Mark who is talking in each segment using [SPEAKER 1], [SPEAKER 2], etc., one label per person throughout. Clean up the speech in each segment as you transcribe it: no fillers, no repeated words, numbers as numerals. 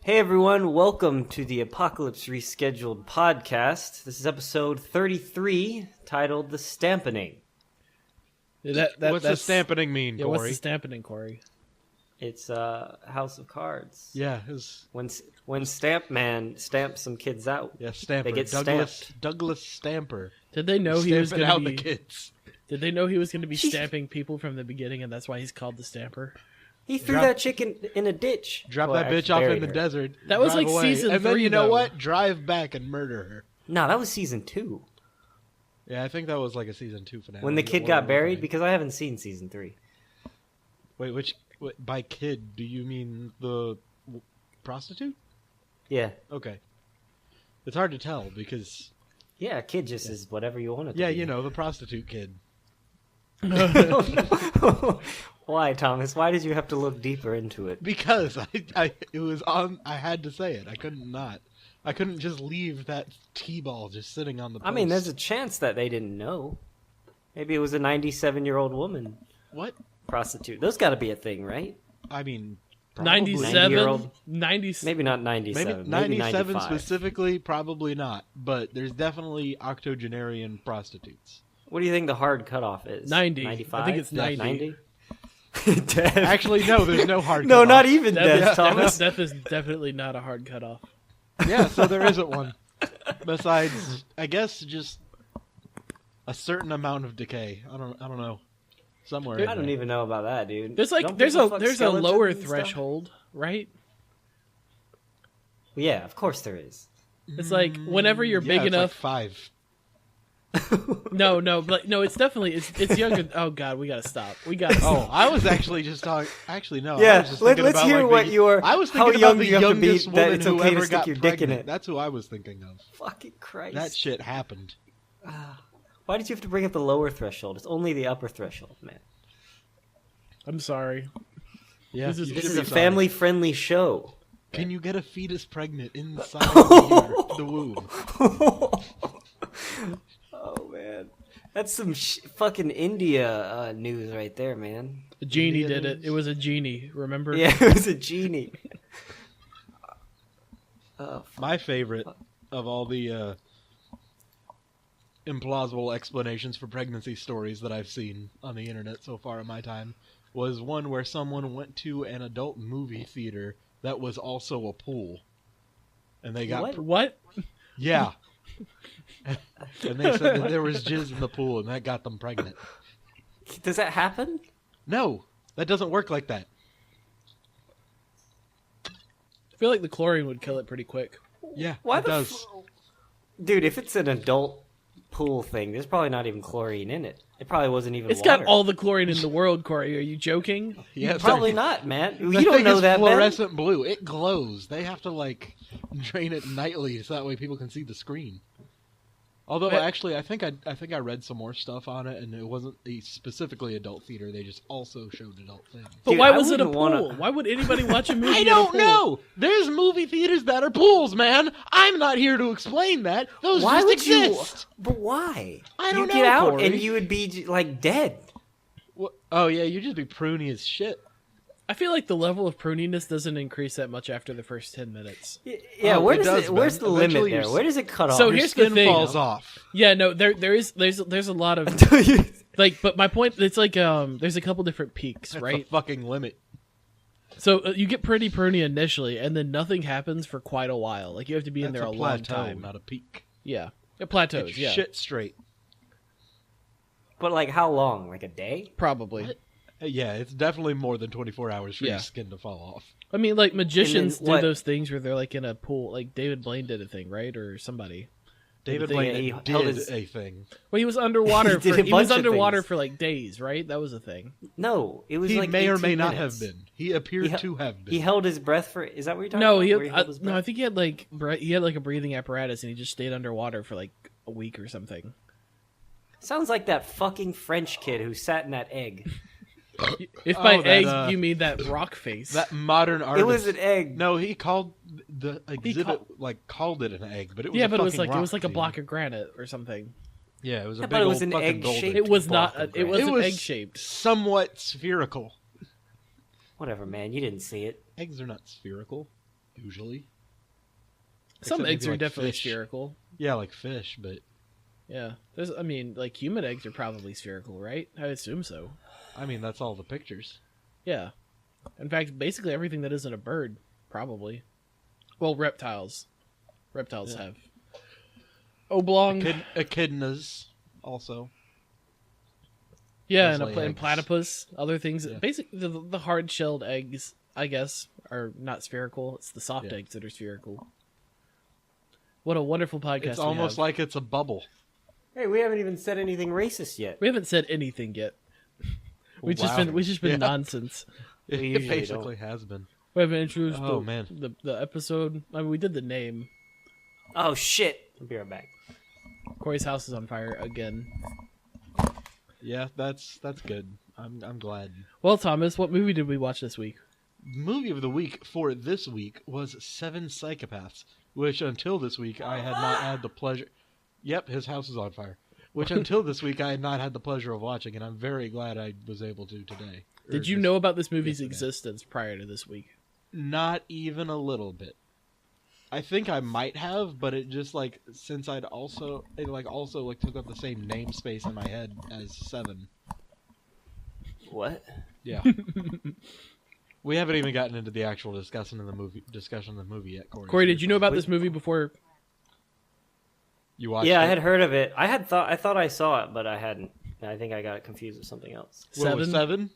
[SPEAKER 1] Hey everyone, welcome to the Apocalypse Rescheduled podcast. This is episode 33, titled The Stampening.
[SPEAKER 2] What's the Stampening mean,
[SPEAKER 3] yeah,
[SPEAKER 2] Corey?
[SPEAKER 3] what's the Stampening, Corey?
[SPEAKER 1] It's House of Cards.
[SPEAKER 2] Yeah,
[SPEAKER 1] When Stamp Man stamps some kids out,
[SPEAKER 2] Stamper.
[SPEAKER 1] they get stamped.
[SPEAKER 2] Douglas Stamper.
[SPEAKER 3] Did they know he was
[SPEAKER 2] Stamping
[SPEAKER 3] going
[SPEAKER 2] out
[SPEAKER 3] to be?
[SPEAKER 2] the kids.
[SPEAKER 3] Did they know he was going to be stamping people from the beginning, and that's why he's called the Stamper?
[SPEAKER 1] He threw that chicken in a ditch.
[SPEAKER 2] Drop
[SPEAKER 1] Well,
[SPEAKER 2] that bitch
[SPEAKER 1] actually
[SPEAKER 2] off in
[SPEAKER 1] buried
[SPEAKER 2] the
[SPEAKER 1] her.
[SPEAKER 2] desert.
[SPEAKER 3] That was
[SPEAKER 2] drive
[SPEAKER 3] like
[SPEAKER 2] away,
[SPEAKER 3] season
[SPEAKER 2] and then
[SPEAKER 3] 3,
[SPEAKER 2] you know
[SPEAKER 3] though.
[SPEAKER 2] what? Drive back and murder her.
[SPEAKER 1] No, that was season 2.
[SPEAKER 2] Yeah, I think that was like a season 2 finale.
[SPEAKER 1] When the kid got buried, because I haven't seen season 3.
[SPEAKER 2] Wait, by kid, do you mean the prostitute?
[SPEAKER 1] Yeah.
[SPEAKER 2] Okay. It's hard to tell because...
[SPEAKER 1] Yeah, a kid just is whatever you want it to
[SPEAKER 2] Yeah,
[SPEAKER 1] be.
[SPEAKER 2] you know, the prostitute kid.
[SPEAKER 1] Why, Thomas? Why did you have to look deeper into it?
[SPEAKER 2] Because it was on. I had to say it. I couldn't not. I couldn't just leave that T-ball just sitting on the post.
[SPEAKER 1] I mean, there's a chance that they didn't know. Maybe it was a 97-year-old woman
[SPEAKER 2] What?
[SPEAKER 1] prostitute. Those got to be a thing, right?
[SPEAKER 2] I mean, probably.
[SPEAKER 3] 97?
[SPEAKER 1] 90 Maybe not 97.
[SPEAKER 2] Maybe
[SPEAKER 1] Maybe
[SPEAKER 2] 97
[SPEAKER 1] 95.
[SPEAKER 2] specifically, probably not. But there's definitely octogenarian prostitutes.
[SPEAKER 1] What do you think the hard cutoff is?
[SPEAKER 3] 90.
[SPEAKER 1] 95?
[SPEAKER 3] I think it's 90.
[SPEAKER 1] 90? Death.
[SPEAKER 2] Actually, no, there's no hard
[SPEAKER 1] No,
[SPEAKER 2] cutoff.
[SPEAKER 1] not even death, Thomas.
[SPEAKER 3] Death is definitely not a hard cutoff.
[SPEAKER 2] Yeah, so there isn't one. Besides, I guess just a certain amount of decay. I don't know. Somewhere.
[SPEAKER 1] I don't even know about that, dude.
[SPEAKER 3] There's like
[SPEAKER 1] Don't
[SPEAKER 3] there's
[SPEAKER 1] people
[SPEAKER 3] a
[SPEAKER 1] fuck
[SPEAKER 3] there's a
[SPEAKER 1] skeletons
[SPEAKER 3] lower
[SPEAKER 1] and stuff?
[SPEAKER 3] threshold, right?
[SPEAKER 1] Well, yeah, of course there is.
[SPEAKER 3] It's like whenever you're big
[SPEAKER 2] it's
[SPEAKER 3] enough.
[SPEAKER 2] Like 5.
[SPEAKER 3] No, it's definitely it's younger. Oh God, we gotta stop. We gotta.
[SPEAKER 2] Oh, I was actually just talking. Actually, no. I
[SPEAKER 1] Yeah,
[SPEAKER 2] was just thinking
[SPEAKER 1] let's
[SPEAKER 2] about,
[SPEAKER 1] hear
[SPEAKER 2] like,
[SPEAKER 1] what you are.
[SPEAKER 2] I was
[SPEAKER 1] how
[SPEAKER 2] thinking
[SPEAKER 1] young
[SPEAKER 2] about the
[SPEAKER 1] do you have to be
[SPEAKER 2] youngest
[SPEAKER 1] that
[SPEAKER 2] woman
[SPEAKER 1] it's
[SPEAKER 2] who
[SPEAKER 1] okay to
[SPEAKER 2] ever
[SPEAKER 1] stick
[SPEAKER 2] got
[SPEAKER 1] your dick in
[SPEAKER 2] pregnant.
[SPEAKER 1] it.
[SPEAKER 2] That's who I was thinking of.
[SPEAKER 1] Fucking Christ.
[SPEAKER 2] That shit happened.
[SPEAKER 1] Why did you have to bring up the lower threshold? It's only the upper threshold, man.
[SPEAKER 3] I'm sorry.
[SPEAKER 2] Yeah,
[SPEAKER 3] This is-
[SPEAKER 2] you
[SPEAKER 1] This
[SPEAKER 2] should
[SPEAKER 1] is
[SPEAKER 2] be
[SPEAKER 1] a
[SPEAKER 2] sorry.
[SPEAKER 1] family-friendly show.
[SPEAKER 2] Can you get a fetus pregnant inside the womb?
[SPEAKER 1] Oh, man. That's some fucking India news right there, man.
[SPEAKER 3] A genie
[SPEAKER 2] India
[SPEAKER 3] did it.
[SPEAKER 2] news.
[SPEAKER 3] It was a genie. Remember?
[SPEAKER 1] Yeah, it was a genie.
[SPEAKER 2] My favorite of all the implausible explanations for pregnancy stories that I've seen on the internet so far in my time was one where someone went to an adult movie theater that was also a pool. And they got...
[SPEAKER 3] What?
[SPEAKER 2] Yeah. And they said that there was jizz in the pool and that got them pregnant.
[SPEAKER 1] Does that happen?
[SPEAKER 2] No, that doesn't work like that.
[SPEAKER 3] I feel like the chlorine would kill it pretty quick.
[SPEAKER 2] Yeah,
[SPEAKER 1] Why
[SPEAKER 2] it
[SPEAKER 1] the
[SPEAKER 2] does.
[SPEAKER 1] Dude, if it's an adult pool thing, there's probably not even chlorine in it. It probably wasn't even
[SPEAKER 3] It's
[SPEAKER 1] water.
[SPEAKER 3] got all the chlorine in the world, Corey. Are you joking?
[SPEAKER 2] Yeah,
[SPEAKER 1] Probably not, man. You
[SPEAKER 2] The
[SPEAKER 1] don't
[SPEAKER 2] thing
[SPEAKER 1] know
[SPEAKER 2] is
[SPEAKER 1] that, man.
[SPEAKER 2] fluorescent blue. It glows. They have to, like, drain it nightly so that way people can see the screen. Although,
[SPEAKER 3] But-
[SPEAKER 2] actually, I think I read some more stuff on it, and it wasn't a specifically adult theater. They just also showed adult things.
[SPEAKER 3] But
[SPEAKER 1] Dude,
[SPEAKER 3] why
[SPEAKER 1] I
[SPEAKER 3] was it a
[SPEAKER 1] wouldn't
[SPEAKER 3] pool?
[SPEAKER 1] wanna-
[SPEAKER 3] Why would anybody watch a movie?
[SPEAKER 2] I
[SPEAKER 3] at a
[SPEAKER 2] don't
[SPEAKER 3] pool?
[SPEAKER 2] know. There's movie theaters that are pools, man. I'm not here to explain that. Those
[SPEAKER 1] Why
[SPEAKER 2] just
[SPEAKER 1] would
[SPEAKER 2] exist.
[SPEAKER 1] you? But why?
[SPEAKER 2] I don't
[SPEAKER 1] you
[SPEAKER 2] know,
[SPEAKER 1] get out
[SPEAKER 2] Corey.
[SPEAKER 1] and you would be like dead.
[SPEAKER 2] Oh yeah, you just be pruny as shit.
[SPEAKER 3] I feel like the level of pruniness doesn't increase that much after the first 10 minutes.
[SPEAKER 1] Yeah,
[SPEAKER 2] Oh,
[SPEAKER 1] where
[SPEAKER 2] it
[SPEAKER 1] does
[SPEAKER 2] does,
[SPEAKER 1] it? Where's
[SPEAKER 2] man.
[SPEAKER 1] the limit
[SPEAKER 2] Eventually
[SPEAKER 1] there?
[SPEAKER 2] your-
[SPEAKER 1] Where does it cut off?
[SPEAKER 3] So
[SPEAKER 2] Your
[SPEAKER 3] here's the
[SPEAKER 2] skin
[SPEAKER 3] thing.
[SPEAKER 2] falls off.
[SPEAKER 3] Yeah, no, there's a lot of like, but my point, it's like there's a couple different peaks,
[SPEAKER 2] That's
[SPEAKER 3] right?
[SPEAKER 2] the fucking limit.
[SPEAKER 3] So you get pretty pruny initially, and then nothing happens for quite a while. Like you have to be in
[SPEAKER 2] That's
[SPEAKER 3] there
[SPEAKER 2] a
[SPEAKER 3] a long
[SPEAKER 2] plateau,
[SPEAKER 3] time.
[SPEAKER 2] not a peak.
[SPEAKER 3] Yeah, it plateaus.
[SPEAKER 2] Get
[SPEAKER 3] Yeah,
[SPEAKER 2] shit straight.
[SPEAKER 1] But like how long? Like a day?
[SPEAKER 3] probably.
[SPEAKER 2] Yeah, it's definitely more than 24 hours for
[SPEAKER 3] Yeah.
[SPEAKER 2] your skin to fall off.
[SPEAKER 3] I mean, like magicians do
[SPEAKER 1] what-
[SPEAKER 3] those things where they're like in a pool. Like David Blaine did a thing, right, or somebody.
[SPEAKER 2] David
[SPEAKER 1] thing,
[SPEAKER 2] Blaine
[SPEAKER 1] he
[SPEAKER 2] did
[SPEAKER 1] held his-
[SPEAKER 2] a thing.
[SPEAKER 3] Well, he was underwater.
[SPEAKER 1] He did
[SPEAKER 3] for,
[SPEAKER 1] a
[SPEAKER 3] he was
[SPEAKER 1] bunch of
[SPEAKER 3] underwater
[SPEAKER 1] things.
[SPEAKER 3] for like days, right? That was a thing.
[SPEAKER 1] No, it was
[SPEAKER 2] He
[SPEAKER 1] like
[SPEAKER 2] may or
[SPEAKER 1] 18
[SPEAKER 2] may not
[SPEAKER 1] minutes.
[SPEAKER 2] have been. He appeared
[SPEAKER 1] He-
[SPEAKER 2] to have been.
[SPEAKER 1] He held his breath for. Is that what you're talking
[SPEAKER 3] No,
[SPEAKER 1] about?
[SPEAKER 3] he
[SPEAKER 1] Where
[SPEAKER 3] had,
[SPEAKER 1] held his
[SPEAKER 3] no. I
[SPEAKER 1] breath?
[SPEAKER 3] think he had like a breathing apparatus, and he just stayed underwater for like a week or something.
[SPEAKER 1] Sounds like that fucking French kid who sat in that egg.
[SPEAKER 3] If by
[SPEAKER 2] that,
[SPEAKER 3] egg you mean that rock face,
[SPEAKER 2] that modern artist.
[SPEAKER 1] It was an egg.
[SPEAKER 2] No, he called the exhibit called it an egg, but it was
[SPEAKER 3] yeah,
[SPEAKER 2] a
[SPEAKER 3] but it was
[SPEAKER 2] fucking
[SPEAKER 3] like
[SPEAKER 2] rock,
[SPEAKER 3] a
[SPEAKER 2] dude.
[SPEAKER 3] block of granite or something.
[SPEAKER 2] Yeah, it was a
[SPEAKER 1] I
[SPEAKER 2] big
[SPEAKER 1] thought it was
[SPEAKER 2] old
[SPEAKER 1] an
[SPEAKER 2] fucking
[SPEAKER 1] egg-shaped
[SPEAKER 2] golden.
[SPEAKER 3] It was
[SPEAKER 1] block
[SPEAKER 3] not.
[SPEAKER 1] of
[SPEAKER 3] It
[SPEAKER 1] granite.
[SPEAKER 3] wasn't
[SPEAKER 2] It was
[SPEAKER 3] egg shaped.
[SPEAKER 2] somewhat spherical.
[SPEAKER 1] Whatever, man. You didn't see it.
[SPEAKER 2] Eggs are not spherical. usually.
[SPEAKER 3] Some
[SPEAKER 2] Except
[SPEAKER 3] eggs
[SPEAKER 2] maybe
[SPEAKER 3] are
[SPEAKER 2] like
[SPEAKER 3] definitely
[SPEAKER 2] fish.
[SPEAKER 3] spherical.
[SPEAKER 2] Yeah, like fish, but
[SPEAKER 3] Yeah, like human eggs are probably spherical, right? I assume so.
[SPEAKER 2] I mean that's all the pictures.
[SPEAKER 3] Yeah. In fact, basically everything that isn't a bird, probably. Well, reptiles. Reptiles have oblong.
[SPEAKER 2] Echidnas also.
[SPEAKER 3] Yeah,
[SPEAKER 2] Those lay
[SPEAKER 3] and
[SPEAKER 2] eggs.
[SPEAKER 3] platypus, other things.
[SPEAKER 2] Yeah.
[SPEAKER 3] Basically, the hard-shelled eggs, I guess, are not spherical. It's the soft
[SPEAKER 2] Yeah.
[SPEAKER 3] eggs that are spherical. What a wonderful podcast
[SPEAKER 2] It's almost
[SPEAKER 3] we have.
[SPEAKER 2] like it's a bubble.
[SPEAKER 1] Hey, we haven't even said anything racist yet.
[SPEAKER 3] We haven't said anything yet. We've just been
[SPEAKER 2] Yeah.
[SPEAKER 3] nonsense.
[SPEAKER 2] It
[SPEAKER 1] usually
[SPEAKER 2] basically has been.
[SPEAKER 3] We haven't introduced
[SPEAKER 2] Oh, man.
[SPEAKER 3] the episode. I mean, we did the name.
[SPEAKER 1] Oh shit! I'll be right back.
[SPEAKER 3] Corey's house is on fire again.
[SPEAKER 2] Yeah, that's good. I'm glad.
[SPEAKER 3] Well, Thomas, what movie did we watch this week?
[SPEAKER 2] Movie of the week for this week was Seven Psychopaths, which until this week I had not had the pleasure. Yep, his house is on fire. Which until this week I had not had the pleasure of watching, and I'm very glad I was able to today.
[SPEAKER 3] Did you know about this movie's
[SPEAKER 2] yesterday.
[SPEAKER 3] existence prior to this week?
[SPEAKER 2] Not even a little bit. I think I might have, but it just like since I'd also took up the same namespace in my head as Seven.
[SPEAKER 1] What?
[SPEAKER 2] Yeah. We haven't even gotten into the actual discussion of the movie yet, Corey.
[SPEAKER 3] Corey, did you know about this movie before?
[SPEAKER 2] You watched
[SPEAKER 1] Yeah,
[SPEAKER 2] it?
[SPEAKER 1] I had heard of it. I thought I saw it, but I hadn't. I think I got it confused with something else.
[SPEAKER 2] What, was Seven?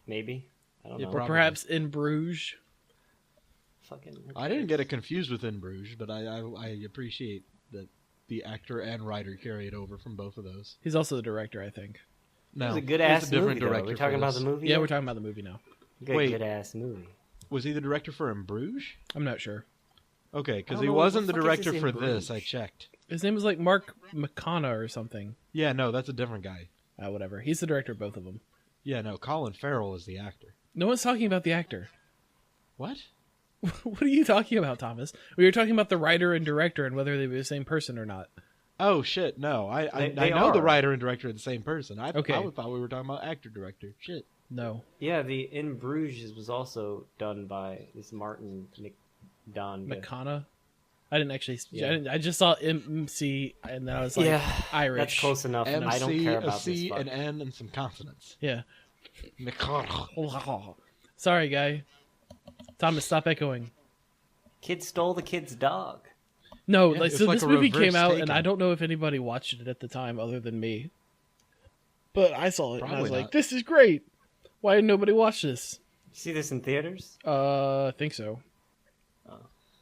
[SPEAKER 1] Maybe. I don't
[SPEAKER 2] Yeah,
[SPEAKER 1] know.
[SPEAKER 3] Or
[SPEAKER 2] probably.
[SPEAKER 3] perhaps in Bruges?
[SPEAKER 1] Fucking.
[SPEAKER 2] I didn't get it confused with In Bruges, but I appreciate that the actor and writer carried over from both of those.
[SPEAKER 3] He's also the director, I think.
[SPEAKER 1] It
[SPEAKER 2] No,
[SPEAKER 1] was a good
[SPEAKER 2] there's
[SPEAKER 1] ass
[SPEAKER 2] a different
[SPEAKER 1] movie. Though.
[SPEAKER 2] director
[SPEAKER 1] We're
[SPEAKER 2] for
[SPEAKER 1] talking about
[SPEAKER 2] this.
[SPEAKER 1] the movie.
[SPEAKER 3] Yeah,
[SPEAKER 1] yet?
[SPEAKER 3] we're talking about the movie now.
[SPEAKER 1] Good,
[SPEAKER 2] Wait.
[SPEAKER 1] good ass movie.
[SPEAKER 2] Was he the director for In Bruges?
[SPEAKER 3] I'm not sure.
[SPEAKER 2] Okay,
[SPEAKER 1] I
[SPEAKER 2] because
[SPEAKER 1] don't
[SPEAKER 2] he
[SPEAKER 1] know what
[SPEAKER 2] wasn't
[SPEAKER 1] the
[SPEAKER 2] the
[SPEAKER 1] fuck is
[SPEAKER 2] director
[SPEAKER 1] this
[SPEAKER 2] for
[SPEAKER 1] In
[SPEAKER 2] this.
[SPEAKER 1] Bruges?
[SPEAKER 2] I checked.
[SPEAKER 3] His name was like Mark McConaughey or something.
[SPEAKER 2] Yeah, no, that's a different guy.
[SPEAKER 3] Whatever. He's the director of both of them.
[SPEAKER 2] Yeah, no, Colin Farrell is the actor.
[SPEAKER 3] No one's talking about the actor.
[SPEAKER 2] What?
[SPEAKER 3] What are you talking about, Thomas? We were talking about the writer and director and whether they were the same person or not.
[SPEAKER 2] Oh shit, no. I
[SPEAKER 1] They
[SPEAKER 2] know the
[SPEAKER 1] are.
[SPEAKER 2] writer and director are the same person. I
[SPEAKER 3] Okay.
[SPEAKER 2] thought we were talking about actor director. Shit.
[SPEAKER 3] No.
[SPEAKER 1] Yeah, the In Bruges was also done by this Martin McDonagh.
[SPEAKER 3] McConaughey? I didn't actually.
[SPEAKER 1] Yeah.
[SPEAKER 3] I just saw MC and then I was like,
[SPEAKER 1] Yeah,
[SPEAKER 3] Irish.
[SPEAKER 1] That's close enough. and I don't
[SPEAKER 2] MC,
[SPEAKER 1] care
[SPEAKER 2] a
[SPEAKER 1] about
[SPEAKER 2] C,
[SPEAKER 1] this. fuck.
[SPEAKER 2] an N, and some consonants.
[SPEAKER 3] Yeah.
[SPEAKER 2] McConaughey.
[SPEAKER 3] Sorry, guy. Thomas, stop echoing.
[SPEAKER 1] Kid stole the kid's dog.
[SPEAKER 3] No,
[SPEAKER 2] Yeah,
[SPEAKER 3] like,
[SPEAKER 2] it's
[SPEAKER 3] so
[SPEAKER 2] like
[SPEAKER 3] this
[SPEAKER 2] a
[SPEAKER 3] movie
[SPEAKER 2] reverse
[SPEAKER 3] came out, and
[SPEAKER 2] Taken.
[SPEAKER 3] I don't know if anybody watched it at the time other than me. But I saw it, and I
[SPEAKER 2] Probably
[SPEAKER 3] was like,
[SPEAKER 2] not.
[SPEAKER 3] "This is great! Why did nobody watch this?"
[SPEAKER 1] See this in theaters?
[SPEAKER 3] I think so.
[SPEAKER 1] Oh.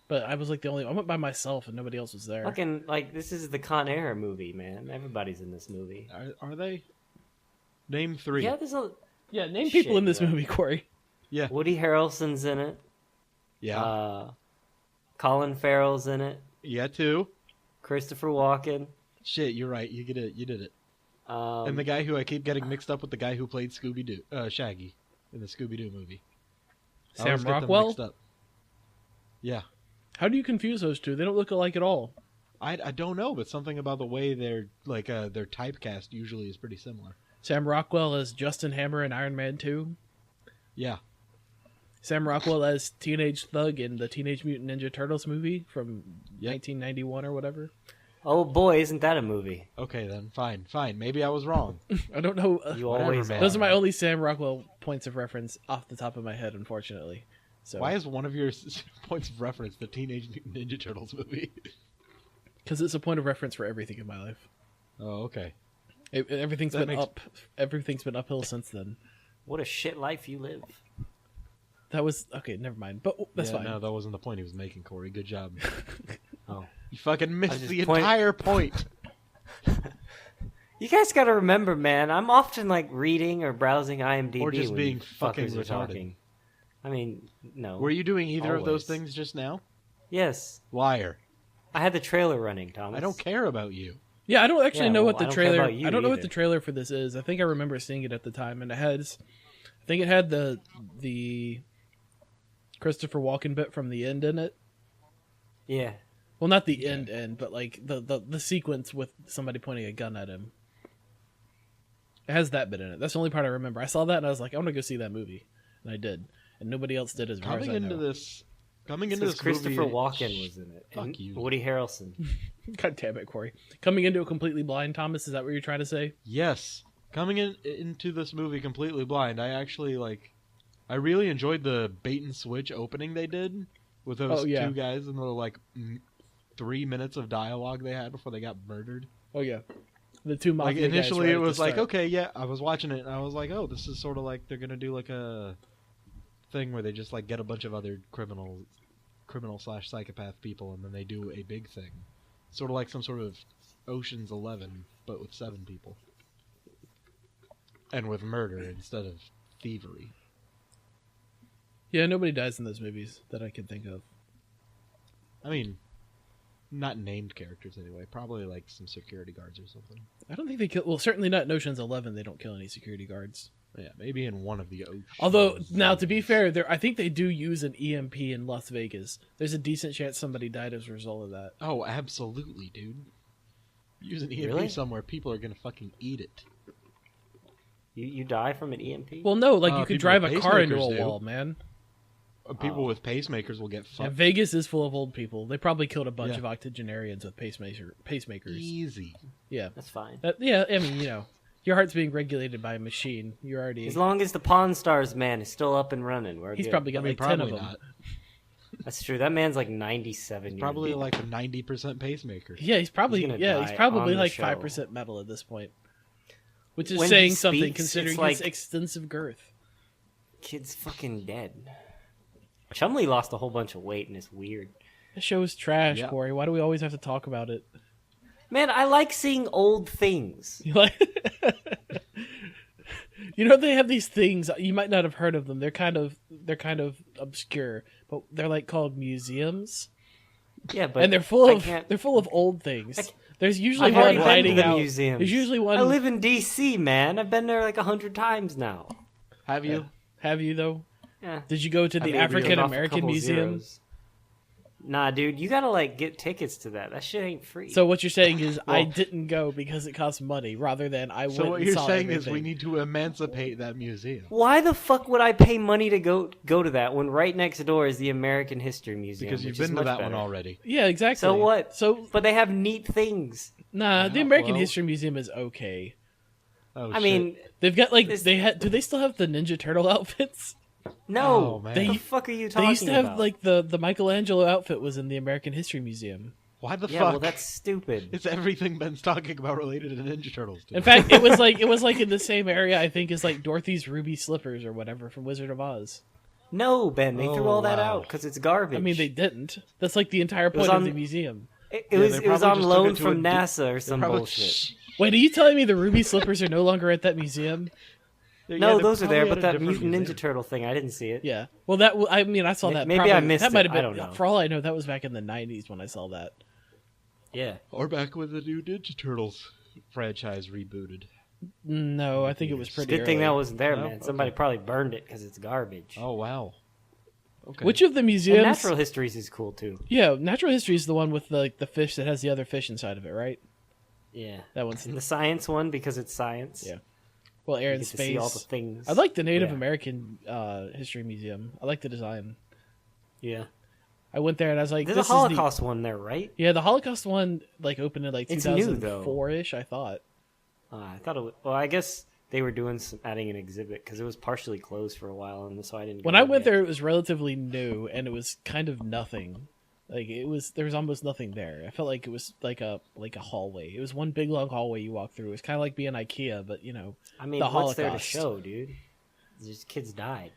[SPEAKER 3] But I was like the only. I went by myself, and nobody else was there.
[SPEAKER 1] Fucking like this is the Con Air movie, man. Everybody's in this movie.
[SPEAKER 2] Are they? Name three.
[SPEAKER 1] Yeah, there's a
[SPEAKER 3] Yeah, name
[SPEAKER 1] Shit,
[SPEAKER 3] people in this
[SPEAKER 1] yeah.
[SPEAKER 3] movie, Corey.
[SPEAKER 2] Yeah.
[SPEAKER 1] Woody Harrelson's in it.
[SPEAKER 2] Yeah.
[SPEAKER 1] Colin Farrell's in it.
[SPEAKER 2] Yeah, too.
[SPEAKER 1] Christopher Walken.
[SPEAKER 2] Shit, you're right. You get it. You did it.
[SPEAKER 1] Um,
[SPEAKER 2] And the guy who I keep getting mixed up with the guy who played Shaggy in the Scooby-Doo movie. I
[SPEAKER 3] Sam
[SPEAKER 2] always get them
[SPEAKER 3] Rockwell?
[SPEAKER 2] mixed up. Yeah.
[SPEAKER 3] How do you confuse those two? They don't look alike at all.
[SPEAKER 2] I don't know, but something about the way they're like their typecast usually is pretty similar.
[SPEAKER 3] Sam Rockwell as Justin Hammer in Iron Man 2.
[SPEAKER 2] Yeah.
[SPEAKER 3] Sam Rockwell as Teenage Thug in the Teenage Mutant Ninja Turtles movie from
[SPEAKER 2] Yep.
[SPEAKER 3] 1991 or whatever.
[SPEAKER 1] oh boy, isn't that a movie?
[SPEAKER 2] Okay then. Fine. Maybe I was wrong.
[SPEAKER 3] I don't know.
[SPEAKER 1] You
[SPEAKER 2] Whatever,
[SPEAKER 1] always
[SPEAKER 2] man.
[SPEAKER 3] Those are my only Sam Rockwell points of reference off the top of my head, unfortunately. So
[SPEAKER 2] Why is one of your points of reference the Teenage Mutant Ninja Turtles movie?
[SPEAKER 3] Because it's a point of reference for everything in my life.
[SPEAKER 2] Oh, okay.
[SPEAKER 3] Everything's
[SPEAKER 2] That
[SPEAKER 3] been
[SPEAKER 2] makes-
[SPEAKER 3] up. Everything's been uphill since then.
[SPEAKER 1] What a shit life you live.
[SPEAKER 3] That was okay. Never mind. But that's
[SPEAKER 2] Yeah,
[SPEAKER 3] fine.
[SPEAKER 2] No, that wasn't the point he was making, Corey. Good job.
[SPEAKER 1] Oh.
[SPEAKER 2] You fucking
[SPEAKER 1] I
[SPEAKER 2] missed
[SPEAKER 1] was
[SPEAKER 2] the
[SPEAKER 1] just point-
[SPEAKER 2] entire point.
[SPEAKER 1] You guys got to remember, man. I'm often like reading or browsing IMDb
[SPEAKER 2] Or just
[SPEAKER 1] when
[SPEAKER 2] being
[SPEAKER 1] you
[SPEAKER 2] fucking
[SPEAKER 1] fuckers are
[SPEAKER 2] retarded.
[SPEAKER 1] talking. I mean, no.
[SPEAKER 2] Were you doing either of those
[SPEAKER 1] Always.
[SPEAKER 2] things just now?
[SPEAKER 1] Yes,
[SPEAKER 2] Liar.
[SPEAKER 1] I had the trailer running, Thomas.
[SPEAKER 2] I don't care about you.
[SPEAKER 3] Yeah, I don't actually
[SPEAKER 1] Yeah,
[SPEAKER 3] know
[SPEAKER 1] well,
[SPEAKER 3] what the
[SPEAKER 1] I don't care
[SPEAKER 3] trailer.
[SPEAKER 1] about you
[SPEAKER 3] I don't know what
[SPEAKER 1] either.
[SPEAKER 3] the trailer for this is. I think I remember seeing it at the time, and it has. I think it had the Christopher Walken bit from the end in it.
[SPEAKER 1] Yeah.
[SPEAKER 3] Well, not the end, but like the sequence with somebody pointing a gun at him. It has that bit in it. That's the only part I remember. I saw that and I was like, I want to go see that movie, and I did, and nobody else did as far as
[SPEAKER 2] Coming
[SPEAKER 3] I
[SPEAKER 2] into
[SPEAKER 3] know.
[SPEAKER 2] this Coming into this
[SPEAKER 1] Christopher
[SPEAKER 2] movie,
[SPEAKER 1] Walken was in it.
[SPEAKER 2] Fuck
[SPEAKER 1] and
[SPEAKER 2] you.
[SPEAKER 1] Woody Harrelson.
[SPEAKER 3] God damn it, Corey. Coming into it completely blind, Thomas, is that what you're trying to say?
[SPEAKER 2] Yes. Coming into this movie completely blind, I really enjoyed the bait and switch opening they did with those two guys and the like 3 minutes of dialogue they had before they got murdered.
[SPEAKER 3] Oh yeah, the two mafia
[SPEAKER 2] Like initially,
[SPEAKER 3] guys
[SPEAKER 2] it was like,
[SPEAKER 3] start.
[SPEAKER 2] okay, yeah, I was watching it and I was like, oh, this is sort of like they're gonna do like a thing where they just like get a bunch of other criminal/psychopath people and then they do a big thing, sort of like some sort of Ocean's 11, but with 7 people and with murder instead of thievery.
[SPEAKER 3] Yeah, nobody dies in those movies that I can think of.
[SPEAKER 2] I mean, not named characters anyway. Probably like some security guards or something.
[SPEAKER 3] I don't think they kill. Well, certainly not in Ocean's 11. They don't kill any security guards.
[SPEAKER 2] Yeah, maybe in one of the Oceans.
[SPEAKER 3] Although, now to be fair, I think they do use an EMP in Las Vegas. There's a decent chance somebody died as a result of that.
[SPEAKER 2] Oh, absolutely, dude. Use an EMP
[SPEAKER 1] Really?
[SPEAKER 2] somewhere, people are gonna fucking eat it.
[SPEAKER 1] You die from an EMP?
[SPEAKER 3] Well, no, like you could
[SPEAKER 2] people
[SPEAKER 3] drive
[SPEAKER 2] with
[SPEAKER 3] a car into a
[SPEAKER 2] pacemakers do.
[SPEAKER 3] wall, man.
[SPEAKER 2] People with pacemakers will get
[SPEAKER 3] Yeah,
[SPEAKER 2] fucked.
[SPEAKER 3] Vegas is full of old people. They probably killed a bunch
[SPEAKER 2] Yeah.
[SPEAKER 3] of octogenarians with pacemakers.
[SPEAKER 2] Easy.
[SPEAKER 3] Yeah,
[SPEAKER 1] That's fine.
[SPEAKER 3] yeah. I mean, your heart's being regulated by a machine. You're already.
[SPEAKER 1] As long as the Pawn Stars man is still up and running,
[SPEAKER 3] He's
[SPEAKER 1] good.
[SPEAKER 3] probably got like 10 of
[SPEAKER 2] probably
[SPEAKER 3] them.
[SPEAKER 2] not.
[SPEAKER 1] That's true. That man's like 97 years
[SPEAKER 2] Probably
[SPEAKER 1] old.
[SPEAKER 2] like a 90% pacemaker.
[SPEAKER 3] Yeah, he's probably
[SPEAKER 1] He's gonna die
[SPEAKER 3] he's probably
[SPEAKER 1] on the
[SPEAKER 3] like
[SPEAKER 1] show.
[SPEAKER 3] 5% metal at this point, which is
[SPEAKER 1] When he
[SPEAKER 3] saying something
[SPEAKER 1] speaks,
[SPEAKER 3] considering
[SPEAKER 1] it's like-
[SPEAKER 3] his extensive girth.
[SPEAKER 1] Kid's fucking dead. Chumley lost a whole bunch of weight and it's weird.
[SPEAKER 3] The show is trash,
[SPEAKER 2] Yeah.
[SPEAKER 3] Corey. Why do we always have to talk about it?
[SPEAKER 1] Man, I like seeing old things.
[SPEAKER 3] You like, they have these things. You might not have heard of them. They're kind of obscure, but they're like called museums,
[SPEAKER 1] Yeah, but
[SPEAKER 3] and they're full
[SPEAKER 1] I
[SPEAKER 3] of
[SPEAKER 1] can't-
[SPEAKER 3] old things. There's usually
[SPEAKER 1] I've already
[SPEAKER 3] one
[SPEAKER 1] been to
[SPEAKER 3] hiding
[SPEAKER 1] the
[SPEAKER 3] out.
[SPEAKER 1] museums.
[SPEAKER 3] There's usually one.
[SPEAKER 1] I live in DC, man. I've been there like 100 times now.
[SPEAKER 2] Have you?
[SPEAKER 3] Have you though?
[SPEAKER 1] Yeah.
[SPEAKER 3] Did you go to the
[SPEAKER 1] I mean,
[SPEAKER 3] African
[SPEAKER 1] off a
[SPEAKER 3] American
[SPEAKER 1] couple
[SPEAKER 3] Museum?
[SPEAKER 1] zeros. Nah, dude, you gotta like get tickets to that. That shit ain't free.
[SPEAKER 3] So what you're saying is I
[SPEAKER 2] Well-
[SPEAKER 3] didn't go because it costs money, rather than I went.
[SPEAKER 2] So what
[SPEAKER 3] and
[SPEAKER 2] you're
[SPEAKER 3] saw
[SPEAKER 2] saying is
[SPEAKER 3] everything.
[SPEAKER 2] we need to emancipate that museum.
[SPEAKER 1] why the fuck would I pay money to go to that when right next door is the American History Museum?
[SPEAKER 2] Because you've
[SPEAKER 1] which is
[SPEAKER 2] been to
[SPEAKER 1] much
[SPEAKER 2] that one
[SPEAKER 1] better.
[SPEAKER 2] already.
[SPEAKER 3] Yeah, exactly.
[SPEAKER 1] So what?
[SPEAKER 3] So
[SPEAKER 1] But they have neat things.
[SPEAKER 3] nah, the
[SPEAKER 2] Yeah,
[SPEAKER 3] American
[SPEAKER 2] well-
[SPEAKER 3] History Museum is okay.
[SPEAKER 2] Oh,
[SPEAKER 1] I mean,
[SPEAKER 3] They've got like
[SPEAKER 1] This-
[SPEAKER 3] do they still have the Ninja Turtle outfits?
[SPEAKER 1] no.
[SPEAKER 2] Oh, man.
[SPEAKER 1] What
[SPEAKER 3] They-
[SPEAKER 1] the fuck are you talking
[SPEAKER 3] They used to have
[SPEAKER 1] about?
[SPEAKER 3] like the Michelangelo outfit was in the American History Museum.
[SPEAKER 2] why the
[SPEAKER 1] yeah,
[SPEAKER 2] fuck?
[SPEAKER 1] well, that's stupid.
[SPEAKER 2] It's everything Ben's talking about related to Ninja Turtles. Dude.
[SPEAKER 3] In fact, it was like in the same area I think as like Dorothy's ruby slippers or whatever from Wizard of Oz.
[SPEAKER 1] No, Ben, they threw
[SPEAKER 2] Oh,
[SPEAKER 1] all that
[SPEAKER 2] wow.
[SPEAKER 1] out because it's garbage.
[SPEAKER 3] I mean, they didn't. That's like the entire
[SPEAKER 1] was
[SPEAKER 3] point of
[SPEAKER 1] on-
[SPEAKER 3] the museum.
[SPEAKER 1] It
[SPEAKER 2] Yeah,
[SPEAKER 1] was
[SPEAKER 2] they
[SPEAKER 1] it was
[SPEAKER 2] probably
[SPEAKER 1] on
[SPEAKER 2] just took
[SPEAKER 1] loan
[SPEAKER 2] it to
[SPEAKER 1] from
[SPEAKER 2] a
[SPEAKER 1] NASA or
[SPEAKER 2] They
[SPEAKER 1] some
[SPEAKER 2] probably-
[SPEAKER 1] bullshit.
[SPEAKER 3] Wait, are you telling me the ruby slippers are no longer at that museum?
[SPEAKER 2] Yeah,
[SPEAKER 1] No,
[SPEAKER 2] they're
[SPEAKER 1] those are
[SPEAKER 2] probably
[SPEAKER 1] there,
[SPEAKER 2] at
[SPEAKER 1] but
[SPEAKER 2] a
[SPEAKER 1] that
[SPEAKER 2] different
[SPEAKER 1] Mutant
[SPEAKER 2] museum.
[SPEAKER 1] Ninja Turtle thing, I didn't see it.
[SPEAKER 3] Yeah. Well, I saw that.
[SPEAKER 1] Maybe I
[SPEAKER 3] probably,
[SPEAKER 1] missed
[SPEAKER 3] that might
[SPEAKER 1] it.
[SPEAKER 3] have
[SPEAKER 1] I
[SPEAKER 3] been.
[SPEAKER 1] don't know.
[SPEAKER 3] For all I know, that was back in the '90s when I saw that.
[SPEAKER 1] Yeah.
[SPEAKER 2] Or back when the new Ninja Turtles franchise rebooted.
[SPEAKER 3] No, I think it was
[SPEAKER 1] It's a
[SPEAKER 3] pretty.
[SPEAKER 1] good thing
[SPEAKER 3] early.
[SPEAKER 1] that wasn't there,
[SPEAKER 2] No?
[SPEAKER 1] man. Somebody
[SPEAKER 2] Okay.
[SPEAKER 1] probably burned it because it's garbage.
[SPEAKER 2] Oh, wow. Okay.
[SPEAKER 3] Which of the
[SPEAKER 1] And
[SPEAKER 3] museums?
[SPEAKER 1] Natural Histories is cool too.
[SPEAKER 3] Yeah, natural history is the one with the fish that has the other fish inside of it, right?
[SPEAKER 1] Yeah.
[SPEAKER 3] That one's
[SPEAKER 1] And the science one because it's science.
[SPEAKER 3] Yeah. well, air
[SPEAKER 1] You
[SPEAKER 3] and
[SPEAKER 1] get to see all the
[SPEAKER 3] space.
[SPEAKER 1] things.
[SPEAKER 3] I like the Native
[SPEAKER 1] Yeah.
[SPEAKER 3] American History Museum. I like the design.
[SPEAKER 1] Yeah.
[SPEAKER 3] I went there and I was like,
[SPEAKER 1] There's a
[SPEAKER 3] "This
[SPEAKER 1] Holocaust one there, right?
[SPEAKER 3] is the." Yeah, the Holocaust one like opened in like
[SPEAKER 1] It's new, though.
[SPEAKER 3] 2004-ish. I thought.
[SPEAKER 1] I thought it was, well, I guess they were doing some adding an exhibit because it was partially closed for a while, and so I didn't.
[SPEAKER 3] When
[SPEAKER 1] go
[SPEAKER 3] I
[SPEAKER 1] in
[SPEAKER 3] went
[SPEAKER 1] yet.
[SPEAKER 3] there, it was relatively new and it was kind of nothing. Like there was almost nothing there. I felt like it was like a hallway. It was one big long hallway you walk through. It was kind of like being IKEA, but
[SPEAKER 1] I mean,
[SPEAKER 3] the
[SPEAKER 1] what's there to
[SPEAKER 3] Holocaust.
[SPEAKER 1] show, dude? Just kids died.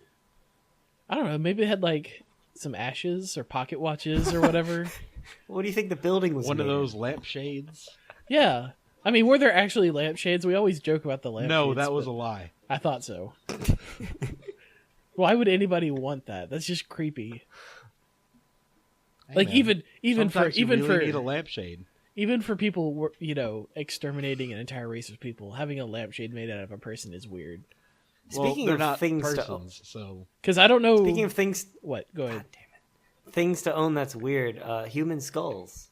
[SPEAKER 3] I don't know. Maybe it had like some ashes or pocket watches or whatever.
[SPEAKER 1] What do you think the building was?
[SPEAKER 2] One of
[SPEAKER 1] made
[SPEAKER 2] those lampshades?
[SPEAKER 3] Yeah. I mean, were there actually lampshades? We always joke about the lampshades.
[SPEAKER 2] No, that was a
[SPEAKER 3] but
[SPEAKER 2] lie.
[SPEAKER 3] I thought so. Why would anybody want that? That's just creepy.
[SPEAKER 2] Hey,
[SPEAKER 3] Like
[SPEAKER 2] man,
[SPEAKER 3] even
[SPEAKER 2] sometimes
[SPEAKER 3] for
[SPEAKER 2] you
[SPEAKER 3] even
[SPEAKER 2] really
[SPEAKER 3] for
[SPEAKER 2] need a lampshade.
[SPEAKER 3] even for people exterminating an entire race of people, having a lampshade made out of a person is weird.
[SPEAKER 1] Speaking
[SPEAKER 2] they're
[SPEAKER 1] of
[SPEAKER 2] not
[SPEAKER 1] things
[SPEAKER 2] persons, so
[SPEAKER 3] Because I don't know.
[SPEAKER 1] Speaking of things,
[SPEAKER 3] What? Go ahead.
[SPEAKER 1] God damn it, things to own that's weird. Human skulls.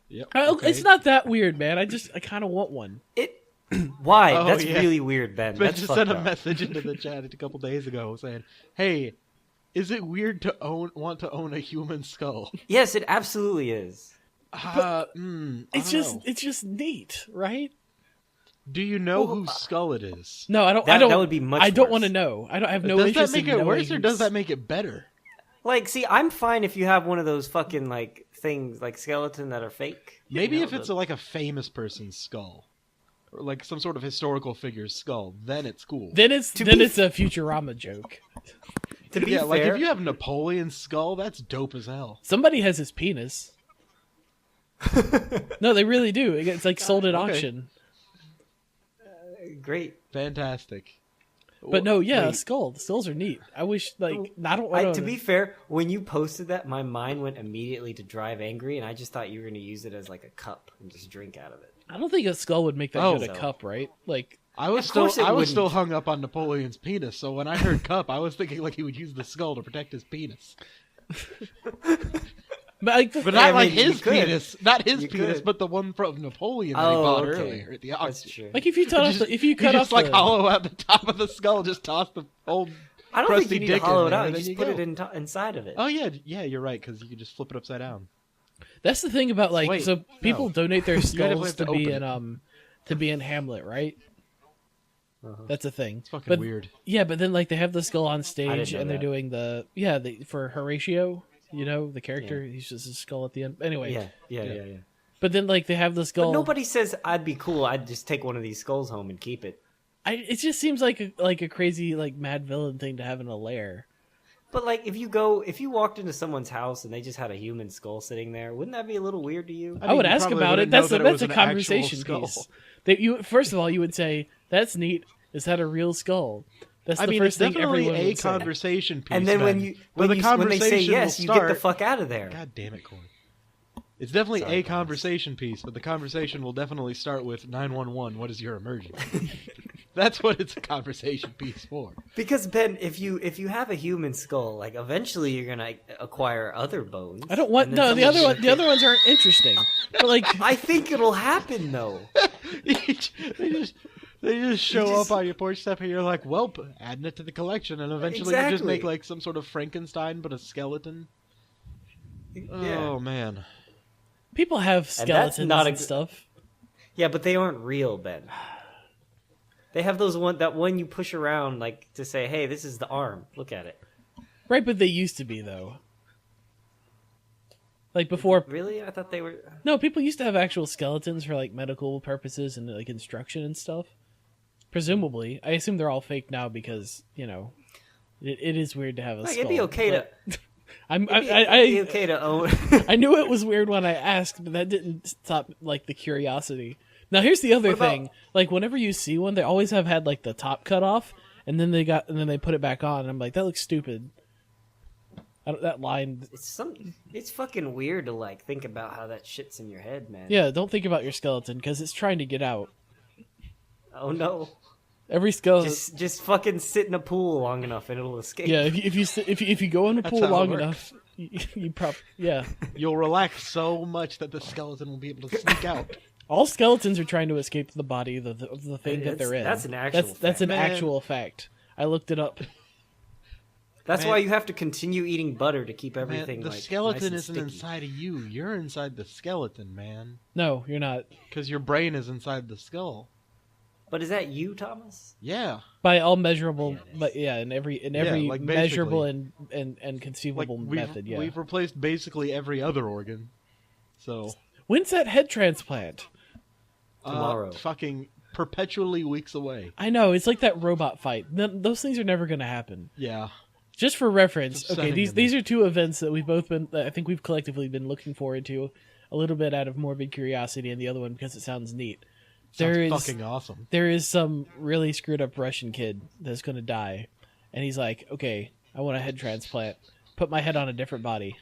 [SPEAKER 2] yep.
[SPEAKER 3] Okay. It's not that weird, man. I kind of want one.
[SPEAKER 1] It. Why?
[SPEAKER 2] Oh,
[SPEAKER 1] That's
[SPEAKER 2] yeah.
[SPEAKER 1] really weird, Ben.
[SPEAKER 2] Ben
[SPEAKER 1] That's
[SPEAKER 2] just
[SPEAKER 1] fucked
[SPEAKER 2] sent a
[SPEAKER 1] up.
[SPEAKER 2] message into the chat a couple days ago saying, "Hey, Is it weird to want to own a human skull?
[SPEAKER 1] Yes, it absolutely is.
[SPEAKER 3] It's just neat, right?
[SPEAKER 2] Do you know whose skull it is?
[SPEAKER 3] No, I don't.
[SPEAKER 1] That would be much
[SPEAKER 3] I don't
[SPEAKER 1] worse.
[SPEAKER 3] want to know. I have no
[SPEAKER 2] Does
[SPEAKER 3] interest
[SPEAKER 2] that make
[SPEAKER 3] in
[SPEAKER 2] it worse, or
[SPEAKER 3] knowing
[SPEAKER 2] does that make it better?
[SPEAKER 1] Like, see, I'm fine if you have one of those fucking like things, like skeleton that are fake.
[SPEAKER 2] Maybe if it's like a famous person's skull, or like some sort of historical figure's skull, then it's cool.
[SPEAKER 3] Then it's a Futurama joke.
[SPEAKER 1] To be
[SPEAKER 2] Yeah,
[SPEAKER 1] fair,
[SPEAKER 2] like if you have Napoleon's skull, that's dope as hell.
[SPEAKER 3] Somebody has his penis. No, they really do. It's like sold at auction.
[SPEAKER 1] great.
[SPEAKER 2] Fantastic.
[SPEAKER 3] But no, yeah,
[SPEAKER 1] Wait.
[SPEAKER 3] skulls are neat. I wish, like, I don't want
[SPEAKER 1] To be fair, when you posted that, my mind went immediately to Drive Angry, and I just thought you were going to use it as like a cup and just drink out of it.
[SPEAKER 3] I don't think a skull would make that good a cup, right? Like,
[SPEAKER 2] I was
[SPEAKER 1] Of course it
[SPEAKER 2] still
[SPEAKER 1] wouldn't.
[SPEAKER 2] hung up on Napoleon's penis, so when I heard cup, I was thinking like he would use the skull to protect his penis. But not like his penis. Not his penis, but the one from Napoleon that he bought earlier at the auction.
[SPEAKER 1] That's true.
[SPEAKER 3] like if you cut off, if you cut
[SPEAKER 2] you
[SPEAKER 3] off,
[SPEAKER 2] just like hollow out the top of the skull, just toss the old
[SPEAKER 1] I don't think
[SPEAKER 2] crusty
[SPEAKER 1] you need to
[SPEAKER 2] dick in
[SPEAKER 1] hollow it
[SPEAKER 2] there,
[SPEAKER 1] out.
[SPEAKER 2] and
[SPEAKER 1] You
[SPEAKER 2] then
[SPEAKER 1] just put
[SPEAKER 2] go.
[SPEAKER 1] it inside of it.
[SPEAKER 2] Oh yeah, you're right, because you can just flip it upside down.
[SPEAKER 3] that's the thing about like,
[SPEAKER 2] Wait,
[SPEAKER 3] so people
[SPEAKER 2] no.
[SPEAKER 3] donate their
[SPEAKER 2] You gotta
[SPEAKER 3] skulls
[SPEAKER 2] have
[SPEAKER 3] to
[SPEAKER 2] to
[SPEAKER 3] be
[SPEAKER 2] open
[SPEAKER 3] in to be in Hamlet, right? That's a thing.
[SPEAKER 2] It's fucking
[SPEAKER 3] but,
[SPEAKER 2] weird.
[SPEAKER 3] Yeah, but then like they have the skull on stage
[SPEAKER 1] know
[SPEAKER 3] and they're
[SPEAKER 1] that.
[SPEAKER 3] doing for Horatio, the character, he's just a skull at the end. Anyway,
[SPEAKER 1] Yeah.
[SPEAKER 3] But then like they have the skull.
[SPEAKER 1] But nobody says I'd be cool. I'd just take one of these skulls home and keep it.
[SPEAKER 3] It just seems like a crazy like mad villain thing to have in a lair.
[SPEAKER 1] But like, if you walked into someone's house and they just had a human skull sitting there, wouldn't that be a little weird to you?
[SPEAKER 3] I would
[SPEAKER 2] you
[SPEAKER 3] ask
[SPEAKER 2] probably
[SPEAKER 3] about it.
[SPEAKER 2] wouldn't know
[SPEAKER 3] That's
[SPEAKER 2] that it
[SPEAKER 3] that's
[SPEAKER 2] was
[SPEAKER 3] a
[SPEAKER 2] an actual
[SPEAKER 3] conversation
[SPEAKER 2] skull.
[SPEAKER 3] piece. First of all, you would say that's neat. Is that a real skull? That's the first
[SPEAKER 2] it's
[SPEAKER 3] thing
[SPEAKER 2] definitely
[SPEAKER 3] everyone
[SPEAKER 2] a
[SPEAKER 3] would say.
[SPEAKER 2] conversation piece.
[SPEAKER 1] And then when
[SPEAKER 2] Ben.
[SPEAKER 1] you
[SPEAKER 2] But
[SPEAKER 1] when,
[SPEAKER 2] the
[SPEAKER 1] you, when they say
[SPEAKER 2] conversation
[SPEAKER 1] yes,
[SPEAKER 2] will
[SPEAKER 1] you get the
[SPEAKER 2] start-
[SPEAKER 1] fuck out of there.
[SPEAKER 2] God damn it, Corey. It's definitely
[SPEAKER 1] Sorry,
[SPEAKER 2] a
[SPEAKER 1] guys.
[SPEAKER 2] conversation piece, but the conversation will definitely start with 911. What is your emergency? That's what it's a conversation piece for.
[SPEAKER 1] Because Ben, if you have a human skull, like eventually you're gonna acquire other bones.
[SPEAKER 3] I don't want
[SPEAKER 1] and then
[SPEAKER 3] the other
[SPEAKER 1] someone's
[SPEAKER 3] one. The other ones aren't interesting. But like,
[SPEAKER 1] I think it'll happen though.
[SPEAKER 2] They just show up on your porch step and you're like, well, adding it to the collection, and eventually you just
[SPEAKER 1] Exactly.
[SPEAKER 2] make like some sort of Frankenstein but a skeleton. Oh man.
[SPEAKER 3] people have
[SPEAKER 1] And
[SPEAKER 3] skeletons
[SPEAKER 1] that's not
[SPEAKER 3] and
[SPEAKER 1] a-
[SPEAKER 3] stuff.
[SPEAKER 1] Yeah, but they aren't real, Ben. They have that one you push around like to say, "Hey, this is the arm. Look at it."
[SPEAKER 3] Right, but they used to be though. Like before,
[SPEAKER 1] Really? I thought they were.
[SPEAKER 3] no, people used to have actual skeletons for like medical purposes and like instruction and stuff. Presumably, I assume they're all fake now because it is weird to have a
[SPEAKER 1] Like,
[SPEAKER 3] skull.
[SPEAKER 1] it'd be okay
[SPEAKER 3] but
[SPEAKER 1] to.
[SPEAKER 3] I'm
[SPEAKER 1] It'd be okay to own.
[SPEAKER 3] I knew it was weird when I asked, but that didn't stop like the curiosity. Now here's the other
[SPEAKER 1] What about-
[SPEAKER 3] thing: like whenever you see one, they always have had like the top cut off, and then they put it back on, and I'm like, that looks stupid. That line,
[SPEAKER 1] It's fucking weird to like think about how that shit's in your head, man.
[SPEAKER 3] yeah. Don't think about your skeleton because it's trying to get out.
[SPEAKER 1] Oh no.
[SPEAKER 3] Every skeleton,
[SPEAKER 1] Just fucking sit in a pool long enough and it'll escape.
[SPEAKER 3] yeah. If you go in a
[SPEAKER 2] That's
[SPEAKER 3] pool
[SPEAKER 2] how it
[SPEAKER 3] long
[SPEAKER 2] works.
[SPEAKER 3] enough, you probably yeah.
[SPEAKER 2] You'll relax so much that the skeleton will be able to sneak out.
[SPEAKER 3] All skeletons are trying to escape the body of the thing that they're in.
[SPEAKER 1] That's an actual
[SPEAKER 3] That's an
[SPEAKER 2] fact.
[SPEAKER 3] actual fact. I looked it up.
[SPEAKER 1] That's
[SPEAKER 2] Man.
[SPEAKER 1] why you have to continue eating butter to keep
[SPEAKER 2] Man,
[SPEAKER 1] everything
[SPEAKER 2] the
[SPEAKER 1] like
[SPEAKER 2] skeleton
[SPEAKER 1] nice and
[SPEAKER 2] isn't
[SPEAKER 1] sticky.
[SPEAKER 2] inside of you. You're inside the skeleton, man.
[SPEAKER 3] No, you're not.
[SPEAKER 2] Because your brain is inside the skull.
[SPEAKER 1] But is that you, Thomas?
[SPEAKER 2] Yeah.
[SPEAKER 3] By all measurable,
[SPEAKER 1] Yeah, it is.
[SPEAKER 3] but yeah, in every
[SPEAKER 2] like
[SPEAKER 3] measurable
[SPEAKER 2] basically.
[SPEAKER 3] and
[SPEAKER 2] Like
[SPEAKER 3] conceivable method. Yeah.
[SPEAKER 2] we've replaced basically every other organ. So
[SPEAKER 3] When's that head transplant?
[SPEAKER 1] Tomorrow.
[SPEAKER 2] fucking perpetually weeks away.
[SPEAKER 3] I know it's like that robot fight. Those things are never going to happen.
[SPEAKER 2] Yeah.
[SPEAKER 3] Just for reference,
[SPEAKER 2] It's
[SPEAKER 3] okay,
[SPEAKER 2] upsetting to
[SPEAKER 3] these are two events that I think we've collectively been looking forward to a little bit out of morbid curiosity, and the other one because it sounds neat.
[SPEAKER 2] Sounds fucking awesome.
[SPEAKER 3] There is some really screwed up Russian kid that's going to die, and he's like, okay, I want a head transplant. Put my head on a different body.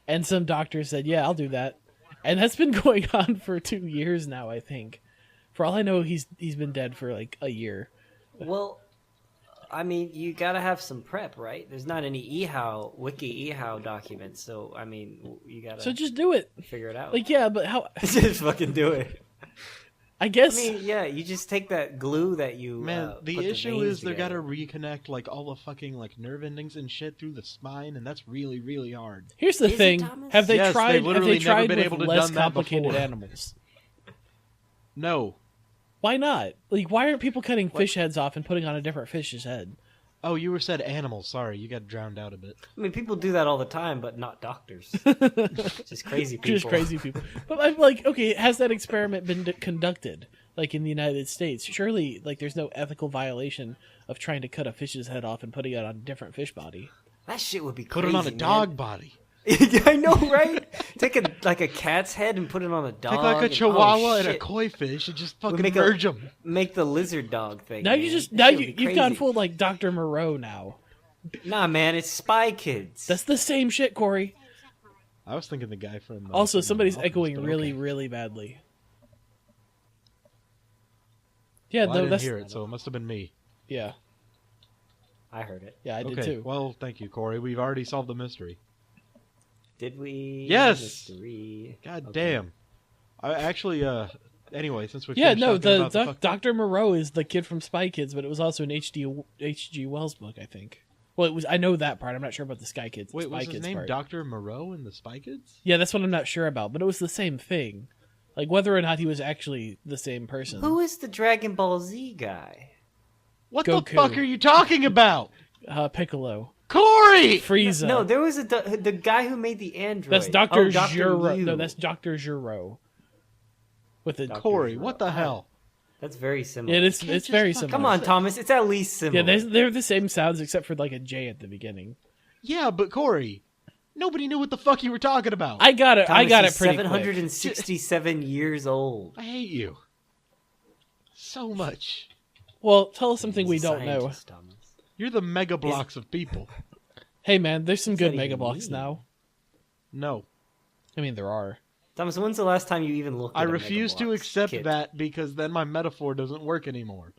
[SPEAKER 3] And some doctor said, yeah, I'll do that. And that's been going on for 2 years now, I think. For all I know, he's been dead for like a year.
[SPEAKER 1] Well, I mean, you gotta have some prep, right? There's not any wiki eHow documents, so I mean, you gotta
[SPEAKER 3] So just do it.
[SPEAKER 1] figure it out.
[SPEAKER 3] Like, yeah, but how...
[SPEAKER 1] Just fucking do it.
[SPEAKER 3] I guess.
[SPEAKER 1] I mean, yeah, you just take that glue that you.
[SPEAKER 2] Man, the
[SPEAKER 1] put
[SPEAKER 2] issue
[SPEAKER 1] veins
[SPEAKER 2] is they gotta
[SPEAKER 1] together.
[SPEAKER 2] reconnect like all the fucking like nerve endings and shit through the spine, and that's really, really hard.
[SPEAKER 3] Here's the
[SPEAKER 1] Is it,
[SPEAKER 3] thing:
[SPEAKER 1] Thomas?
[SPEAKER 3] have they
[SPEAKER 2] Yes,
[SPEAKER 3] tried?
[SPEAKER 2] they've
[SPEAKER 3] Have
[SPEAKER 2] literally
[SPEAKER 3] they
[SPEAKER 2] never
[SPEAKER 3] tried
[SPEAKER 2] been
[SPEAKER 3] with
[SPEAKER 2] able to
[SPEAKER 3] less
[SPEAKER 2] done that
[SPEAKER 3] complicated
[SPEAKER 2] before.
[SPEAKER 3] animals?
[SPEAKER 2] No.
[SPEAKER 3] Why not? Like, why aren't people cutting fish heads off and putting on a different fish's head?
[SPEAKER 2] Oh, you were said animals. Sorry, you got drowned out a bit.
[SPEAKER 1] I mean, people do that all the time, but not doctors. Just crazy people.
[SPEAKER 3] Just crazy people. But I'm like, okay, has that experiment been conducted? Like in the United States, surely, like, there's no ethical violation of trying to cut a fish's head off and putting it on a different fish body.
[SPEAKER 1] That shit would be
[SPEAKER 2] Put
[SPEAKER 1] crazy.
[SPEAKER 2] it on a
[SPEAKER 1] man.
[SPEAKER 2] dog body.
[SPEAKER 1] I know, right? Take a cat's head and put it on a dog.
[SPEAKER 2] Take like a
[SPEAKER 1] and-
[SPEAKER 2] chihuahua and a
[SPEAKER 1] shit.
[SPEAKER 2] koi fish and just
[SPEAKER 1] We'll
[SPEAKER 2] fucking
[SPEAKER 1] make
[SPEAKER 2] merge them.
[SPEAKER 1] Make the lizard dog thing.
[SPEAKER 3] Now
[SPEAKER 1] man.
[SPEAKER 3] you just
[SPEAKER 1] That
[SPEAKER 3] now
[SPEAKER 1] shit would be
[SPEAKER 3] you've gone
[SPEAKER 1] crazy.
[SPEAKER 3] full like Dr. Moreau now.
[SPEAKER 1] Nah, man, it's Spy Kids.
[SPEAKER 3] That's the same shit, Corey.
[SPEAKER 2] I was thinking the guy from.
[SPEAKER 3] Also,
[SPEAKER 2] from
[SPEAKER 3] somebody's
[SPEAKER 2] Alchemist,
[SPEAKER 3] echoing
[SPEAKER 2] but
[SPEAKER 3] really,
[SPEAKER 2] okay.
[SPEAKER 3] really badly. Yeah,
[SPEAKER 2] Well, I
[SPEAKER 3] no,
[SPEAKER 2] didn't
[SPEAKER 3] that's
[SPEAKER 2] hear it, so it must have been me.
[SPEAKER 3] yeah,
[SPEAKER 1] I heard it.
[SPEAKER 3] yeah, I did
[SPEAKER 2] Okay,
[SPEAKER 3] too.
[SPEAKER 2] well, thank you, Corey. We've already solved the mystery.
[SPEAKER 1] Did we?
[SPEAKER 2] Yes!
[SPEAKER 1] Mystery.
[SPEAKER 2] God
[SPEAKER 1] Okay.
[SPEAKER 2] damn. I actually, anyway, since we
[SPEAKER 3] Yeah,
[SPEAKER 2] finished
[SPEAKER 3] no,
[SPEAKER 2] talking about the fuck-
[SPEAKER 3] Dr. Moreau is the kid from Spy Kids, but it was also an H.G. Wells book, I think. Well, it was. I know that part. I'm not sure about the Spy Kids.
[SPEAKER 2] Wait,
[SPEAKER 3] Spy
[SPEAKER 2] was his
[SPEAKER 3] Kids
[SPEAKER 2] name
[SPEAKER 3] part.
[SPEAKER 2] Dr. Moreau in the Spy Kids?
[SPEAKER 3] Yeah, that's what I'm not sure about, but it was the same thing. Like whether or not he was actually the same person.
[SPEAKER 1] Who is the Dragon Ball Z guy?
[SPEAKER 2] What
[SPEAKER 3] Goku.
[SPEAKER 2] the fuck are you talking about?
[SPEAKER 3] Piccolo,
[SPEAKER 2] Corey!
[SPEAKER 3] Frieza.
[SPEAKER 1] No, there was the guy who made the android.
[SPEAKER 3] that's Dr.
[SPEAKER 1] Dr.
[SPEAKER 3] Gero.
[SPEAKER 1] Yu.
[SPEAKER 3] No, that's Dr. Gero. With the
[SPEAKER 1] Dr.
[SPEAKER 2] Corey,
[SPEAKER 1] Gero.
[SPEAKER 2] what the hell?
[SPEAKER 1] That's very similar.
[SPEAKER 3] yeah, it's
[SPEAKER 2] just
[SPEAKER 3] very
[SPEAKER 2] fucking-
[SPEAKER 3] similar.
[SPEAKER 1] Come on, Thomas. It's at least
[SPEAKER 3] Yeah,
[SPEAKER 1] similar.
[SPEAKER 3] they're the same sounds except for like a J at the beginning.
[SPEAKER 2] Yeah, but Corey, nobody knew what the fuck you were talking about.
[SPEAKER 3] I got it. I
[SPEAKER 1] Thomas,
[SPEAKER 3] got
[SPEAKER 1] he's
[SPEAKER 3] it pretty quick.
[SPEAKER 1] 767 years old.
[SPEAKER 2] I hate you. So much.
[SPEAKER 3] Well, tell us something we
[SPEAKER 1] He's a
[SPEAKER 3] don't know.
[SPEAKER 1] scientist, Thomas.
[SPEAKER 2] You're the mega blocks of people.
[SPEAKER 3] Hey, man, there's some
[SPEAKER 1] What's
[SPEAKER 3] good
[SPEAKER 1] that
[SPEAKER 3] Mega
[SPEAKER 1] even
[SPEAKER 3] Blocks
[SPEAKER 1] mean?
[SPEAKER 3] now.
[SPEAKER 2] No.
[SPEAKER 3] I mean, there are.
[SPEAKER 1] Thomas, when's the last time you even looked at
[SPEAKER 2] I
[SPEAKER 1] a
[SPEAKER 2] refuse to
[SPEAKER 1] Megablocks
[SPEAKER 2] accept
[SPEAKER 1] kit?
[SPEAKER 2] that because then my metaphor doesn't work anymore.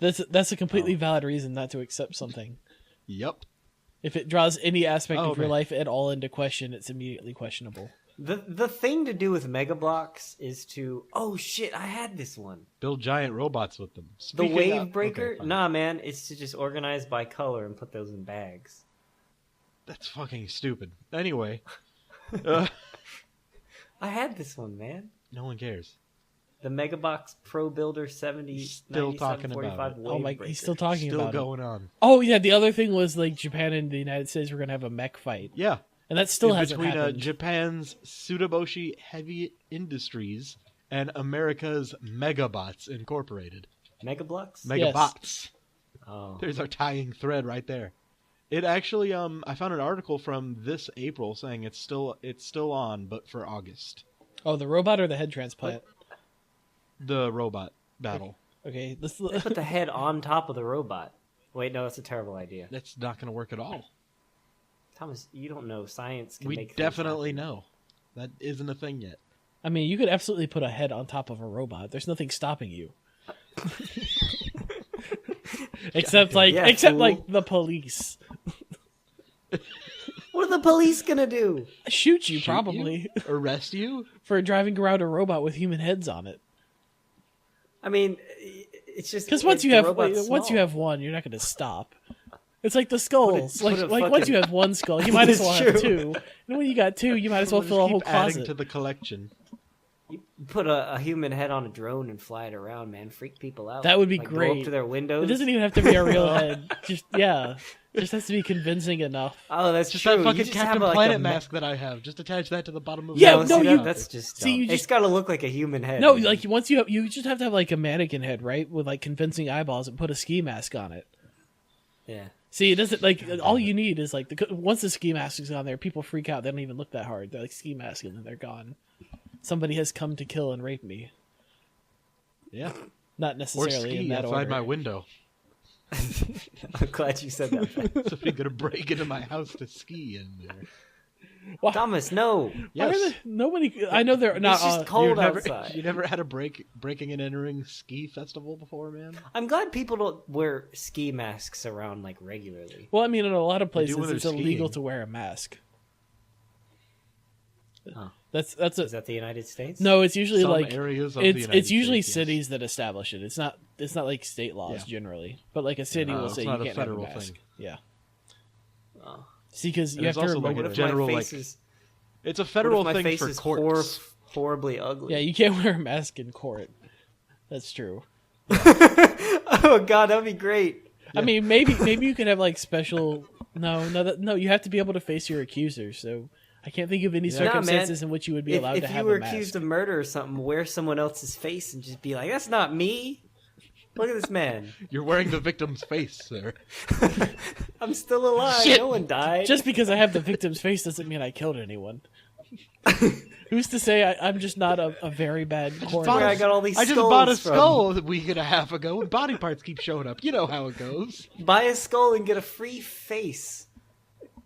[SPEAKER 3] That's a
[SPEAKER 1] Oh.
[SPEAKER 3] completely valid reason not to accept something.
[SPEAKER 2] Yep.
[SPEAKER 3] If it draws any aspect
[SPEAKER 2] Oh,
[SPEAKER 3] of your
[SPEAKER 2] man.
[SPEAKER 3] life at all into question, it's immediately questionable.
[SPEAKER 1] The thing to do with Mega Blocks is to... Oh, shit, I had this one.
[SPEAKER 2] Build giant robots with them.
[SPEAKER 1] The
[SPEAKER 2] Speaking
[SPEAKER 1] Wave
[SPEAKER 2] of-
[SPEAKER 1] Breaker?
[SPEAKER 2] okay, fine.
[SPEAKER 1] Nah, man, it's to just organize by color and put those in bags.
[SPEAKER 2] That's fucking stupid. Anyway. uh,
[SPEAKER 1] I had this one, man.
[SPEAKER 2] no one cares.
[SPEAKER 1] The Megabox Pro Builder 70
[SPEAKER 2] Still talking about
[SPEAKER 1] 9745
[SPEAKER 2] it.
[SPEAKER 1] Wave
[SPEAKER 3] Oh my,
[SPEAKER 1] Breaker.
[SPEAKER 3] he's still talking
[SPEAKER 2] Still
[SPEAKER 3] about
[SPEAKER 2] going on.
[SPEAKER 3] it. Oh yeah, the other thing was like Japan and the United States were gonna have a mech fight,
[SPEAKER 2] Yeah.
[SPEAKER 3] and that still
[SPEAKER 2] In
[SPEAKER 3] hasn't
[SPEAKER 2] between
[SPEAKER 3] happened.
[SPEAKER 2] Japan's Tsutoboshi Heavy Industries and America's Megabots Incorporated.
[SPEAKER 1] Megablocks?
[SPEAKER 2] Megabots.
[SPEAKER 1] Oh.
[SPEAKER 2] There's our tying thread right there. It actually, I found an article from this April saying it's still on, but for August.
[SPEAKER 3] Oh, the robot or the head transplant?
[SPEAKER 2] The robot battle.
[SPEAKER 3] Okay, this.
[SPEAKER 1] They put the head on top of the robot. Wait, no, that's a terrible idea.
[SPEAKER 2] That's not going to work at all.
[SPEAKER 1] Thomas, you don't know. Science can
[SPEAKER 2] We
[SPEAKER 1] make things
[SPEAKER 2] definitely
[SPEAKER 1] happen.
[SPEAKER 2] know. That isn't a thing yet.
[SPEAKER 3] I mean, you could absolutely put a head on top of a robot. There's nothing stopping you. except
[SPEAKER 1] Yeah,
[SPEAKER 3] except
[SPEAKER 1] fool.
[SPEAKER 3] like the police.
[SPEAKER 1] What are the police gonna do?
[SPEAKER 3] Shoot you,
[SPEAKER 2] Shoot
[SPEAKER 3] probably,
[SPEAKER 2] you? Arrest you?
[SPEAKER 3] for driving around a robot with human heads on it.
[SPEAKER 1] I mean, it's just
[SPEAKER 3] Because once
[SPEAKER 1] it's
[SPEAKER 3] you
[SPEAKER 1] the
[SPEAKER 3] have
[SPEAKER 1] robot's
[SPEAKER 3] once you
[SPEAKER 1] small.
[SPEAKER 3] have one, you're not going to stop. It's like the skulls.
[SPEAKER 1] put a
[SPEAKER 3] Like once
[SPEAKER 1] fucking-
[SPEAKER 3] you have one skull, you might as
[SPEAKER 1] It's
[SPEAKER 3] well have
[SPEAKER 1] true.
[SPEAKER 3] two. And when you got two, you might as well
[SPEAKER 2] We'll
[SPEAKER 3] fill a
[SPEAKER 2] just
[SPEAKER 3] whole
[SPEAKER 2] keep adding
[SPEAKER 3] closet.
[SPEAKER 2] to the collection.
[SPEAKER 1] You put a human head on a drone and fly it around, man. Freak people out.
[SPEAKER 3] That would be
[SPEAKER 1] Like, Go
[SPEAKER 3] great.
[SPEAKER 1] up to their windows.
[SPEAKER 3] It doesn't even have to be a real head. Just just has to be convincing enough.
[SPEAKER 1] Oh, that's
[SPEAKER 2] Just
[SPEAKER 1] true.
[SPEAKER 2] that fucking
[SPEAKER 1] You just
[SPEAKER 2] Captain
[SPEAKER 1] have, like,
[SPEAKER 2] Planet
[SPEAKER 1] a
[SPEAKER 2] mask that I have. Just attach that to the bottom of
[SPEAKER 3] Yeah,
[SPEAKER 2] the
[SPEAKER 3] no,
[SPEAKER 1] see
[SPEAKER 3] you-
[SPEAKER 1] that? That's just
[SPEAKER 3] see,
[SPEAKER 1] dumb.
[SPEAKER 3] you
[SPEAKER 1] It's
[SPEAKER 3] just-
[SPEAKER 1] got to look like a human head.
[SPEAKER 3] No,
[SPEAKER 1] man.
[SPEAKER 3] like once you just have to have like a mannequin head, right, with like convincing eyeballs, and put a ski mask on it.
[SPEAKER 1] Yeah.
[SPEAKER 3] See, it doesn't like all you need is like once the ski mask is on there, people freak out. They don't even look that hard. They're like ski mask and then they're gone. Somebody has come to kill and rape me.
[SPEAKER 2] Yeah.
[SPEAKER 3] Not
[SPEAKER 2] Or
[SPEAKER 3] necessarily in
[SPEAKER 2] ski
[SPEAKER 3] that
[SPEAKER 2] outside
[SPEAKER 3] order.
[SPEAKER 2] my window.
[SPEAKER 1] I'm glad you said that.
[SPEAKER 2] Somebody gonna break into my house to ski in there.
[SPEAKER 3] Why-
[SPEAKER 1] Thomas, no.
[SPEAKER 3] why are
[SPEAKER 2] Yes.
[SPEAKER 3] there- nobody. I know they're not.
[SPEAKER 1] It's just cold
[SPEAKER 2] You never,
[SPEAKER 1] outside.
[SPEAKER 2] you never had a breaking and entering ski festival before, man?
[SPEAKER 1] I'm glad people don't wear ski masks around like regularly.
[SPEAKER 3] Well, I mean, in a lot of
[SPEAKER 2] They do
[SPEAKER 3] places,
[SPEAKER 2] when they're
[SPEAKER 3] it's illegal
[SPEAKER 2] skiing.
[SPEAKER 3] to wear a mask.
[SPEAKER 1] Oh.
[SPEAKER 3] That's
[SPEAKER 1] Is that the United States?
[SPEAKER 3] no. It's usually
[SPEAKER 2] Some
[SPEAKER 3] like
[SPEAKER 2] areas of the United
[SPEAKER 3] it's usually
[SPEAKER 2] States, yes.
[SPEAKER 3] cities that establish it. It's not like state laws
[SPEAKER 2] Yeah.
[SPEAKER 3] generally, but like a city will
[SPEAKER 2] it's
[SPEAKER 3] say
[SPEAKER 2] not
[SPEAKER 3] you
[SPEAKER 2] a
[SPEAKER 3] can't have a
[SPEAKER 2] federal
[SPEAKER 3] mask.
[SPEAKER 2] thing.
[SPEAKER 3] Yeah.
[SPEAKER 1] Oh.
[SPEAKER 3] See, because
[SPEAKER 2] And
[SPEAKER 3] you have
[SPEAKER 2] there's
[SPEAKER 3] to
[SPEAKER 2] also, like,
[SPEAKER 3] remember.
[SPEAKER 2] a
[SPEAKER 1] What if
[SPEAKER 2] general,
[SPEAKER 1] my
[SPEAKER 2] like,
[SPEAKER 1] face is,
[SPEAKER 2] It's a
[SPEAKER 1] what
[SPEAKER 2] federal
[SPEAKER 1] if my
[SPEAKER 2] thing
[SPEAKER 1] face
[SPEAKER 2] for
[SPEAKER 1] is
[SPEAKER 2] courts.
[SPEAKER 1] horribly ugly?
[SPEAKER 3] Yeah, you can't wear a mask in court. That's true.
[SPEAKER 1] Oh god, that'd be great.
[SPEAKER 3] I mean, maybe you could have like special. No. You have to be able to face your accusers. So I can't think of any
[SPEAKER 2] Yeah.
[SPEAKER 3] circumstances in which you would be allowed to
[SPEAKER 1] If
[SPEAKER 3] have
[SPEAKER 1] you were
[SPEAKER 3] a mask.
[SPEAKER 1] accused of murder or something, wear someone else's face and just be like, "That's not me. Look at this man.
[SPEAKER 2] You're wearing the victim's face, sir.
[SPEAKER 1] I'm still alive.
[SPEAKER 3] Shit.
[SPEAKER 1] No one died."
[SPEAKER 3] Just because I have the victim's face doesn't mean I killed anyone. Who's to say I'm just not a very bad
[SPEAKER 1] Where
[SPEAKER 3] coroner?
[SPEAKER 1] I got all these
[SPEAKER 2] I just bought a
[SPEAKER 1] skulls from.
[SPEAKER 2] skull a week and a half ago, and body parts keep showing up. You know how it goes.
[SPEAKER 1] Buy a skull and get a free face.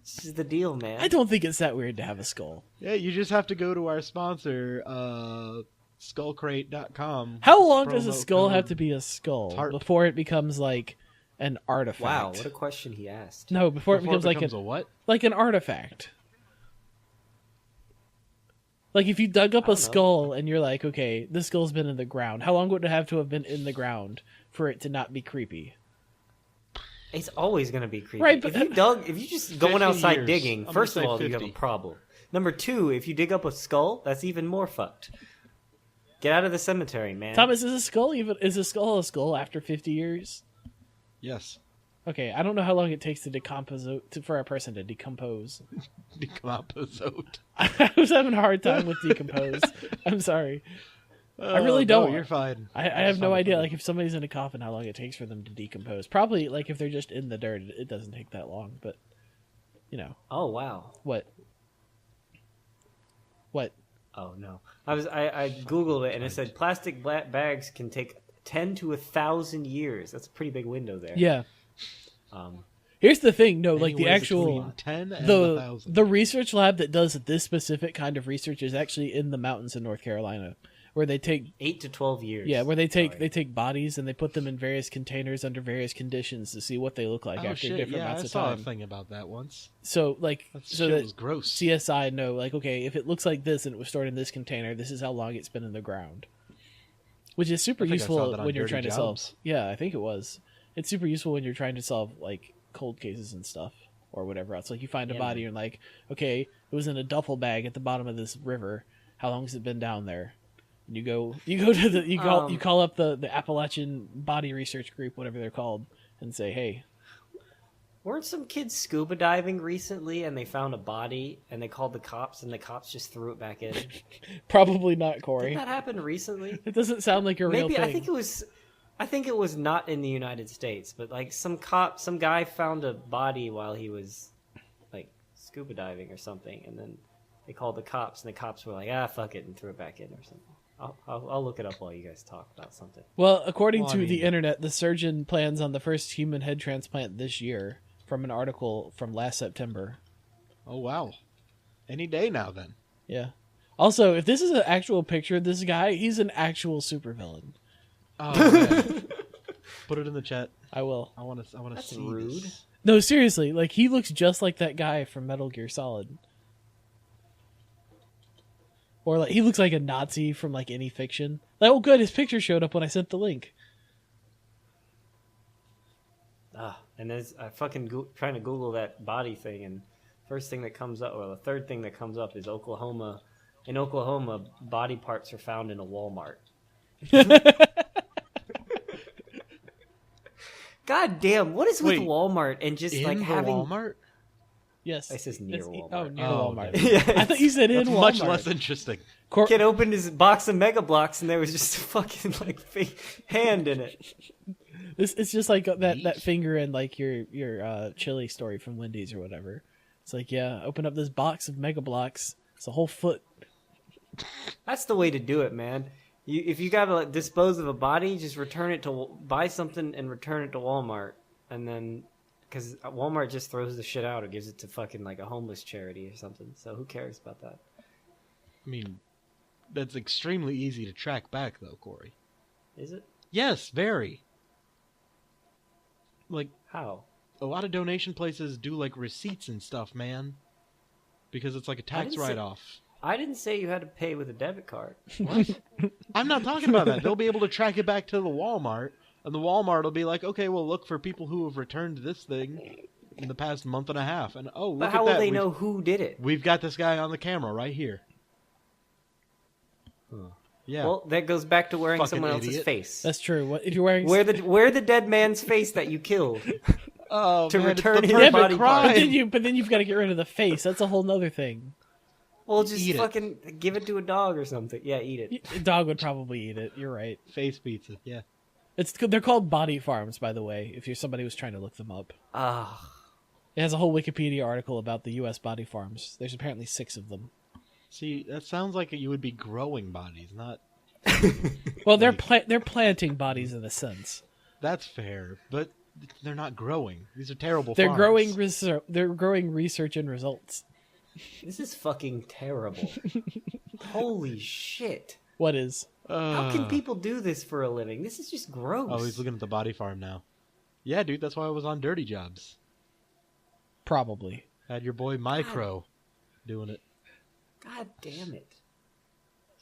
[SPEAKER 1] This is the deal, man.
[SPEAKER 3] I don't think it's that weird to have a skull.
[SPEAKER 2] Yeah, you just have to go to our sponsor, skullcrate.com.
[SPEAKER 3] How long does a
[SPEAKER 2] Promo
[SPEAKER 3] skull
[SPEAKER 2] code
[SPEAKER 3] have to be a skull
[SPEAKER 2] TARP.
[SPEAKER 3] before it becomes like an artifact?
[SPEAKER 1] Wow, what a question he asked.
[SPEAKER 3] No, before it becomes like
[SPEAKER 2] a what?
[SPEAKER 3] like an artifact. Like if you dug up a
[SPEAKER 1] don't know.
[SPEAKER 3] skull and you're like, okay, this skull's been in the ground. How long would it have to have been in the ground for it to not be creepy?
[SPEAKER 1] It's always going to be creepy.
[SPEAKER 3] Right, but-
[SPEAKER 1] if you just going
[SPEAKER 2] 50
[SPEAKER 1] outside
[SPEAKER 2] years.
[SPEAKER 1] digging,
[SPEAKER 2] I'm
[SPEAKER 1] first
[SPEAKER 2] gonna
[SPEAKER 1] of
[SPEAKER 2] say
[SPEAKER 1] all, you have
[SPEAKER 2] 50.
[SPEAKER 1] a problem. Number two, if you dig up a skull, that's even more fucked. Get out of the cemetery, man.
[SPEAKER 3] Thomas, is a skull a skull after 50 years?
[SPEAKER 2] Yes.
[SPEAKER 3] Okay, I don't know how long it takes to decompose for a person to decompose.
[SPEAKER 2] Decomposite.
[SPEAKER 3] I was having a hard time with decompose. I'm sorry. I really
[SPEAKER 2] No,
[SPEAKER 3] don't.
[SPEAKER 2] you're fine.
[SPEAKER 3] I have no idea. Like if somebody's in a coffin, how long it takes for them to decompose. Probably like if they're just in the dirt, it doesn't take that long. But you know
[SPEAKER 1] Oh, wow.
[SPEAKER 3] what? What?
[SPEAKER 1] Oh, no. I Googled it, and it said plastic bags can take 10 to 1,000 years. That's a pretty big window there.
[SPEAKER 3] Yeah.
[SPEAKER 1] Um,
[SPEAKER 3] Here's the thing. No, like the
[SPEAKER 2] Anywhere
[SPEAKER 3] actual
[SPEAKER 2] between 10 and
[SPEAKER 3] the
[SPEAKER 2] 1,000.
[SPEAKER 3] the research lab that does this specific kind of research is actually in the mountains in North Carolina, where they take
[SPEAKER 1] 8 to 12 years.
[SPEAKER 3] where they take
[SPEAKER 1] Sorry.
[SPEAKER 3] they take bodies and they put them in various containers under various conditions to see what they look like
[SPEAKER 2] Oh,
[SPEAKER 3] after
[SPEAKER 2] shit,
[SPEAKER 3] different
[SPEAKER 2] yeah, I
[SPEAKER 3] amounts of
[SPEAKER 2] saw
[SPEAKER 3] time.
[SPEAKER 2] a thing about that once.
[SPEAKER 3] So like
[SPEAKER 2] That
[SPEAKER 3] so
[SPEAKER 2] shit
[SPEAKER 3] that
[SPEAKER 2] was gross.
[SPEAKER 3] CSI know like okay, if it looks like this and it was stored in this container, this is how long it's been in the ground. Which is super
[SPEAKER 2] I think I saw
[SPEAKER 3] useful
[SPEAKER 2] that on
[SPEAKER 3] when you're
[SPEAKER 2] Dirty
[SPEAKER 3] trying to solve.
[SPEAKER 2] Jobs.
[SPEAKER 3] Yeah, I think it was. It's super useful when you're trying to solve like cold cases and stuff or whatever else. Like you find a
[SPEAKER 1] Yeah,
[SPEAKER 3] body
[SPEAKER 1] man.
[SPEAKER 3] and like, okay, it was in a duffel bag at the bottom of this river. How long has it been down there? And you go to the you call up the Appalachian Body Research Group, whatever they're called, and say, hey,
[SPEAKER 1] Weren't some kids scuba diving recently, and they found a body, and they called the cops, and the cops just threw it back in?
[SPEAKER 3] probably not Corey.
[SPEAKER 1] Did that happen recently?
[SPEAKER 3] It doesn't sound like a real
[SPEAKER 1] Maybe
[SPEAKER 3] thing.
[SPEAKER 1] I think it was not in the United States, but like some guy found a body while he was like scuba diving or something, and then they called the cops, and the cops were like, fuck it, and threw it back in or something. I'll look it up while you guys talk about something.
[SPEAKER 3] Well, according
[SPEAKER 2] Well, I
[SPEAKER 3] to the
[SPEAKER 2] mean-
[SPEAKER 3] internet, the surgeon plans on the first human head transplant this year, from an article from last September.
[SPEAKER 2] Oh, wow. Any day now, then.
[SPEAKER 3] Yeah. Also, if this is an actual picture of this guy, he's an actual supervillain.
[SPEAKER 2] Oh, man. Put it in the chat.
[SPEAKER 3] I will.
[SPEAKER 2] I want to
[SPEAKER 1] That's
[SPEAKER 2] see
[SPEAKER 1] rude.
[SPEAKER 2] this.
[SPEAKER 3] No, seriously, like he looks just like that guy from Metal Gear Solid. Or like he looks like a Nazi from like any fiction. Like, oh good, his picture showed up when I sent the link.
[SPEAKER 1] And as I fucking trying to Google that body thing, and first thing that comes up, or the third thing that comes up, is Oklahoma. In Oklahoma, body parts are found in a Walmart. God damn, what is with
[SPEAKER 2] Wait,
[SPEAKER 1] Walmart and just
[SPEAKER 2] In
[SPEAKER 1] like
[SPEAKER 2] the
[SPEAKER 1] having
[SPEAKER 2] Walmart?
[SPEAKER 3] Yes.
[SPEAKER 1] It says near
[SPEAKER 3] It's-
[SPEAKER 1] Walmart.
[SPEAKER 3] Oh, near
[SPEAKER 2] Oh,
[SPEAKER 3] Walmart.
[SPEAKER 2] okay.
[SPEAKER 1] Yeah,
[SPEAKER 3] I thought you said in
[SPEAKER 2] That's
[SPEAKER 3] Walmart.
[SPEAKER 2] much less interesting.
[SPEAKER 1] Kid opened his box of Mega Blocks and there was just a fucking like fake hand in it.
[SPEAKER 3] It's just like that
[SPEAKER 2] Yeesh.
[SPEAKER 3] finger in like your chili story from Wendy's or whatever. It's like, yeah, open up this box of Mega Blocks. It's a whole foot.
[SPEAKER 1] That's the way to do it, man. If you gotta like, dispose of a body, just return it to buy something and return it to Walmart, and then because Walmart just throws the shit out or gives it to fucking like a homeless charity or something. So who cares about that?
[SPEAKER 2] I mean, that's extremely easy to track back, though, Corey.
[SPEAKER 1] Is it?
[SPEAKER 2] Yes, very. Like,
[SPEAKER 1] How?
[SPEAKER 2] a lot of donation places do, like, receipts and stuff, man. Because it's like a tax
[SPEAKER 1] didn't say-
[SPEAKER 2] write-off.
[SPEAKER 1] I didn't say you had to pay with a debit card.
[SPEAKER 2] What? I'm not talking about that. They'll be able to track it back to the Walmart, and the Walmart will be like, okay, well, look for people who have returned this thing in the past month and a half. And oh, look
[SPEAKER 1] But
[SPEAKER 2] at
[SPEAKER 1] how
[SPEAKER 2] that.
[SPEAKER 1] will they know who did it?
[SPEAKER 2] We've got this guy on the camera right here. Yeah.
[SPEAKER 1] Well, that goes back to wearing
[SPEAKER 2] Fucking
[SPEAKER 1] someone else's
[SPEAKER 2] idiot.
[SPEAKER 1] face.
[SPEAKER 3] That's true. What if you're wearing?
[SPEAKER 1] Wear the dead man's face that you killed.
[SPEAKER 2] Oh,
[SPEAKER 1] to
[SPEAKER 2] man, it's
[SPEAKER 1] return
[SPEAKER 2] the
[SPEAKER 1] his
[SPEAKER 2] perfect
[SPEAKER 1] body part.
[SPEAKER 2] crime.
[SPEAKER 3] But then you've got to get rid of the face. That's a whole nother thing.
[SPEAKER 1] Well, just
[SPEAKER 2] Eat it.
[SPEAKER 1] fucking give it to a dog or something. Yeah, eat it.
[SPEAKER 3] A dog would probably eat it. You're right.
[SPEAKER 2] Face pizza, yeah.
[SPEAKER 3] They're called body farms, by the way. If you're somebody who's trying to look them up,
[SPEAKER 1] Ah,
[SPEAKER 3] it has a whole Wikipedia article about the U.S. body farms. There's apparently 6 of them.
[SPEAKER 2] See, that sounds like you would be growing bodies, not...
[SPEAKER 3] Well, they're planting bodies in a sense.
[SPEAKER 2] That's fair, but they're not growing. These are terrible
[SPEAKER 3] They're
[SPEAKER 2] farms.
[SPEAKER 3] growing research and results.
[SPEAKER 1] this is fucking terrible. Holy shit!
[SPEAKER 3] What is?
[SPEAKER 1] How can people do this for a living? This is just gross.
[SPEAKER 2] Oh, he's looking at the body farm now. Yeah, dude, that's why I was on Dirty Jobs.
[SPEAKER 3] Probably.
[SPEAKER 2] Had your boy Micro doing it.
[SPEAKER 1] God damn it!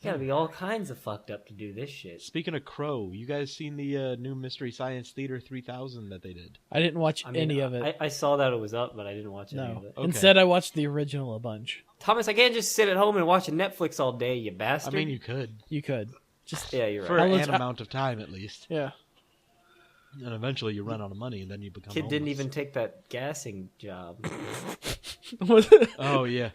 [SPEAKER 1] You gotta be all kinds of fucked up to do this shit.
[SPEAKER 2] Speaking of Crow, you guys seen the new Mystery Science Theater 3000 that they did?
[SPEAKER 3] I didn't watch
[SPEAKER 1] I mean,
[SPEAKER 3] any of it.
[SPEAKER 1] I saw that it was up, but I didn't watch any
[SPEAKER 3] No.
[SPEAKER 1] of it.
[SPEAKER 2] Okay.
[SPEAKER 3] Instead, I watched the original a bunch.
[SPEAKER 1] Thomas, I can't just sit at home and watch Netflix all day, you
[SPEAKER 2] I
[SPEAKER 1] bastard.
[SPEAKER 2] mean, you could.
[SPEAKER 3] You could. Just
[SPEAKER 1] yeah, you're
[SPEAKER 2] For
[SPEAKER 1] right.
[SPEAKER 2] an amount of time, at least.
[SPEAKER 3] yeah.
[SPEAKER 2] And eventually you run out of money, and then you become
[SPEAKER 1] Kid didn't
[SPEAKER 2] homeless.
[SPEAKER 1] even take that gassing job.
[SPEAKER 2] Oh, yeah.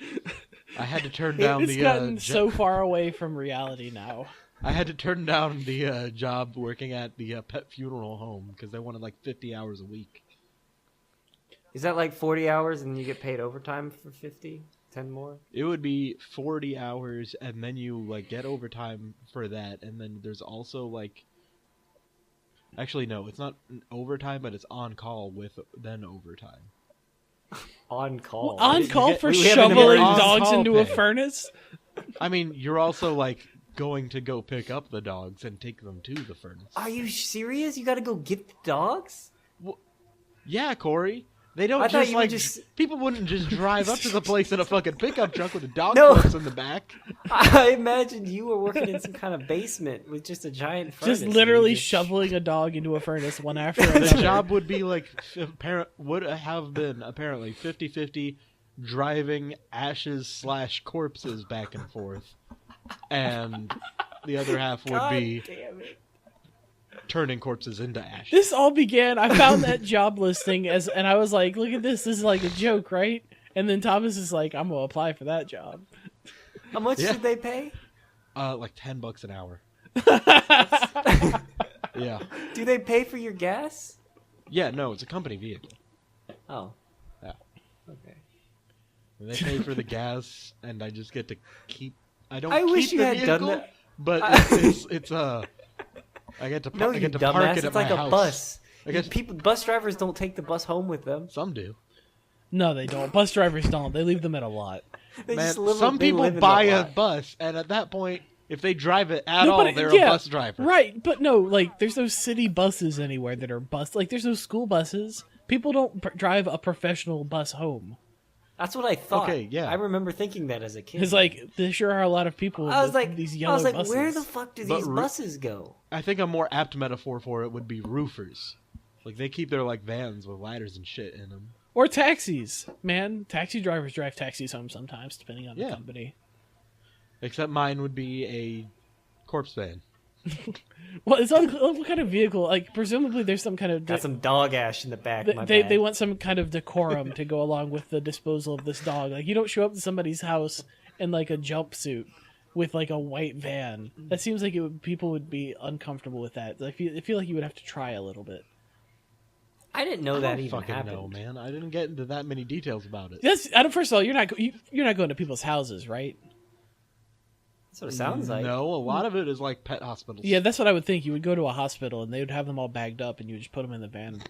[SPEAKER 2] I had to turn down
[SPEAKER 3] It's
[SPEAKER 2] the...
[SPEAKER 3] gotten so far away from reality now.
[SPEAKER 2] I had to turn down the job working at the pet funeral home because they wanted like 50 hours a week.
[SPEAKER 1] Is that like 40 hours and you get paid overtime for 50? 10 more?
[SPEAKER 2] It would be 40 hours, and then you like get overtime for that, and then there's also like... Actually, no, it's not overtime, but it's on call with then overtime.
[SPEAKER 1] On call.
[SPEAKER 3] On call for
[SPEAKER 1] we have an
[SPEAKER 3] shoveling
[SPEAKER 1] emergency
[SPEAKER 3] dogs
[SPEAKER 2] on-call
[SPEAKER 3] into a
[SPEAKER 2] pay.
[SPEAKER 3] furnace?
[SPEAKER 2] I mean, you're also like going to go pick up the dogs and take them to the furnace.
[SPEAKER 1] Are you serious? You gotta go get the dogs?
[SPEAKER 2] Yeah, Corey. They don't
[SPEAKER 1] I thought
[SPEAKER 2] just
[SPEAKER 1] you would
[SPEAKER 2] like
[SPEAKER 1] just-
[SPEAKER 2] people wouldn't just drive up to the place in a fucking pickup truck with a dog
[SPEAKER 1] No.
[SPEAKER 2] corpse in the back.
[SPEAKER 1] I imagined you were working in some kind of basement with just a giant furnace.
[SPEAKER 3] Just
[SPEAKER 1] and
[SPEAKER 3] literally
[SPEAKER 1] you just-
[SPEAKER 3] shoveling a dog into a furnace one after
[SPEAKER 2] The
[SPEAKER 3] another.
[SPEAKER 2] job would be like would have been apparently 50-50 driving ashes / corpses back and forth, and the other half would
[SPEAKER 1] God
[SPEAKER 2] be
[SPEAKER 1] damn it.
[SPEAKER 2] turning corpses into ashes.
[SPEAKER 3] This all began, I found that job listing and I was like, look at this is like a joke, right? And then Thomas is like, I'm gonna apply for that job.
[SPEAKER 1] How much
[SPEAKER 2] Yeah.
[SPEAKER 1] did they pay?
[SPEAKER 2] Like $10 an hour. Yeah.
[SPEAKER 1] Do they pay for your gas?
[SPEAKER 2] Yeah, no, it's a company vehicle.
[SPEAKER 1] Oh.
[SPEAKER 2] Yeah.
[SPEAKER 1] Okay.
[SPEAKER 2] And they pay for the gas, and I just get to keep. I don't.
[SPEAKER 1] I
[SPEAKER 2] keep
[SPEAKER 1] wish you
[SPEAKER 2] the
[SPEAKER 1] had done
[SPEAKER 2] vehicle,
[SPEAKER 1] that.
[SPEAKER 2] But it's I get to.
[SPEAKER 1] No,
[SPEAKER 2] I
[SPEAKER 1] you
[SPEAKER 2] get to park
[SPEAKER 1] dumbass.
[SPEAKER 2] it at
[SPEAKER 1] It's
[SPEAKER 2] my
[SPEAKER 1] like a
[SPEAKER 2] house.
[SPEAKER 1] bus.
[SPEAKER 2] I guess
[SPEAKER 1] Bus drivers don't take the bus home with them.
[SPEAKER 2] some do.
[SPEAKER 3] No, they don't. Bus drivers don't. They leave them at a lot.
[SPEAKER 1] They
[SPEAKER 2] Man,
[SPEAKER 1] just live.
[SPEAKER 2] some
[SPEAKER 1] they
[SPEAKER 2] people
[SPEAKER 1] live in the
[SPEAKER 2] buy a
[SPEAKER 1] lot.
[SPEAKER 2] bus, and at that point, if they drive it at
[SPEAKER 3] No,
[SPEAKER 2] all,
[SPEAKER 3] but
[SPEAKER 2] they're
[SPEAKER 3] yeah,
[SPEAKER 2] a bus driver.
[SPEAKER 3] Right, but no, like, there's no city buses anywhere that are bus. Like, there's no school buses. People don't drive a professional bus home.
[SPEAKER 1] That's what I thought.
[SPEAKER 2] Okay, yeah.
[SPEAKER 1] I remember thinking that as a kid.
[SPEAKER 3] It's like, there sure are a lot of people
[SPEAKER 1] I was
[SPEAKER 3] with
[SPEAKER 1] like,
[SPEAKER 3] these yellow buses.
[SPEAKER 1] where the fuck do
[SPEAKER 2] But
[SPEAKER 1] these buses go?
[SPEAKER 2] I think a more apt metaphor for it would be roofers. Like they keep their like vans with ladders and shit in them.
[SPEAKER 3] Or taxis. Man, taxi drivers drive taxis home sometimes, depending on the
[SPEAKER 2] Yeah.
[SPEAKER 3] company.
[SPEAKER 2] Except mine would be a corpse van.
[SPEAKER 3] Well, it's on what kind of vehicle? Like, presumably there's some kind of...
[SPEAKER 1] Got some dog ash in the back. My
[SPEAKER 3] They
[SPEAKER 1] bad.
[SPEAKER 3] want some kind of decorum to go along with the disposal of this dog. Like, you don't show up to somebody's house in like a jumpsuit with like a white van. That seems like people would be uncomfortable with that. I feel like you would have to try a little bit.
[SPEAKER 1] I didn't know
[SPEAKER 2] I
[SPEAKER 1] that
[SPEAKER 2] don't
[SPEAKER 1] even
[SPEAKER 2] fucking
[SPEAKER 1] happened.
[SPEAKER 2] know, man. I didn't get into that many details about it.
[SPEAKER 3] First of all, you're not going to people's houses, right?
[SPEAKER 1] That's what it sounds like.
[SPEAKER 2] No, a lot of it is like pet hospitals.
[SPEAKER 3] Yeah, that's what I would think. You would go to a hospital and they would have them all bagged up, and you would just put them in the van,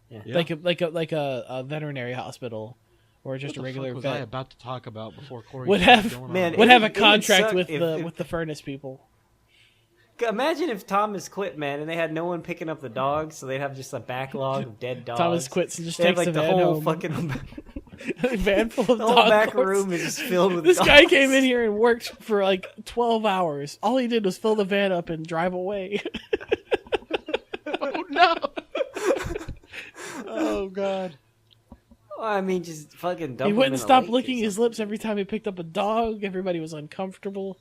[SPEAKER 1] Yeah.
[SPEAKER 3] like a veterinary hospital, or just
[SPEAKER 2] What
[SPEAKER 3] a
[SPEAKER 2] the
[SPEAKER 3] regular
[SPEAKER 2] fuck was I
[SPEAKER 3] vet.
[SPEAKER 2] about to talk about before Corey?
[SPEAKER 3] Would
[SPEAKER 2] started
[SPEAKER 3] have-
[SPEAKER 2] going on?
[SPEAKER 1] Man,
[SPEAKER 3] Would
[SPEAKER 1] It
[SPEAKER 3] have a
[SPEAKER 1] would
[SPEAKER 3] contract
[SPEAKER 1] suck
[SPEAKER 3] with
[SPEAKER 1] if-
[SPEAKER 3] the furnace people.
[SPEAKER 1] Imagine if Thomas quit, man, and they had no one picking up the dogs, so they'd have just a backlog of dead dogs.
[SPEAKER 3] Thomas quits and just
[SPEAKER 1] They have
[SPEAKER 3] takes
[SPEAKER 1] like
[SPEAKER 3] the
[SPEAKER 1] the
[SPEAKER 3] van
[SPEAKER 1] whole
[SPEAKER 3] home.
[SPEAKER 1] fucking.
[SPEAKER 3] A van full of
[SPEAKER 1] The whole
[SPEAKER 3] dog
[SPEAKER 1] back
[SPEAKER 3] cords.
[SPEAKER 1] room is just filled with
[SPEAKER 3] This
[SPEAKER 1] dogs.
[SPEAKER 3] guy came in here and worked for like 12 hours. All he did was fill the van up and drive away.
[SPEAKER 2] Oh no! Oh god!
[SPEAKER 1] I mean, just fucking dump
[SPEAKER 3] He
[SPEAKER 1] him
[SPEAKER 3] wouldn't
[SPEAKER 1] in a
[SPEAKER 3] stop
[SPEAKER 1] lake or
[SPEAKER 3] licking his
[SPEAKER 1] something.
[SPEAKER 3] lips every time he picked up a dog. Everybody was uncomfortable.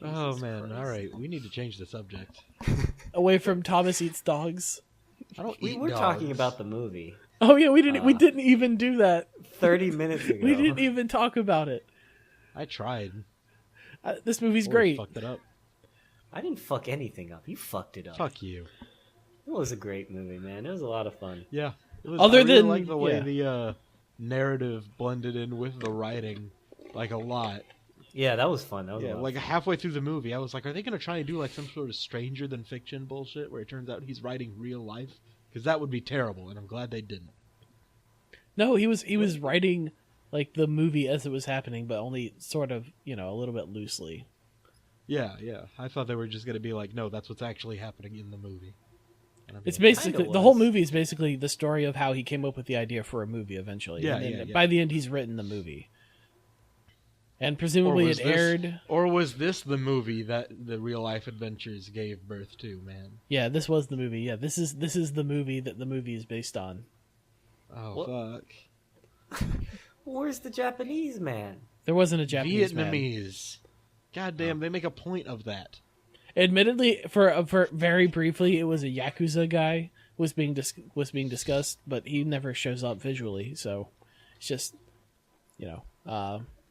[SPEAKER 2] Oh
[SPEAKER 1] Jesus
[SPEAKER 2] man!
[SPEAKER 1] Christ.
[SPEAKER 2] All right, we need to change the subject.
[SPEAKER 3] Away from Thomas Eats Dogs.
[SPEAKER 2] I don't
[SPEAKER 1] We
[SPEAKER 2] eat
[SPEAKER 1] were
[SPEAKER 2] dogs.
[SPEAKER 1] talking about the movie
[SPEAKER 3] Oh yeah, we didn't even do that.
[SPEAKER 1] 30 minutes ago.
[SPEAKER 3] We didn't even talk about it.
[SPEAKER 2] I tried.
[SPEAKER 3] This movie's
[SPEAKER 2] Or
[SPEAKER 3] great.
[SPEAKER 2] Fucked it up.
[SPEAKER 1] I didn't fuck anything up. You fucked it up.
[SPEAKER 2] Fuck you.
[SPEAKER 1] It was a great movie, man. It was a lot of fun.
[SPEAKER 2] Yeah. It was,
[SPEAKER 3] Other
[SPEAKER 2] I really
[SPEAKER 3] than-
[SPEAKER 2] like the way
[SPEAKER 3] yeah.
[SPEAKER 2] the narrative blended in with the writing, like a lot.
[SPEAKER 1] Yeah, that was fun. That was a
[SPEAKER 2] Yeah,
[SPEAKER 1] lot of
[SPEAKER 2] like
[SPEAKER 1] fun.
[SPEAKER 2] halfway through the movie, I was like, are they gonna try and do like some sort of stranger than fiction bullshit where it turns out he's writing real life? Because that would be terrible, and I'm glad they didn't.
[SPEAKER 3] No, he was writing like the movie as it was happening, but only sort of, a little bit loosely.
[SPEAKER 2] Yeah, yeah. I thought they were just gonna be like, no, that's what's actually happening in the movie. And I'd be
[SPEAKER 3] It's
[SPEAKER 2] like,
[SPEAKER 3] basically
[SPEAKER 1] Kinda
[SPEAKER 3] the whole
[SPEAKER 1] was.
[SPEAKER 3] movie is basically the story of how he came up with the idea for a movie eventually.
[SPEAKER 2] Yeah,
[SPEAKER 3] and then
[SPEAKER 2] yeah.
[SPEAKER 3] by the end he's written the movie. And presumably it aired.
[SPEAKER 2] Or was this the movie that the real life adventures gave birth to, man?
[SPEAKER 3] Yeah, this was the movie. Yeah, this is the movie that the movie is based on.
[SPEAKER 2] Oh, fuck.
[SPEAKER 1] Where's the Japanese man?
[SPEAKER 3] There wasn't a Japanese man.
[SPEAKER 2] Vietnamese. God damn, they make a point of that.
[SPEAKER 3] Admittedly, for very briefly, it was a Yakuza guy was being discussed, but he never shows up visually. So it's just,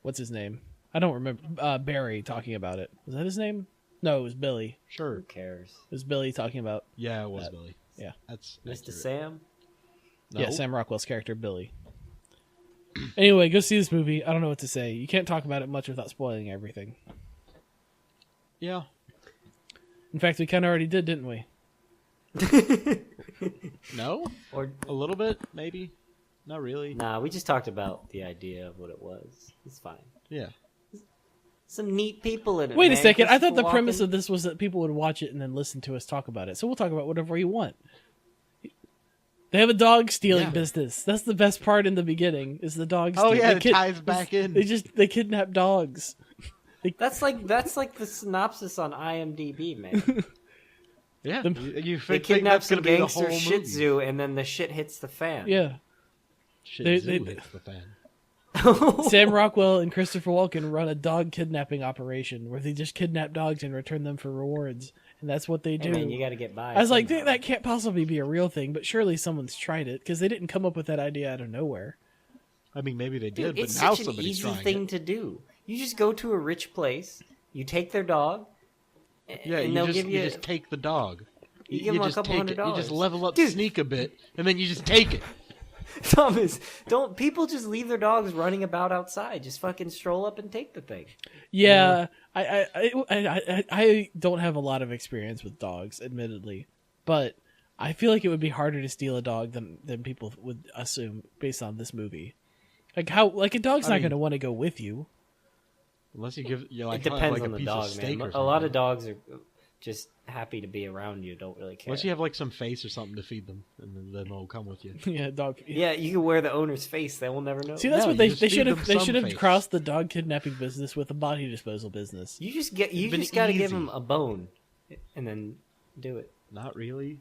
[SPEAKER 3] what's his name? I don't remember. Barry talking about it. Was that his name? No, it was Billy.
[SPEAKER 2] Sure.
[SPEAKER 1] Who cares?
[SPEAKER 3] It was Billy talking about.
[SPEAKER 2] Yeah, it was
[SPEAKER 3] That-
[SPEAKER 2] Billy.
[SPEAKER 3] yeah.
[SPEAKER 2] That's
[SPEAKER 1] Mr.
[SPEAKER 2] accurate.
[SPEAKER 1] Sam?
[SPEAKER 2] No.
[SPEAKER 3] Yeah, Sam Rockwell's character Billy. Anyway, go see this movie. I don't know what to say. You can't talk about it much without spoiling everything.
[SPEAKER 2] Yeah.
[SPEAKER 3] In fact, we kind of already did, didn't we?
[SPEAKER 2] No?
[SPEAKER 1] Or
[SPEAKER 2] A little bit, maybe. Not really.
[SPEAKER 1] nah, we just talked about the idea of what it was. It's fine.
[SPEAKER 2] Yeah.
[SPEAKER 1] Some neat people in it.
[SPEAKER 3] Wait a
[SPEAKER 1] man.
[SPEAKER 3] second. I thought the
[SPEAKER 1] Christopher
[SPEAKER 3] premise
[SPEAKER 1] Walken.
[SPEAKER 3] of this was that people would watch it and then listen to us talk about it. So we'll talk about whatever you want. They have a dog stealing
[SPEAKER 2] Yeah.
[SPEAKER 3] business. That's the best part in the beginning. Is the dog?
[SPEAKER 2] Oh,
[SPEAKER 3] steal-
[SPEAKER 2] yeah,
[SPEAKER 3] the
[SPEAKER 2] it ties back in.
[SPEAKER 3] They kidnap dogs.
[SPEAKER 1] That's like the synopsis on IMDb, man.
[SPEAKER 2] Yeah. You
[SPEAKER 1] They
[SPEAKER 2] think
[SPEAKER 1] kidnap
[SPEAKER 2] that's
[SPEAKER 1] some
[SPEAKER 2] gonna be the
[SPEAKER 1] gangster
[SPEAKER 2] whole
[SPEAKER 1] Shih
[SPEAKER 2] movie.
[SPEAKER 1] Tzu, and then the shit hits the fan.
[SPEAKER 3] Yeah.
[SPEAKER 2] Shit,
[SPEAKER 3] They-
[SPEAKER 2] Zoo
[SPEAKER 3] they-
[SPEAKER 2] hits the fan.
[SPEAKER 3] Sam Rockwell and Christopher Walken run a dog kidnapping operation where they just kidnap dogs and return them for rewards, and that's what they
[SPEAKER 1] Hey,
[SPEAKER 3] do.
[SPEAKER 1] man, you got to get by.
[SPEAKER 3] I was like,
[SPEAKER 1] somehow.
[SPEAKER 3] that can't possibly be a real thing, but surely someone's tried it because they didn't come up with that idea out of nowhere.
[SPEAKER 2] I mean, maybe they did,
[SPEAKER 1] Dude,
[SPEAKER 2] but
[SPEAKER 1] it's
[SPEAKER 2] now
[SPEAKER 1] such an
[SPEAKER 2] somebody's
[SPEAKER 1] easy
[SPEAKER 2] trying
[SPEAKER 1] thing
[SPEAKER 2] it.
[SPEAKER 1] to do. You just go to a rich place, you take their dog,
[SPEAKER 2] Yeah,
[SPEAKER 1] and
[SPEAKER 2] you
[SPEAKER 1] they'll
[SPEAKER 2] just,
[SPEAKER 1] give
[SPEAKER 2] you
[SPEAKER 1] you.
[SPEAKER 2] just take the dog.
[SPEAKER 1] You give 'em a
[SPEAKER 2] just
[SPEAKER 1] couple
[SPEAKER 2] take it.
[SPEAKER 1] $100.
[SPEAKER 2] You just level up
[SPEAKER 1] Dude.
[SPEAKER 2] Sneak a bit, and then you just take it.
[SPEAKER 1] Thomas, don't people just leave their dogs running about outside? Just fucking stroll up and take the thing.
[SPEAKER 3] Yeah, I don't have a lot of experience with dogs, admittedly, but I feel like it would be harder to steal a dog than people would assume based on this movie. Like a dog's
[SPEAKER 2] I
[SPEAKER 3] not
[SPEAKER 2] mean-
[SPEAKER 3] going to want to go with you.
[SPEAKER 2] Unless you give you like,
[SPEAKER 1] It depends
[SPEAKER 2] like
[SPEAKER 1] on
[SPEAKER 2] a
[SPEAKER 1] the
[SPEAKER 2] piece
[SPEAKER 1] dog,
[SPEAKER 2] of steak
[SPEAKER 1] man.
[SPEAKER 2] or
[SPEAKER 1] A lot
[SPEAKER 2] something.
[SPEAKER 1] of dogs are just happy to be around you. Don't really care.
[SPEAKER 2] Unless you have like some face or something to feed them, and then they'll come with you.
[SPEAKER 3] Yeah, dog.
[SPEAKER 1] Yeah, you can wear the owner's face. They will never know.
[SPEAKER 3] See, that's
[SPEAKER 2] No,
[SPEAKER 3] what they
[SPEAKER 2] you just feed
[SPEAKER 3] should have.
[SPEAKER 2] them
[SPEAKER 3] They
[SPEAKER 2] some
[SPEAKER 3] should have
[SPEAKER 2] face.
[SPEAKER 3] crossed the dog kidnapping business with the body disposal business.
[SPEAKER 1] You just got
[SPEAKER 2] been
[SPEAKER 1] to give
[SPEAKER 2] easy.
[SPEAKER 1] them a bone, and then do it.
[SPEAKER 2] Not really.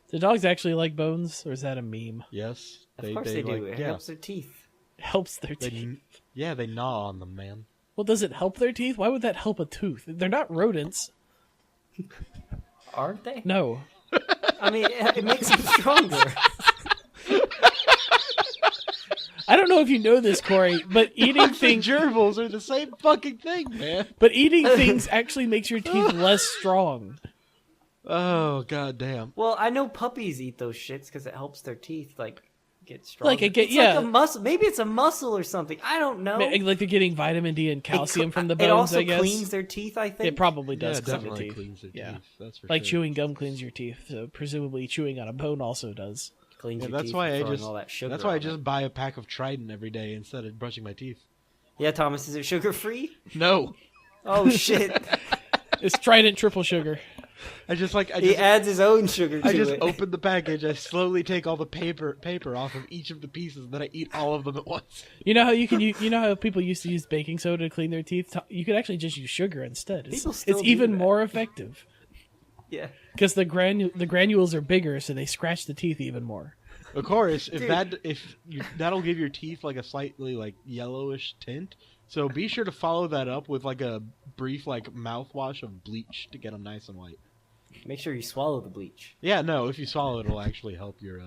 [SPEAKER 3] Do dogs actually like bones, or is that a meme?
[SPEAKER 2] Yes,
[SPEAKER 1] Of course they do.
[SPEAKER 2] Like,
[SPEAKER 1] It
[SPEAKER 2] yeah,
[SPEAKER 1] helps their teeth.
[SPEAKER 3] It helps their
[SPEAKER 2] they,
[SPEAKER 3] teeth.
[SPEAKER 2] yeah, they gnaw on them, man.
[SPEAKER 3] Well, does it help their teeth? Why would that help a tooth? They're not rodents.
[SPEAKER 1] Aren't they?
[SPEAKER 3] No.
[SPEAKER 1] I mean, it makes them stronger.
[SPEAKER 3] I don't know if you know this, Corey, but eating
[SPEAKER 2] The
[SPEAKER 3] things,
[SPEAKER 2] gerbils are the same fucking thing, man.
[SPEAKER 3] but eating things actually makes your teeth less strong.
[SPEAKER 2] Oh god damn.
[SPEAKER 1] Well, I know puppies eat those shits because it helps their teeth get stronger.
[SPEAKER 3] Like,
[SPEAKER 1] It's
[SPEAKER 3] yeah.
[SPEAKER 1] like a muscle. Maybe it's a muscle or something. I don't know.
[SPEAKER 3] Like they're getting vitamin D and calcium from the bones.
[SPEAKER 1] It also
[SPEAKER 3] I guess
[SPEAKER 1] cleans their teeth. I think
[SPEAKER 3] it probably
[SPEAKER 2] Yeah,
[SPEAKER 3] does
[SPEAKER 2] it
[SPEAKER 3] clean the
[SPEAKER 2] definitely
[SPEAKER 3] teeth.
[SPEAKER 2] cleans their
[SPEAKER 3] Yeah.
[SPEAKER 2] teeth. That's for
[SPEAKER 3] Like
[SPEAKER 2] sure.
[SPEAKER 3] chewing gum cleans your teeth, so presumably chewing on a bone also does.
[SPEAKER 1] cleans
[SPEAKER 2] Yeah,
[SPEAKER 1] your
[SPEAKER 2] that's
[SPEAKER 1] teeth
[SPEAKER 2] why
[SPEAKER 1] from
[SPEAKER 2] I
[SPEAKER 1] throwing
[SPEAKER 2] just
[SPEAKER 1] all that sugar.
[SPEAKER 2] that's why I
[SPEAKER 1] on
[SPEAKER 2] just
[SPEAKER 1] it.
[SPEAKER 2] buy a pack of Trident every day instead of brushing my teeth.
[SPEAKER 1] Yeah, Thomas, is it sugar free?
[SPEAKER 2] No.
[SPEAKER 1] Oh shit!
[SPEAKER 3] It's Trident triple sugar.
[SPEAKER 1] He adds his own sugar to
[SPEAKER 2] I just
[SPEAKER 1] it.
[SPEAKER 2] open the package. I slowly take all the paper off of each of the pieces, then I eat all of them at once.
[SPEAKER 3] You know how you know how people used to use baking soda to clean their teeth? You could actually just use sugar instead.
[SPEAKER 1] People still
[SPEAKER 3] It's
[SPEAKER 1] do
[SPEAKER 3] even
[SPEAKER 1] that.
[SPEAKER 3] more effective
[SPEAKER 1] Yeah.
[SPEAKER 3] because the granules are bigger, so they scratch the teeth even more.
[SPEAKER 2] Of course,
[SPEAKER 1] Dude.
[SPEAKER 2] that'll give your teeth like a slightly like yellowish tint. So be sure to follow that up with like a brief like mouthwash of bleach to get them nice and white.
[SPEAKER 1] Make sure you swallow the bleach.
[SPEAKER 2] Yeah, no, if you swallow it, it'll actually help your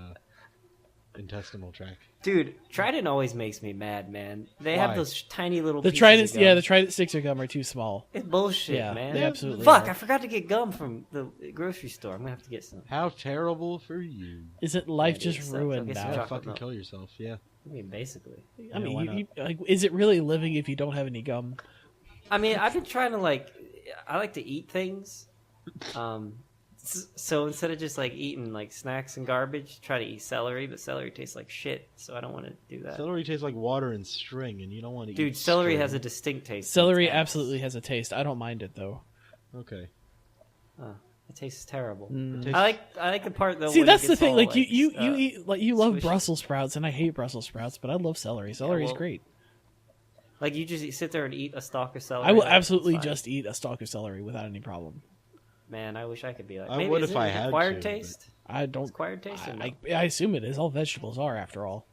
[SPEAKER 2] intestinal tract.
[SPEAKER 1] Dude, Trident always makes me mad, man. They
[SPEAKER 2] Why?
[SPEAKER 1] have those tiny little
[SPEAKER 3] The
[SPEAKER 1] pieces
[SPEAKER 3] Trident,
[SPEAKER 1] of gum.
[SPEAKER 3] yeah, the Trident sticks of gum are too small.
[SPEAKER 1] It's bullshit,
[SPEAKER 3] Yeah,
[SPEAKER 1] man.
[SPEAKER 3] they absolutely
[SPEAKER 1] Fuck,
[SPEAKER 3] are.
[SPEAKER 1] I forgot to get gum from the grocery store. I'm gonna have to get some.
[SPEAKER 2] How terrible for you!
[SPEAKER 3] Isn't life
[SPEAKER 1] Yeah, it
[SPEAKER 3] just
[SPEAKER 1] is. I'll
[SPEAKER 3] ruined
[SPEAKER 1] get some
[SPEAKER 3] now?
[SPEAKER 2] Yeah,
[SPEAKER 1] chocolate
[SPEAKER 2] fucking
[SPEAKER 1] milk.
[SPEAKER 2] kill yourself. Yeah.
[SPEAKER 1] I mean, basically.
[SPEAKER 3] I
[SPEAKER 2] Yeah, why
[SPEAKER 3] mean, like, is it really living if you don't have any gum?
[SPEAKER 1] I mean, I've been trying to I like to eat things. So instead of just like eating like snacks and garbage, try to eat celery. But celery tastes like shit, so I don't want to do that.
[SPEAKER 2] Celery tastes like water and string, and you don't want to eat.
[SPEAKER 1] Dude, celery
[SPEAKER 2] string.
[SPEAKER 1] has a distinct taste.
[SPEAKER 3] Celery
[SPEAKER 1] It's ass.
[SPEAKER 3] absolutely has a taste. I don't mind it though.
[SPEAKER 2] Okay.
[SPEAKER 1] It tastes terrible.
[SPEAKER 3] Mm.
[SPEAKER 2] It
[SPEAKER 1] I like the part though.
[SPEAKER 3] See,
[SPEAKER 1] when it
[SPEAKER 3] that's the
[SPEAKER 1] gets
[SPEAKER 3] thing.
[SPEAKER 1] all,
[SPEAKER 3] Like you eat like you love
[SPEAKER 1] swishy.
[SPEAKER 3] Brussels sprouts, and I hate Brussels sprouts, but I love celery. Celery is
[SPEAKER 1] well,
[SPEAKER 3] great.
[SPEAKER 1] Like you just sit there and eat a stalk of celery.
[SPEAKER 3] I will
[SPEAKER 1] like,
[SPEAKER 3] absolutely
[SPEAKER 1] it's fine.
[SPEAKER 3] just eat a stalk of celery without any problem.
[SPEAKER 1] Man, I wish I could be like.
[SPEAKER 2] I
[SPEAKER 1] Maybe
[SPEAKER 2] would
[SPEAKER 1] is
[SPEAKER 2] if
[SPEAKER 1] it
[SPEAKER 2] I
[SPEAKER 1] an
[SPEAKER 2] had
[SPEAKER 1] acquired
[SPEAKER 2] to,
[SPEAKER 1] taste.
[SPEAKER 3] I don't.
[SPEAKER 1] Acquired taste. Or no?
[SPEAKER 3] I assume it is. All vegetables are, after all.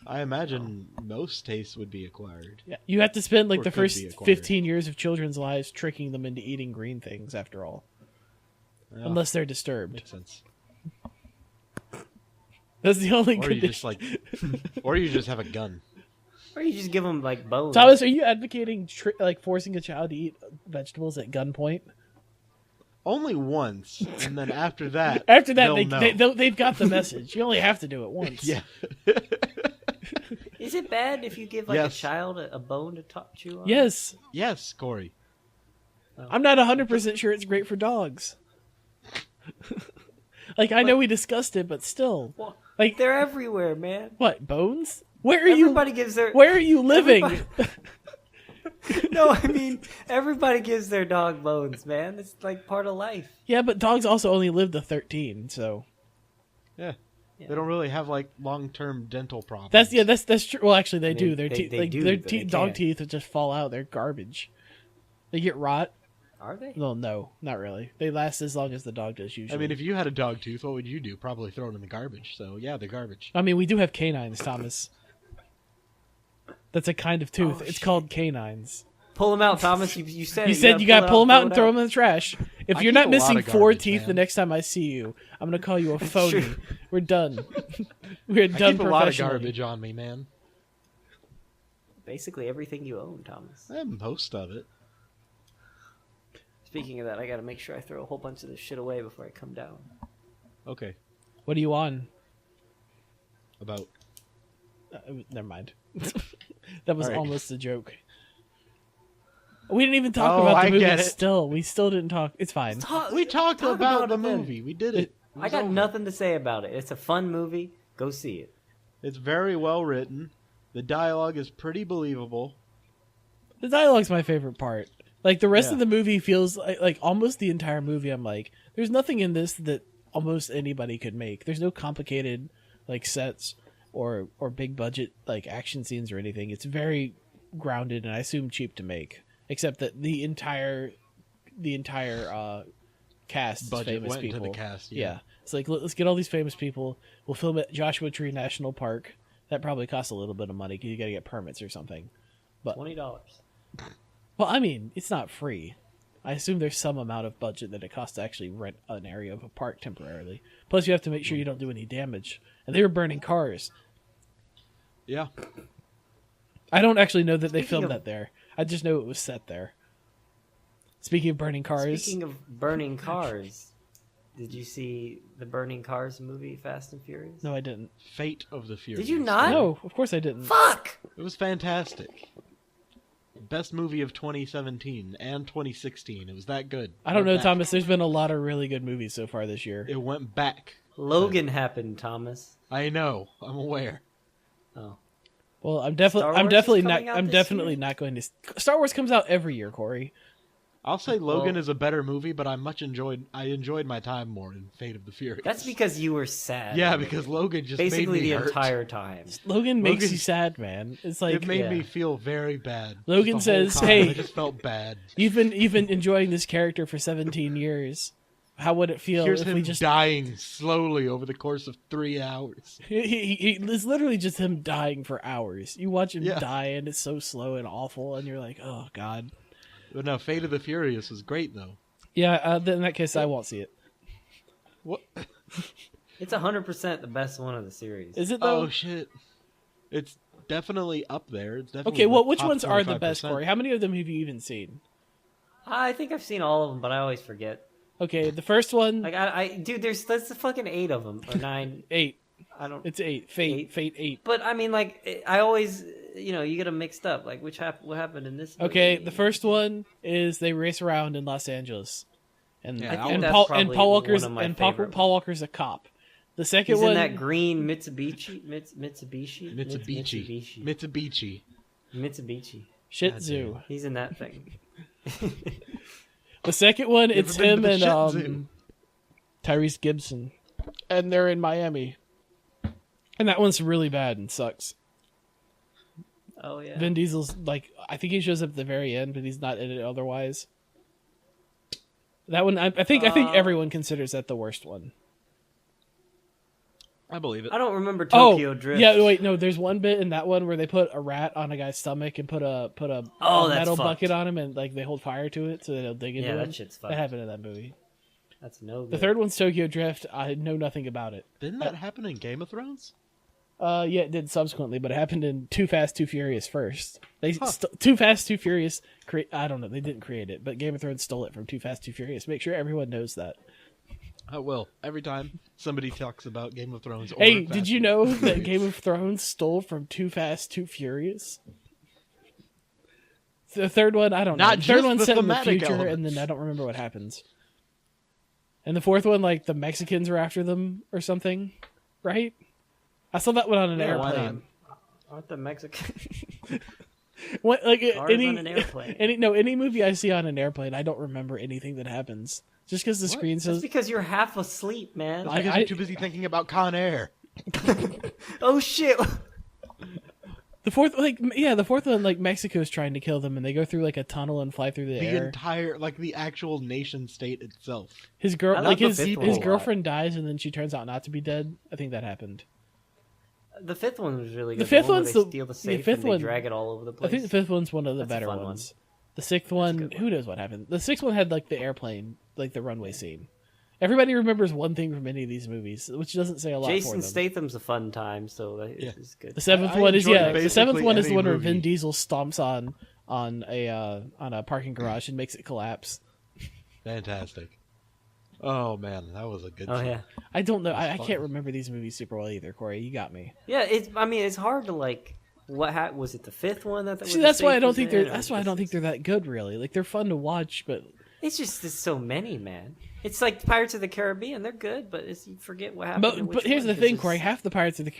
[SPEAKER 2] I imagine most tastes would be acquired.
[SPEAKER 3] Yeah, you have to spend like
[SPEAKER 2] Or
[SPEAKER 3] the
[SPEAKER 2] could
[SPEAKER 3] first
[SPEAKER 2] be acquired.
[SPEAKER 3] 15 years of children's lives tricking them into eating green things. After all,
[SPEAKER 2] Yeah,
[SPEAKER 3] unless they're disturbed.
[SPEAKER 2] makes sense.
[SPEAKER 3] That's the only
[SPEAKER 2] Or you
[SPEAKER 3] condition.
[SPEAKER 2] just like, or you just have a gun.
[SPEAKER 1] Or you just give them like bones.
[SPEAKER 3] Thomas, are you advocating like forcing a child to eat vegetables at gunpoint?
[SPEAKER 2] Only once, and then after that,
[SPEAKER 3] After that,
[SPEAKER 2] they'll know.
[SPEAKER 3] they've got the message. You only have to do it once.
[SPEAKER 2] Yeah.
[SPEAKER 1] Is it bad if you give like
[SPEAKER 2] Yes.
[SPEAKER 1] a child a bone to chew on?
[SPEAKER 3] Yes.
[SPEAKER 2] Yes, Corey.
[SPEAKER 3] I'm not 100% sure it's great for dogs. Like, I know we discussed it, but still.
[SPEAKER 1] Well,
[SPEAKER 3] Like,
[SPEAKER 1] they're everywhere, man.
[SPEAKER 3] what, bones? Where are
[SPEAKER 1] Everybody gives their.
[SPEAKER 3] Where are you living?
[SPEAKER 1] Everybody- No, I mean everybody gives their dog bones, man. It's like part of life.
[SPEAKER 3] Yeah, but dogs also only live to 13, so.
[SPEAKER 2] Yeah.
[SPEAKER 1] Yeah.
[SPEAKER 2] They don't really have like long-term dental problems.
[SPEAKER 3] That's true. Well, actually, they do. Their
[SPEAKER 1] they-
[SPEAKER 3] teeth,
[SPEAKER 1] they
[SPEAKER 3] like
[SPEAKER 1] do,
[SPEAKER 3] their
[SPEAKER 1] but they
[SPEAKER 3] dog
[SPEAKER 1] can't.
[SPEAKER 3] teeth would just fall out. They're garbage. They get rot.
[SPEAKER 1] Are they?
[SPEAKER 3] Well, no, not really. They last as long as the dog does usually.
[SPEAKER 2] I mean, if you had a dog tooth, what would you do? Probably throw it in the garbage. So yeah, they're garbage.
[SPEAKER 3] I mean, we do have canines, Thomas. That's a kind of tooth.
[SPEAKER 1] Oh,
[SPEAKER 3] it's
[SPEAKER 1] shit.
[SPEAKER 3] called canines.
[SPEAKER 1] Pull them out, Thomas. You said
[SPEAKER 3] You
[SPEAKER 1] it.
[SPEAKER 3] said you gotta pull them out and throw them
[SPEAKER 1] it
[SPEAKER 3] in the trash. If
[SPEAKER 2] I
[SPEAKER 3] you're
[SPEAKER 2] keep
[SPEAKER 3] not
[SPEAKER 2] a lot
[SPEAKER 3] missing
[SPEAKER 2] of
[SPEAKER 3] 4
[SPEAKER 2] garbage,
[SPEAKER 3] teeth
[SPEAKER 2] man.
[SPEAKER 3] the next time I see you, I'm gonna call you a phony.
[SPEAKER 1] true.
[SPEAKER 3] We're done. We're
[SPEAKER 2] I
[SPEAKER 3] done
[SPEAKER 2] keep a lot of
[SPEAKER 3] professionally.
[SPEAKER 2] garbage on me, man.
[SPEAKER 1] Basically everything you own, Thomas.
[SPEAKER 2] Most of it.
[SPEAKER 1] Speaking of that, I gotta make sure I throw a whole bunch of this shit away before I come down.
[SPEAKER 2] Okay.
[SPEAKER 3] What are you on?
[SPEAKER 2] About.
[SPEAKER 3] Never mind. That was
[SPEAKER 2] All right.
[SPEAKER 3] almost a joke. We didn't even talk
[SPEAKER 2] Oh,
[SPEAKER 3] about the
[SPEAKER 2] I
[SPEAKER 3] movie.
[SPEAKER 2] get it.
[SPEAKER 3] We still didn't talk. It's fine.
[SPEAKER 2] We talked
[SPEAKER 1] talk
[SPEAKER 2] about the
[SPEAKER 1] it then.
[SPEAKER 2] movie. We did it. It
[SPEAKER 1] I
[SPEAKER 2] was
[SPEAKER 1] got
[SPEAKER 2] over.
[SPEAKER 1] nothing to say about it. It's a fun movie. Go see it.
[SPEAKER 2] It's very well written. The dialogue is pretty believable.
[SPEAKER 3] The dialogue's my favorite part. Like the rest
[SPEAKER 2] Yeah.
[SPEAKER 3] of the movie feels like almost the entire movie. I'm like, there's nothing in this that almost anybody could make. There's no complicated like sets or big budget like action scenes or anything. It's very grounded and I assume cheap to make. Except that the entire cast is
[SPEAKER 2] Budget
[SPEAKER 3] famous
[SPEAKER 2] went
[SPEAKER 3] people.
[SPEAKER 2] into the cast.
[SPEAKER 3] Yeah. It's like, let's get all these famous people. We'll film at Joshua Tree National Park. That probably costs a little bit of money because you got to get permits or something.
[SPEAKER 1] $20.
[SPEAKER 3] Well, I mean, it's not free. I assume there's some amount of budget that it costs to actually rent an area of a park temporarily. Plus, you have to make sure you don't do any damage. And they were burning cars.
[SPEAKER 2] Yeah.
[SPEAKER 3] I don't actually know that they
[SPEAKER 1] Speaking
[SPEAKER 3] filmed
[SPEAKER 1] of-
[SPEAKER 3] that there. I just know it was set there. Speaking of burning cars,
[SPEAKER 1] Speaking of burning cars, did you see the Burning Cars movie, Fast and Furious?
[SPEAKER 3] no, I didn't.
[SPEAKER 2] Fate of the Furious.
[SPEAKER 1] Did you not?
[SPEAKER 3] No, of course I didn't.
[SPEAKER 1] Fuck!
[SPEAKER 2] It was fantastic. Best movie of 2017 and 2016. It was that good.
[SPEAKER 3] I don't
[SPEAKER 2] Went
[SPEAKER 3] know,
[SPEAKER 2] back.
[SPEAKER 3] Thomas. There's been a lot of really good movies so far this year.
[SPEAKER 2] It went back.
[SPEAKER 1] Logan happened, Thomas.
[SPEAKER 2] I know. I'm aware.
[SPEAKER 1] Oh.
[SPEAKER 3] Well, I'm
[SPEAKER 1] Star
[SPEAKER 3] definitely
[SPEAKER 1] Wars is
[SPEAKER 3] not.
[SPEAKER 1] coming out
[SPEAKER 3] I'm
[SPEAKER 1] this
[SPEAKER 3] definitely
[SPEAKER 1] year?
[SPEAKER 3] not going to. Star Wars comes out every year, Corey.
[SPEAKER 2] I'll say Logan
[SPEAKER 1] Well-
[SPEAKER 2] is a better movie, but I enjoyed my time more in Fate of the Furious.
[SPEAKER 1] That's because you were sad.
[SPEAKER 2] Yeah, because Logan just
[SPEAKER 1] basically
[SPEAKER 2] made me
[SPEAKER 1] the
[SPEAKER 2] hurt.
[SPEAKER 1] entire time.
[SPEAKER 3] Logan makes
[SPEAKER 2] Logan-
[SPEAKER 3] you sad, man. It's like
[SPEAKER 2] It made
[SPEAKER 1] Yeah.
[SPEAKER 2] me feel very bad.
[SPEAKER 3] Logan
[SPEAKER 2] Just the whole
[SPEAKER 3] says,
[SPEAKER 2] time,
[SPEAKER 3] "Hey,
[SPEAKER 2] I just felt bad.
[SPEAKER 3] you've been enjoying this character for 17 years. How would it feel
[SPEAKER 2] Here's
[SPEAKER 3] if
[SPEAKER 2] him
[SPEAKER 3] we just
[SPEAKER 2] dying slowly over the course of 3 hours.
[SPEAKER 3] it's literally just him dying for hours. You watch him
[SPEAKER 2] Yeah.
[SPEAKER 3] die, and it's so slow and awful, and you're like, oh god.
[SPEAKER 2] But no, Fate of the Furious was great though.
[SPEAKER 3] Yeah, then in that case, I won't see it.
[SPEAKER 2] What?
[SPEAKER 1] It's 100% the best one of the series.
[SPEAKER 3] Is it though?
[SPEAKER 2] Oh shit! It's definitely up there. It's definitely
[SPEAKER 3] Okay, well,
[SPEAKER 2] the
[SPEAKER 3] which
[SPEAKER 2] top
[SPEAKER 3] ones are the best,
[SPEAKER 2] 25%.
[SPEAKER 3] Corey? How many of them have you even seen?
[SPEAKER 1] I think I've seen all of them, but I always forget.
[SPEAKER 3] Okay, the first one,
[SPEAKER 1] Like dude, there's fucking 8 of them or 9.
[SPEAKER 3] 8.
[SPEAKER 1] I don't.
[SPEAKER 3] It's 8. Fate,
[SPEAKER 1] Eight.
[SPEAKER 3] Fate 8.
[SPEAKER 1] But I mean, like, I always, you get them mixed up. Like, what happened in this?
[SPEAKER 3] Okay,
[SPEAKER 1] movie?
[SPEAKER 3] the first one is they race around in Los Angeles, and
[SPEAKER 2] Yeah, I think
[SPEAKER 3] and
[SPEAKER 1] that's
[SPEAKER 3] Paul
[SPEAKER 1] probably
[SPEAKER 3] Paul Walker's
[SPEAKER 1] one of my
[SPEAKER 3] and Paul,
[SPEAKER 1] favorite
[SPEAKER 3] Paul Walker's a cop. The second
[SPEAKER 1] He's
[SPEAKER 3] one,
[SPEAKER 1] in that green Mitsubishi. Mitsubishi.
[SPEAKER 3] Shih
[SPEAKER 2] God
[SPEAKER 3] Tzu.
[SPEAKER 1] He's in that thing.
[SPEAKER 3] The second one,
[SPEAKER 2] You
[SPEAKER 3] it's
[SPEAKER 2] ever been
[SPEAKER 3] him
[SPEAKER 2] to the
[SPEAKER 3] and
[SPEAKER 2] Shih Tzu?
[SPEAKER 3] Tyrese Gibson, and they're in Miami, and that one's really bad and sucks.
[SPEAKER 1] Oh yeah.
[SPEAKER 3] Vin Diesel's like, I think he shows up at the very end, but he's not in it otherwise. That one, I think everyone considers that the worst one.
[SPEAKER 2] I believe it.
[SPEAKER 1] I don't remember Tokyo Drift.
[SPEAKER 3] Yeah, wait, no, there's one bit in that one where they put a rat on a guy's stomach and put a
[SPEAKER 1] Oh, that's
[SPEAKER 3] metal
[SPEAKER 1] fucked.
[SPEAKER 3] bucket on him, and like they hold fire to it so they'll dig into
[SPEAKER 1] Yeah,
[SPEAKER 3] him.
[SPEAKER 1] that shit's fucked.
[SPEAKER 3] That happened in that movie.
[SPEAKER 1] That's no good.
[SPEAKER 3] The third one's Tokyo Drift. I know nothing about it.
[SPEAKER 2] Didn't that happen in Game of Thrones?
[SPEAKER 3] Yeah, it did subsequently, but it happened in Too Fast, Too Furious first. Too Fast, Too Furious. I don't know. They didn't create it, but Game of Thrones stole it from Too Fast, Too Furious. Make sure everyone knows that.
[SPEAKER 2] I will. Every time somebody talks about Game of Thrones. Or
[SPEAKER 3] Hey,
[SPEAKER 2] Fast
[SPEAKER 3] did you
[SPEAKER 2] and
[SPEAKER 3] know
[SPEAKER 2] Furious.
[SPEAKER 3] that Game of Thrones stole from Too Fast, Too Furious? The third one, I don't know.
[SPEAKER 2] Not
[SPEAKER 3] The third
[SPEAKER 2] just
[SPEAKER 3] one's
[SPEAKER 2] the
[SPEAKER 3] set in the
[SPEAKER 2] thematic
[SPEAKER 3] future, and
[SPEAKER 2] elements.
[SPEAKER 3] then I don't remember what happens. And the fourth one, like the Mexicans are after them or something, right? I saw that one on an
[SPEAKER 1] Yeah, why
[SPEAKER 3] airplane.
[SPEAKER 1] Aren't the Mexican
[SPEAKER 3] What, like
[SPEAKER 1] cars
[SPEAKER 3] any
[SPEAKER 1] on an airplane?
[SPEAKER 3] any movie I see on an airplane, I don't remember anything that happens. Just because the screen
[SPEAKER 1] That's
[SPEAKER 3] says,
[SPEAKER 1] because you're half asleep, man.
[SPEAKER 3] I-
[SPEAKER 2] Because you're too busy thinking about Con Air.
[SPEAKER 1] Oh shit!
[SPEAKER 3] the fourth one, like Mexico's trying to kill them, and they go through like a tunnel and fly through the
[SPEAKER 2] The
[SPEAKER 3] air.
[SPEAKER 2] entire, like the actual nation state itself.
[SPEAKER 3] His
[SPEAKER 1] I
[SPEAKER 3] girl,
[SPEAKER 1] love
[SPEAKER 3] like
[SPEAKER 1] the
[SPEAKER 3] his
[SPEAKER 1] fifth one
[SPEAKER 3] his
[SPEAKER 1] a lot.
[SPEAKER 3] girlfriend dies, and then she turns out not to be dead. I think that happened.
[SPEAKER 1] The fifth one was really good.
[SPEAKER 3] The fifth
[SPEAKER 1] one where
[SPEAKER 3] one's
[SPEAKER 1] they
[SPEAKER 3] the-
[SPEAKER 1] steal the
[SPEAKER 3] the
[SPEAKER 1] safe
[SPEAKER 3] fifth
[SPEAKER 1] and they
[SPEAKER 3] one-
[SPEAKER 1] drag it all over the place.
[SPEAKER 3] I think the fifth one's one of the
[SPEAKER 1] That's a
[SPEAKER 3] better
[SPEAKER 1] fun one.
[SPEAKER 3] ones. The sixth one,
[SPEAKER 1] good one.
[SPEAKER 3] who knows what happened? The sixth one had like the airplane, like the runway scene. Everybody remembers one thing from any of these movies, which doesn't say a lot for
[SPEAKER 1] Jason
[SPEAKER 3] them.
[SPEAKER 1] Statham's a fun time, so that
[SPEAKER 2] Yeah.
[SPEAKER 1] is good.
[SPEAKER 3] The seventh
[SPEAKER 2] I
[SPEAKER 3] one is
[SPEAKER 2] enjoy
[SPEAKER 3] the seventh
[SPEAKER 2] basically
[SPEAKER 3] one is the
[SPEAKER 2] any
[SPEAKER 3] one where
[SPEAKER 2] movie.
[SPEAKER 3] Vin Diesel stomps on a parking garage and makes it collapse.
[SPEAKER 2] Fantastic. Oh man, that was a good
[SPEAKER 1] Oh
[SPEAKER 2] scene.
[SPEAKER 1] yeah,
[SPEAKER 3] I don't know. I
[SPEAKER 2] fun.
[SPEAKER 3] can't remember these movies super well either. Corey, you got me.
[SPEAKER 1] yeah. It's hard to like. What was it? The fifth one that?
[SPEAKER 3] See, that's why I don't think
[SPEAKER 1] they're.
[SPEAKER 3] they're. That's why I don't think they're that good. Really, like they're fun to watch, but
[SPEAKER 1] It's just there's so many, man. It's like Pirates of the Caribbean. They're good, but you forget what happened. in
[SPEAKER 3] but
[SPEAKER 1] which
[SPEAKER 3] here's
[SPEAKER 1] one,
[SPEAKER 3] the
[SPEAKER 1] 'cause
[SPEAKER 3] thing,
[SPEAKER 1] it's-
[SPEAKER 3] Corey. Half the Pirates of the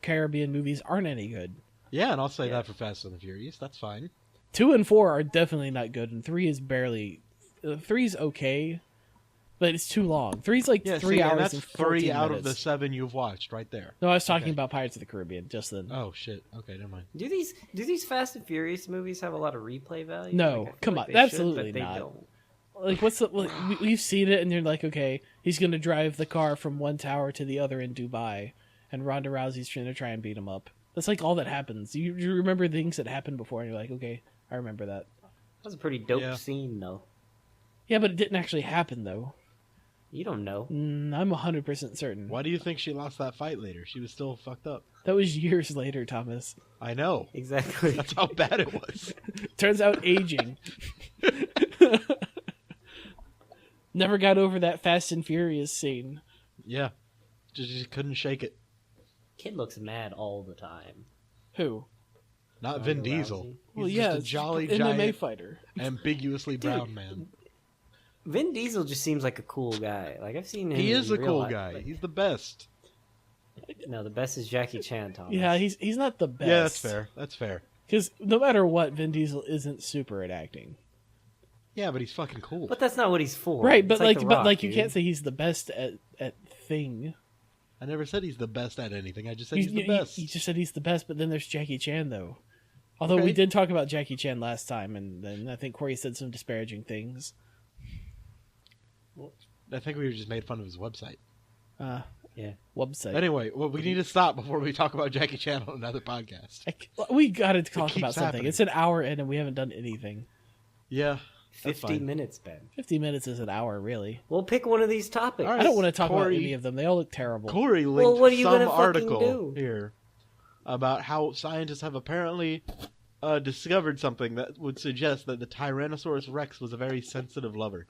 [SPEAKER 3] Caribbean movies aren't any good.
[SPEAKER 2] Yeah, and I'll say
[SPEAKER 1] Yeah.
[SPEAKER 2] that for Fast and the Furious. That's fine.
[SPEAKER 3] 2 and 4 are definitely not good, and 3 is barely. 3's okay, but it's too long. 3's like
[SPEAKER 2] Yeah,
[SPEAKER 3] 3
[SPEAKER 2] see,
[SPEAKER 3] hours
[SPEAKER 2] and that's
[SPEAKER 3] and 14
[SPEAKER 2] 3 out
[SPEAKER 3] minutes.
[SPEAKER 2] of the 7 you've watched right there.
[SPEAKER 3] No, I was talking
[SPEAKER 2] Okay.
[SPEAKER 3] about Pirates of the Caribbean just then.
[SPEAKER 2] Oh shit. Okay, never mind.
[SPEAKER 1] Do these Fast and Furious movies have a lot of replay value?
[SPEAKER 3] No,
[SPEAKER 1] Like, I feel
[SPEAKER 3] come
[SPEAKER 1] like
[SPEAKER 3] on,
[SPEAKER 1] they should,
[SPEAKER 3] absolutely
[SPEAKER 1] but they
[SPEAKER 3] not.
[SPEAKER 1] don't.
[SPEAKER 3] Like, what's the? Like, we've seen it, and you're like, okay, he's gonna drive the car from one tower to the other in Dubai, and Ronda Rousey's trying to try and beat him up. That's like all that happens. You remember things that happened before, and you're like, okay, I remember that.
[SPEAKER 1] That was a pretty dope
[SPEAKER 2] Yeah.
[SPEAKER 1] scene, though.
[SPEAKER 3] Yeah, but it didn't actually happen though.
[SPEAKER 1] You don't know.
[SPEAKER 3] I'm 100% certain.
[SPEAKER 2] Why do you think she lost that fight later? She was still fucked up.
[SPEAKER 3] That was years later, Thomas.
[SPEAKER 2] I know.
[SPEAKER 1] Exactly.
[SPEAKER 2] That's how bad it was.
[SPEAKER 3] Turns out aging. Never got over that Fast and Furious scene.
[SPEAKER 2] Yeah. Just couldn't shake it.
[SPEAKER 1] Kid looks mad all the time.
[SPEAKER 3] Who?
[SPEAKER 2] Not
[SPEAKER 1] Ronda
[SPEAKER 2] Vin Diesel.
[SPEAKER 1] Rousey.
[SPEAKER 3] Well,
[SPEAKER 2] He's
[SPEAKER 3] yeah,
[SPEAKER 2] just a
[SPEAKER 3] it's
[SPEAKER 2] jolly
[SPEAKER 3] MMA
[SPEAKER 2] giant,
[SPEAKER 3] fighter.
[SPEAKER 2] ambiguously brown man.
[SPEAKER 1] Vin Diesel just seems like a cool guy. Like I've seen him.
[SPEAKER 2] He is
[SPEAKER 1] in
[SPEAKER 2] a
[SPEAKER 1] real
[SPEAKER 2] cool
[SPEAKER 1] life,
[SPEAKER 2] guy.
[SPEAKER 1] like-
[SPEAKER 2] He's the best.
[SPEAKER 1] no, the best is Jackie Chan. Thomas.
[SPEAKER 3] Yeah, he's not the best.
[SPEAKER 2] Yeah, that's fair. That's fair.
[SPEAKER 3] Because no matter what, Vin Diesel isn't super at acting.
[SPEAKER 2] Yeah, but he's fucking cool.
[SPEAKER 1] But that's not what he's for.
[SPEAKER 3] Right,
[SPEAKER 1] It's
[SPEAKER 3] but like,
[SPEAKER 1] The
[SPEAKER 3] but
[SPEAKER 1] Rock,
[SPEAKER 3] like, you
[SPEAKER 1] dude.
[SPEAKER 3] can't say he's the best at thing.
[SPEAKER 2] I never said he's the best at anything. I just said he's the best.
[SPEAKER 3] You just said he's the best, but then there's Jackie Chan though. Although
[SPEAKER 2] Okay.
[SPEAKER 3] we did talk about Jackie Chan last time, and then I think Corey said some disparaging things.
[SPEAKER 2] I think we just made fun of his website.
[SPEAKER 1] Yeah.
[SPEAKER 3] Website.
[SPEAKER 2] Anyway, well, we need to stop before we talk about Jackie Chan on another podcast.
[SPEAKER 3] We got to talk
[SPEAKER 2] keeps
[SPEAKER 3] about something.
[SPEAKER 2] happening.
[SPEAKER 3] It's an hour in and we haven't done anything.
[SPEAKER 2] Yeah, that's
[SPEAKER 1] 50
[SPEAKER 2] fine.
[SPEAKER 1] minutes, Ben.
[SPEAKER 3] 50 minutes is an hour, really.
[SPEAKER 1] We'll pick one of these topics.
[SPEAKER 2] All right.
[SPEAKER 3] I don't want to talk about
[SPEAKER 2] Corey-
[SPEAKER 3] any of them. They all look terrible.
[SPEAKER 2] Corey linked
[SPEAKER 1] what are you
[SPEAKER 2] some
[SPEAKER 1] gonna fucking
[SPEAKER 2] article
[SPEAKER 1] do?
[SPEAKER 2] here about how scientists have apparently discovered something that would suggest that the Tyrannosaurus Rex was a very sensitive lover.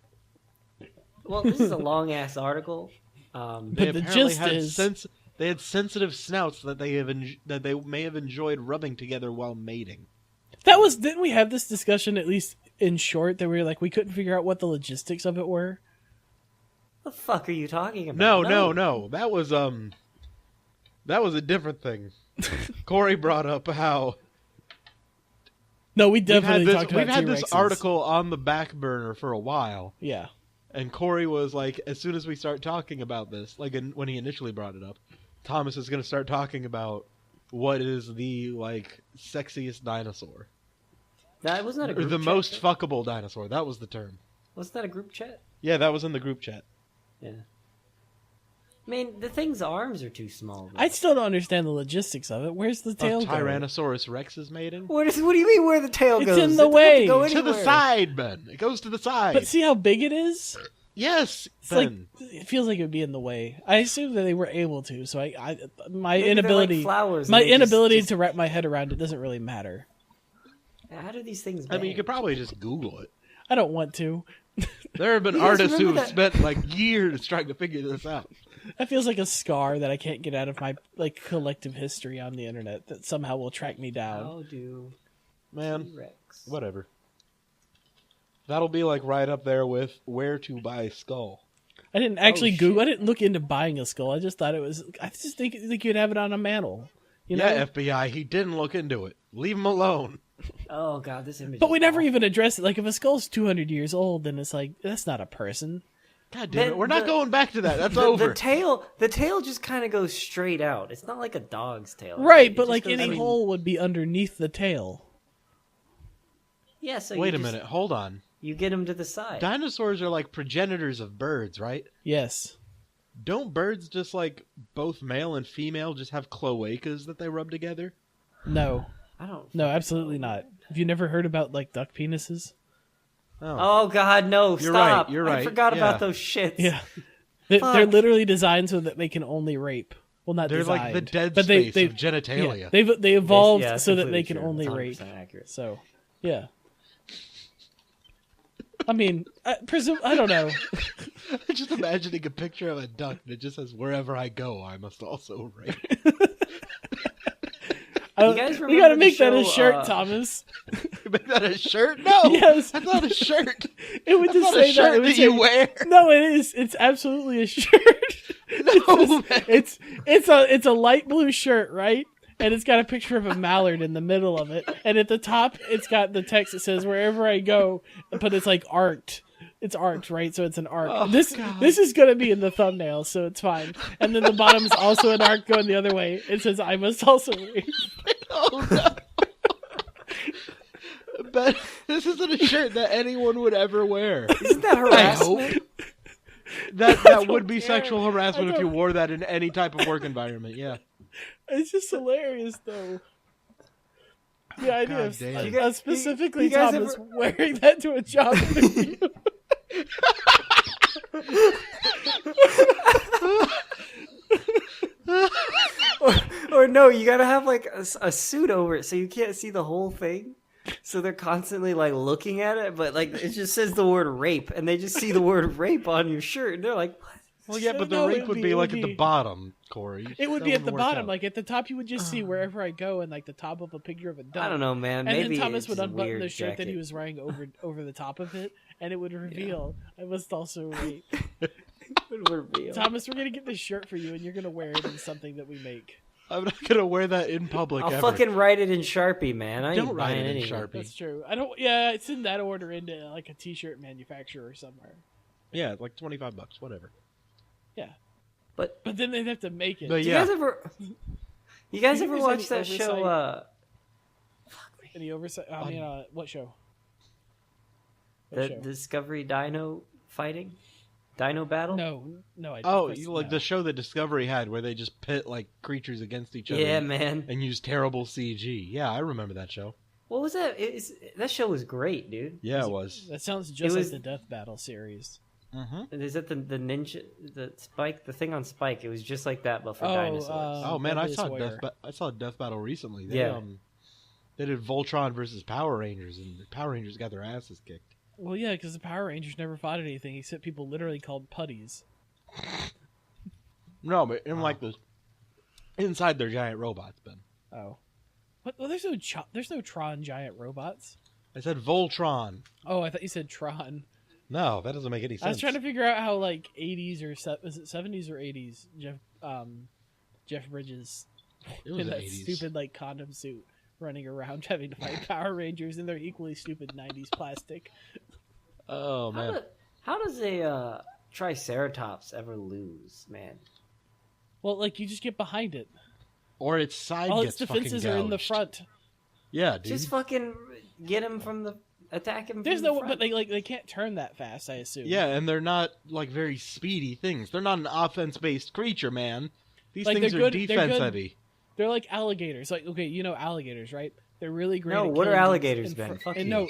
[SPEAKER 1] Well, this is a long-ass article.
[SPEAKER 2] They
[SPEAKER 3] But the
[SPEAKER 2] apparently
[SPEAKER 3] gist
[SPEAKER 2] had
[SPEAKER 3] is-
[SPEAKER 2] they had sensitive snouts that they may have enjoyed rubbing together while mating.
[SPEAKER 3] Didn't we have this discussion, at least in short, that we were like, we couldn't figure out what the logistics of it were?
[SPEAKER 1] What the fuck are you talking about?
[SPEAKER 2] No. That was a different thing. Corey brought up how
[SPEAKER 3] No, we definitely talked about
[SPEAKER 2] we've had this
[SPEAKER 3] T-Rexes.
[SPEAKER 2] article on the back burner for a while.
[SPEAKER 3] Yeah.
[SPEAKER 2] And Corey was like, as soon as we start talking about this, like when he initially brought it up, Thomas is going to start talking about what is the sexiest dinosaur,
[SPEAKER 1] That wasn't that a
[SPEAKER 2] or
[SPEAKER 1] group
[SPEAKER 2] the
[SPEAKER 1] chat?
[SPEAKER 2] most fuckable dinosaur. That was the term.
[SPEAKER 1] Wasn't that a group chat?
[SPEAKER 2] Yeah, that was in the group chat.
[SPEAKER 1] Yeah. I mean, the thing's arms are too small. Though.
[SPEAKER 3] I still don't understand the logistics of it. Where's the tail
[SPEAKER 2] Of
[SPEAKER 3] go?
[SPEAKER 2] Tyrannosaurus Rex's mating.
[SPEAKER 1] What do you mean where the tail
[SPEAKER 3] It's
[SPEAKER 1] goes?
[SPEAKER 3] in
[SPEAKER 1] It
[SPEAKER 3] the
[SPEAKER 1] doesn't have
[SPEAKER 3] way.
[SPEAKER 1] To, go
[SPEAKER 2] To the
[SPEAKER 1] anywhere.
[SPEAKER 2] side, Ben. It goes to the side.
[SPEAKER 3] But see how big it is?
[SPEAKER 2] Yes,
[SPEAKER 3] It's like,
[SPEAKER 2] Ben.
[SPEAKER 3] it feels like it would be in the way. I assume that they were able to, so my
[SPEAKER 1] Maybe they're
[SPEAKER 3] inability,
[SPEAKER 1] like flowers and
[SPEAKER 3] my
[SPEAKER 1] they just-
[SPEAKER 3] inability to wrap my head around it doesn't really matter.
[SPEAKER 1] How do these things?
[SPEAKER 2] I mean, you
[SPEAKER 1] bang?
[SPEAKER 2] could probably just Google it.
[SPEAKER 3] I don't want to.
[SPEAKER 2] There have been
[SPEAKER 1] You guys
[SPEAKER 2] artists who
[SPEAKER 1] remember
[SPEAKER 2] have spent years trying to figure this out.
[SPEAKER 3] That feels like a scar that I can't get out of my collective history on the internet that somehow will track me down.
[SPEAKER 1] How do
[SPEAKER 2] Man,
[SPEAKER 1] T-Rex?
[SPEAKER 2] whatever. That'll be right up there with where to buy skull.
[SPEAKER 3] I didn't actually
[SPEAKER 1] shit.
[SPEAKER 3] Google. I didn't look into buying a skull. I just thought it was. I just think you'd have it on a mantle. You know.
[SPEAKER 2] Yeah, FBI, he didn't look into it. Leave him alone.
[SPEAKER 1] Oh god, this image.
[SPEAKER 3] But
[SPEAKER 1] is
[SPEAKER 3] we never
[SPEAKER 1] awful.
[SPEAKER 3] even addressed it. Like, if a skull's 200 years old, then it's like, that's not a person.
[SPEAKER 2] God damn it,
[SPEAKER 1] Then
[SPEAKER 2] we're not
[SPEAKER 1] the-
[SPEAKER 2] going back to that. That's
[SPEAKER 1] The
[SPEAKER 2] over.
[SPEAKER 1] the tail just kind of goes straight out. It's not like a dog's tail.
[SPEAKER 3] Right,
[SPEAKER 1] It
[SPEAKER 3] but
[SPEAKER 1] just
[SPEAKER 3] like
[SPEAKER 1] goes-
[SPEAKER 3] any
[SPEAKER 1] I mean,
[SPEAKER 3] hole would be underneath the tail.
[SPEAKER 1] Yeah. So
[SPEAKER 2] Wait
[SPEAKER 1] you
[SPEAKER 2] a
[SPEAKER 1] just-
[SPEAKER 2] minute, hold on.
[SPEAKER 1] You get them to the side.
[SPEAKER 2] Dinosaurs are like progenitors of birds, right?
[SPEAKER 3] Yes.
[SPEAKER 2] Don't birds just both male and female just have cloacas that they rub together?
[SPEAKER 3] No.
[SPEAKER 1] I don't.
[SPEAKER 3] No, absolutely not. Have you never heard about duck penises?
[SPEAKER 2] Oh.
[SPEAKER 1] Oh god, no!
[SPEAKER 2] You're
[SPEAKER 1] Stop!
[SPEAKER 2] right, you're
[SPEAKER 1] I
[SPEAKER 2] right,
[SPEAKER 1] forgot
[SPEAKER 2] yeah.
[SPEAKER 1] about those shits.
[SPEAKER 3] Yeah. They're
[SPEAKER 1] Fuck.
[SPEAKER 3] literally designed so that they can only rape. Well, not
[SPEAKER 2] They're
[SPEAKER 3] designed.
[SPEAKER 2] like the dead
[SPEAKER 3] but
[SPEAKER 2] space
[SPEAKER 3] they,
[SPEAKER 2] of genitalia.
[SPEAKER 3] Yeah, they evolved
[SPEAKER 1] Yeah, that's
[SPEAKER 3] so that
[SPEAKER 1] completely
[SPEAKER 3] they can
[SPEAKER 1] true.
[SPEAKER 3] only
[SPEAKER 1] That's
[SPEAKER 3] rape.
[SPEAKER 1] 100% accurate.
[SPEAKER 3] So, yeah. I mean, I don't know.
[SPEAKER 2] Just imagining a picture of a duck that just says, "Wherever I go, I must also rape."
[SPEAKER 1] guys
[SPEAKER 3] We gotta
[SPEAKER 1] remember the
[SPEAKER 3] make that a
[SPEAKER 1] show,
[SPEAKER 3] shirt, Thomas.
[SPEAKER 2] Make that a shirt? No!
[SPEAKER 3] Yes.
[SPEAKER 2] That's not a shirt!
[SPEAKER 3] It would
[SPEAKER 2] That's
[SPEAKER 3] just
[SPEAKER 2] not
[SPEAKER 3] say
[SPEAKER 2] a shirt
[SPEAKER 3] It would
[SPEAKER 2] that you
[SPEAKER 3] say-
[SPEAKER 2] wear!
[SPEAKER 3] No, it is. It's absolutely a shirt.
[SPEAKER 2] No, man.
[SPEAKER 3] It's a light blue shirt, right? And it's got a picture of a mallard in the middle of it, and at the top it's got the text that says "Wherever I go," but it's arced. It's arced, right? So it's an arc.
[SPEAKER 2] Oh,
[SPEAKER 3] this
[SPEAKER 2] God.
[SPEAKER 3] this is gonna be in the thumbnail, so it's fine. And then the bottom is also an arc going the other way. It says "I must also read."
[SPEAKER 2] Oh, no. But this isn't a shirt that anyone would ever wear.
[SPEAKER 1] Isn't that harassment?
[SPEAKER 2] That would be
[SPEAKER 3] care.
[SPEAKER 2] sexual harassment
[SPEAKER 3] I
[SPEAKER 2] if you
[SPEAKER 3] don't-
[SPEAKER 2] wore that in any type of work environment, yeah.
[SPEAKER 3] It's just hilarious, though. The idea
[SPEAKER 2] God
[SPEAKER 3] of
[SPEAKER 2] damn.
[SPEAKER 3] specifically
[SPEAKER 1] you guys
[SPEAKER 3] Thomas
[SPEAKER 1] ever-
[SPEAKER 3] wearing that to a job interview.
[SPEAKER 1] Or no, you gotta have a suit over it so you can't see the whole thing. So they're constantly looking at it, but it just says the word rape, and they just see the word rape on your shirt, and they're like, "What?"
[SPEAKER 2] Well, yeah, but the
[SPEAKER 3] No,
[SPEAKER 2] rape
[SPEAKER 3] it
[SPEAKER 2] would
[SPEAKER 3] would
[SPEAKER 2] be
[SPEAKER 3] be-
[SPEAKER 2] at the bottom, Corey.
[SPEAKER 3] It would
[SPEAKER 2] That
[SPEAKER 3] be at
[SPEAKER 2] wouldn't
[SPEAKER 3] the
[SPEAKER 2] work
[SPEAKER 3] bottom,
[SPEAKER 2] out.
[SPEAKER 3] at the top you would just see "Wherever I go" and the top of a picture of a duck.
[SPEAKER 1] I don't know, man.
[SPEAKER 3] And
[SPEAKER 1] Maybe
[SPEAKER 3] then Thomas
[SPEAKER 1] it's
[SPEAKER 3] would
[SPEAKER 1] a
[SPEAKER 3] unbutton
[SPEAKER 1] weird
[SPEAKER 3] the shirt that he
[SPEAKER 1] jacket.
[SPEAKER 3] was wearing over the top of it, and it would reveal, "I must also rape."
[SPEAKER 1] Would reveal.
[SPEAKER 3] Thomas, we're gonna get this shirt for you, and you're gonna wear it in something that we make.
[SPEAKER 2] I'm not gonna wear that in public.
[SPEAKER 1] I'll
[SPEAKER 2] ever.
[SPEAKER 1] fucking write it in Sharpie, man. I ain't
[SPEAKER 2] Don't write
[SPEAKER 1] buying
[SPEAKER 2] it in
[SPEAKER 1] anything.
[SPEAKER 2] Sharpie.
[SPEAKER 3] That's true. I don't. Yeah, it's in that order into like a T-shirt manufacturer somewhere.
[SPEAKER 2] Yeah, it's like $25, whatever.
[SPEAKER 3] Yeah,
[SPEAKER 1] But
[SPEAKER 3] then they'd have to make it.
[SPEAKER 2] But
[SPEAKER 1] do
[SPEAKER 2] yeah,
[SPEAKER 1] you guys
[SPEAKER 3] Do you
[SPEAKER 1] ever
[SPEAKER 3] think
[SPEAKER 1] watch
[SPEAKER 3] there's
[SPEAKER 1] that
[SPEAKER 3] any
[SPEAKER 1] show?
[SPEAKER 3] Any oversight? I mean, what show? What
[SPEAKER 1] The
[SPEAKER 3] show?
[SPEAKER 1] Discovery Dino fighting, Dino Battle.
[SPEAKER 3] No. I
[SPEAKER 2] oh,
[SPEAKER 3] of course,
[SPEAKER 2] like
[SPEAKER 3] no.
[SPEAKER 2] the show that Discovery had, where they just pit like creatures against each other.
[SPEAKER 1] Yeah, man.
[SPEAKER 2] And use terrible CG. Yeah, I remember that show.
[SPEAKER 1] What was that? That show was great, dude.
[SPEAKER 2] Yeah, it was.
[SPEAKER 3] That sounds just
[SPEAKER 1] was-
[SPEAKER 3] like the Death Battle series.
[SPEAKER 2] Mm-hmm.
[SPEAKER 1] Is that the ninja, the Spike, the thing on Spike? It was just like that, but for
[SPEAKER 3] Oh,
[SPEAKER 1] dinosaurs.
[SPEAKER 2] Oh man, I
[SPEAKER 3] Deadliest
[SPEAKER 2] saw
[SPEAKER 3] Warrior.
[SPEAKER 2] Death Battle recently.
[SPEAKER 1] Yeah.
[SPEAKER 2] They did Voltron versus Power Rangers, and the Power Rangers got their asses kicked.
[SPEAKER 3] Well, yeah, because the Power Rangers never fought anything except people literally called putties.
[SPEAKER 2] No, but in like the inside their giant robots, Ben.
[SPEAKER 3] Oh, what? Well, there's no Tron giant robots.
[SPEAKER 2] I said Voltron.
[SPEAKER 3] Oh, I thought you said Tron.
[SPEAKER 2] No, that doesn't make any sense.
[SPEAKER 3] I was trying to figure out how like 80s or was it 70s or 80s Jeff Bridges
[SPEAKER 2] It was
[SPEAKER 3] in
[SPEAKER 2] the
[SPEAKER 3] that
[SPEAKER 2] 80s.
[SPEAKER 3] stupid like condom suit running around having to fight Power Rangers in their equally stupid 90s plastic.
[SPEAKER 2] Oh man.
[SPEAKER 1] How does a Triceratops ever lose, man?
[SPEAKER 3] Well, like you just get behind it.
[SPEAKER 2] Or its side
[SPEAKER 3] All
[SPEAKER 2] gets
[SPEAKER 3] its defenses
[SPEAKER 2] fucking
[SPEAKER 3] are in the
[SPEAKER 2] gouged.
[SPEAKER 3] front.
[SPEAKER 2] Yeah, dude.
[SPEAKER 1] Just fucking get him from the attack him.
[SPEAKER 3] There's
[SPEAKER 1] from the
[SPEAKER 3] no,
[SPEAKER 1] front.
[SPEAKER 3] but they can't turn that fast. I assume.
[SPEAKER 2] Yeah, and they're not like very speedy things. They're not an offense-based creature, man. These
[SPEAKER 3] Like,
[SPEAKER 2] things
[SPEAKER 3] they're
[SPEAKER 2] are
[SPEAKER 3] good- they're
[SPEAKER 2] defense
[SPEAKER 3] good-
[SPEAKER 2] heavy.
[SPEAKER 3] They're like alligators. Like, okay, you know alligators, right? They're really great.
[SPEAKER 1] No,
[SPEAKER 3] at
[SPEAKER 1] what are
[SPEAKER 3] killing things
[SPEAKER 1] alligators,
[SPEAKER 3] in
[SPEAKER 1] Ben?
[SPEAKER 3] front-
[SPEAKER 1] Fuck
[SPEAKER 3] and
[SPEAKER 1] you.
[SPEAKER 3] no,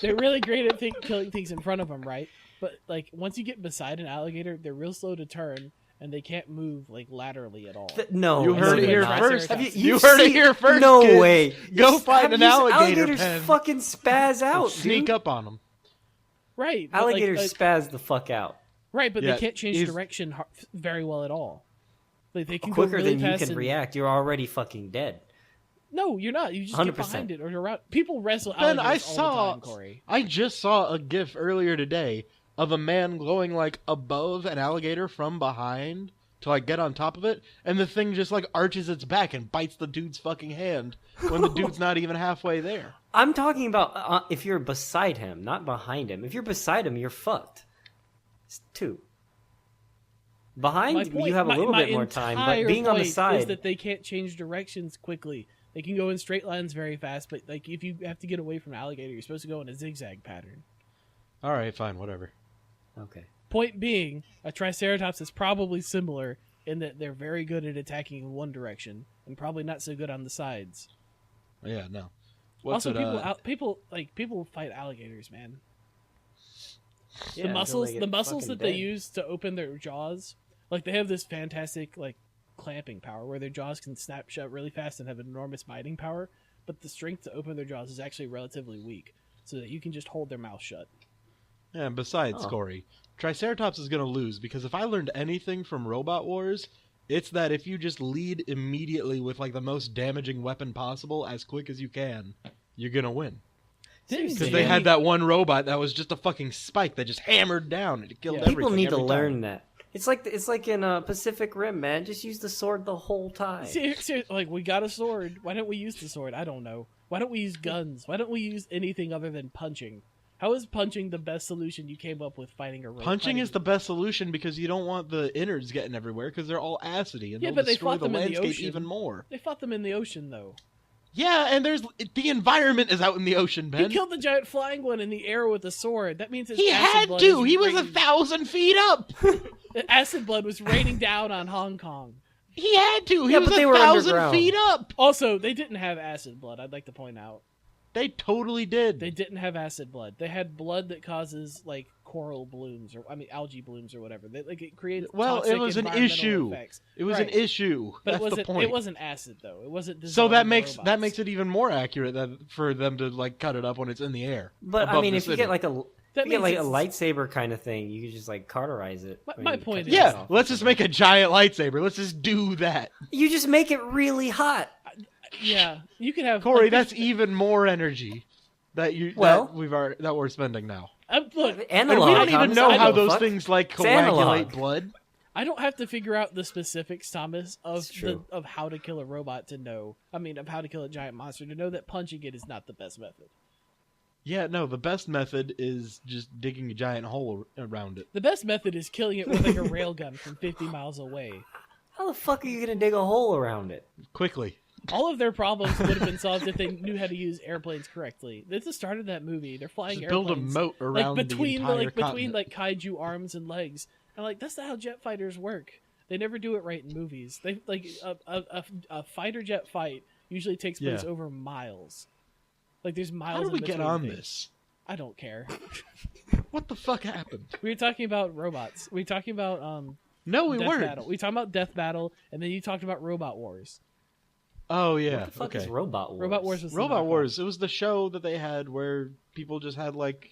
[SPEAKER 3] they're really great at killing things in front of them, right? But like once you get beside an alligator, they're real slow to turn, and they can't move like laterally at all.
[SPEAKER 1] No,
[SPEAKER 2] You heard
[SPEAKER 3] it
[SPEAKER 1] they're
[SPEAKER 3] here
[SPEAKER 1] not.
[SPEAKER 3] first.
[SPEAKER 1] Have
[SPEAKER 2] You heard it here first,
[SPEAKER 1] No
[SPEAKER 2] kids.
[SPEAKER 1] way.
[SPEAKER 2] Go find
[SPEAKER 1] Have
[SPEAKER 2] an
[SPEAKER 1] you-
[SPEAKER 2] alligator
[SPEAKER 1] Alligators
[SPEAKER 2] pen.
[SPEAKER 1] fucking spaz out,
[SPEAKER 2] Sneak
[SPEAKER 1] dude.
[SPEAKER 2] up on them.
[SPEAKER 3] Right, but, like,
[SPEAKER 1] Alligators spaz the fuck out.
[SPEAKER 3] right, but
[SPEAKER 2] Yeah,
[SPEAKER 3] they can't change
[SPEAKER 2] he's-
[SPEAKER 3] direction very well at all. Like they can go
[SPEAKER 1] Quicker
[SPEAKER 3] really
[SPEAKER 1] than you
[SPEAKER 3] fast
[SPEAKER 1] can
[SPEAKER 3] and-
[SPEAKER 1] react. You're already fucking dead.
[SPEAKER 3] No, you're not. You just get
[SPEAKER 1] 100%.
[SPEAKER 3] behind it or around. People wrestle
[SPEAKER 2] Ben,
[SPEAKER 3] alligators all the time, Corey.
[SPEAKER 2] I just saw a GIF earlier today of a man going like above an alligator from behind to like get on top of it, and the thing just like arches its back and bites the dude's fucking hand when the dude's not even halfway there.
[SPEAKER 1] I'm talking about if you're beside him, not behind him. If you're beside him, you're fucked. It's two. Behind,
[SPEAKER 3] My point-
[SPEAKER 1] you have a
[SPEAKER 3] my-
[SPEAKER 1] little
[SPEAKER 3] my
[SPEAKER 1] bit more time,
[SPEAKER 3] entire
[SPEAKER 1] but being on the
[SPEAKER 3] point is
[SPEAKER 1] side,
[SPEAKER 3] that they can't change directions quickly. They can go in straight lines very fast, but like if you have to get away from an alligator, you're supposed to go in a zigzag pattern.
[SPEAKER 2] All right, fine, whatever.
[SPEAKER 1] okay.
[SPEAKER 3] Point being, a Triceratops is probably similar in that they're very good at attacking in one direction and probably not so good on the sides.
[SPEAKER 2] Yeah, no. What's
[SPEAKER 3] also,
[SPEAKER 2] it,
[SPEAKER 3] people fight alligators, man.
[SPEAKER 1] Yeah,
[SPEAKER 3] The
[SPEAKER 1] until
[SPEAKER 3] muscles,
[SPEAKER 1] they get
[SPEAKER 3] the muscles
[SPEAKER 1] fucking
[SPEAKER 3] that they
[SPEAKER 1] dead.
[SPEAKER 3] use to open their jaws, like they have this fantastic like clamping power where their jaws can snap shut really fast and have enormous biting power, but the strength to open their jaws is actually relatively weak, so that you can just hold their mouth shut.
[SPEAKER 2] Yeah, and besides,
[SPEAKER 1] Oh.
[SPEAKER 2] Corey, Triceratops is going to lose because if I learned anything from Robot Wars, it's that if you just lead immediately with like the most damaging weapon possible as quick as you can, you're going to win.
[SPEAKER 3] Didn't
[SPEAKER 2] Because
[SPEAKER 3] Yeah.
[SPEAKER 2] they had that one robot that was just a fucking spike that just hammered down and it killed
[SPEAKER 3] Yeah.
[SPEAKER 2] everything.
[SPEAKER 1] People need to
[SPEAKER 2] every
[SPEAKER 1] learn
[SPEAKER 2] time.
[SPEAKER 1] that. It's like in Pacific Rim, man. Just use the sword the whole time.
[SPEAKER 3] Like we got a sword. Why don't we use the sword? I don't know. Why don't we use guns? Why don't we use anything other than punching? How is punching the best solution you came up with fighting a robot?
[SPEAKER 2] Punching is the best solution because you don't want the innards getting everywhere because they're all acidy and
[SPEAKER 3] Yeah,
[SPEAKER 2] they'll
[SPEAKER 3] but they
[SPEAKER 2] destroy
[SPEAKER 3] fought
[SPEAKER 2] the
[SPEAKER 3] them in the
[SPEAKER 2] landscape
[SPEAKER 3] ocean.
[SPEAKER 2] even more.
[SPEAKER 3] They fought them in the ocean, though.
[SPEAKER 2] Yeah, and the environment is out in the ocean, Ben.
[SPEAKER 3] He killed the giant flying one in the air with a sword. That means his
[SPEAKER 2] He
[SPEAKER 3] acid
[SPEAKER 2] had
[SPEAKER 3] blood
[SPEAKER 2] to.
[SPEAKER 3] is
[SPEAKER 2] He was
[SPEAKER 3] raining-
[SPEAKER 2] 1,000 feet up.
[SPEAKER 3] acid blood was raining down on Hong Kong.
[SPEAKER 2] He had to. He
[SPEAKER 1] Yeah,
[SPEAKER 2] was
[SPEAKER 1] but they were
[SPEAKER 2] 1,000
[SPEAKER 1] underground.
[SPEAKER 2] feet up.
[SPEAKER 3] Also, they didn't have acid blood. I'd like to point out
[SPEAKER 2] They totally did.
[SPEAKER 3] they didn't have acid blood. They had blood that causes like coral blooms or algae blooms or whatever. It creates
[SPEAKER 2] Well, it
[SPEAKER 3] toxic
[SPEAKER 2] was an
[SPEAKER 3] environmental
[SPEAKER 2] issue.
[SPEAKER 3] effects.
[SPEAKER 2] It was an
[SPEAKER 3] Right.
[SPEAKER 2] issue.
[SPEAKER 3] But
[SPEAKER 2] That's
[SPEAKER 3] it wasn't.
[SPEAKER 2] the point.
[SPEAKER 3] It wasn't acid though. It wasn't.
[SPEAKER 2] So that
[SPEAKER 3] dissolving
[SPEAKER 2] makes
[SPEAKER 3] robots.
[SPEAKER 2] it even more accurate for them to like cut it up when it's in the air.
[SPEAKER 1] But I
[SPEAKER 2] above
[SPEAKER 1] mean,
[SPEAKER 2] the
[SPEAKER 1] if you
[SPEAKER 2] city.
[SPEAKER 1] get like a
[SPEAKER 3] That
[SPEAKER 1] you get like
[SPEAKER 3] means
[SPEAKER 1] a
[SPEAKER 3] it's-
[SPEAKER 1] lightsaber kind of thing, you could just like cauterize it.
[SPEAKER 3] My-
[SPEAKER 1] when
[SPEAKER 3] my
[SPEAKER 1] you
[SPEAKER 3] point
[SPEAKER 1] cut
[SPEAKER 3] is-
[SPEAKER 1] it
[SPEAKER 2] Yeah,
[SPEAKER 1] off.
[SPEAKER 2] let's just make a giant lightsaber. Let's just do that.
[SPEAKER 1] You just make it really hot.
[SPEAKER 3] Yeah, you could have
[SPEAKER 2] Corey,
[SPEAKER 3] like,
[SPEAKER 2] that's even more energy that
[SPEAKER 1] Well-
[SPEAKER 2] that we're spending now.
[SPEAKER 3] look.
[SPEAKER 1] Analog.
[SPEAKER 2] And we don't even know
[SPEAKER 1] I
[SPEAKER 2] how
[SPEAKER 1] don't
[SPEAKER 2] those
[SPEAKER 1] fuck.
[SPEAKER 2] things like
[SPEAKER 1] It's
[SPEAKER 2] coagulate
[SPEAKER 1] analog.
[SPEAKER 2] blood.
[SPEAKER 3] I don't have to figure out the specifics, Thomas,
[SPEAKER 1] It's true.
[SPEAKER 3] of how to kill a robot to know. I mean, of how to kill a giant monster to know that punching it is not the best method.
[SPEAKER 2] Yeah, no, the best method is just digging a giant hole around it.
[SPEAKER 3] The best method is killing it with like a railgun from 50 miles away.
[SPEAKER 1] How the fuck are you gonna dig a hole around it?
[SPEAKER 2] Quickly.
[SPEAKER 3] All of their problems would have been solved if they knew how to use airplanes correctly. At the start of that movie, they're flying
[SPEAKER 2] Just build a
[SPEAKER 3] airplanes
[SPEAKER 2] moat around
[SPEAKER 3] like between
[SPEAKER 2] the entire
[SPEAKER 3] between
[SPEAKER 2] continent.
[SPEAKER 3] like kaiju arms and legs. And like that's not how jet fighters work. They never do it right in movies. They like a fighter jet fight usually takes place
[SPEAKER 2] Yeah.
[SPEAKER 3] over miles. Like there's miles.
[SPEAKER 2] How do we
[SPEAKER 3] in
[SPEAKER 2] get
[SPEAKER 3] between
[SPEAKER 2] on
[SPEAKER 3] things.
[SPEAKER 2] this?
[SPEAKER 3] I don't care.
[SPEAKER 2] What the fuck happened?
[SPEAKER 3] We were talking about robots. We were talking about
[SPEAKER 2] No, we
[SPEAKER 3] Death
[SPEAKER 2] weren't.
[SPEAKER 3] Battle. We talked about Death Battle, and then you talked about Robot Wars.
[SPEAKER 2] Oh yeah.
[SPEAKER 1] What the fuck
[SPEAKER 2] okay.
[SPEAKER 1] is Robot Wars?
[SPEAKER 3] Robot Wars was the
[SPEAKER 2] Robot
[SPEAKER 3] knockoff.
[SPEAKER 2] Wars. It was the show that they had where people just had like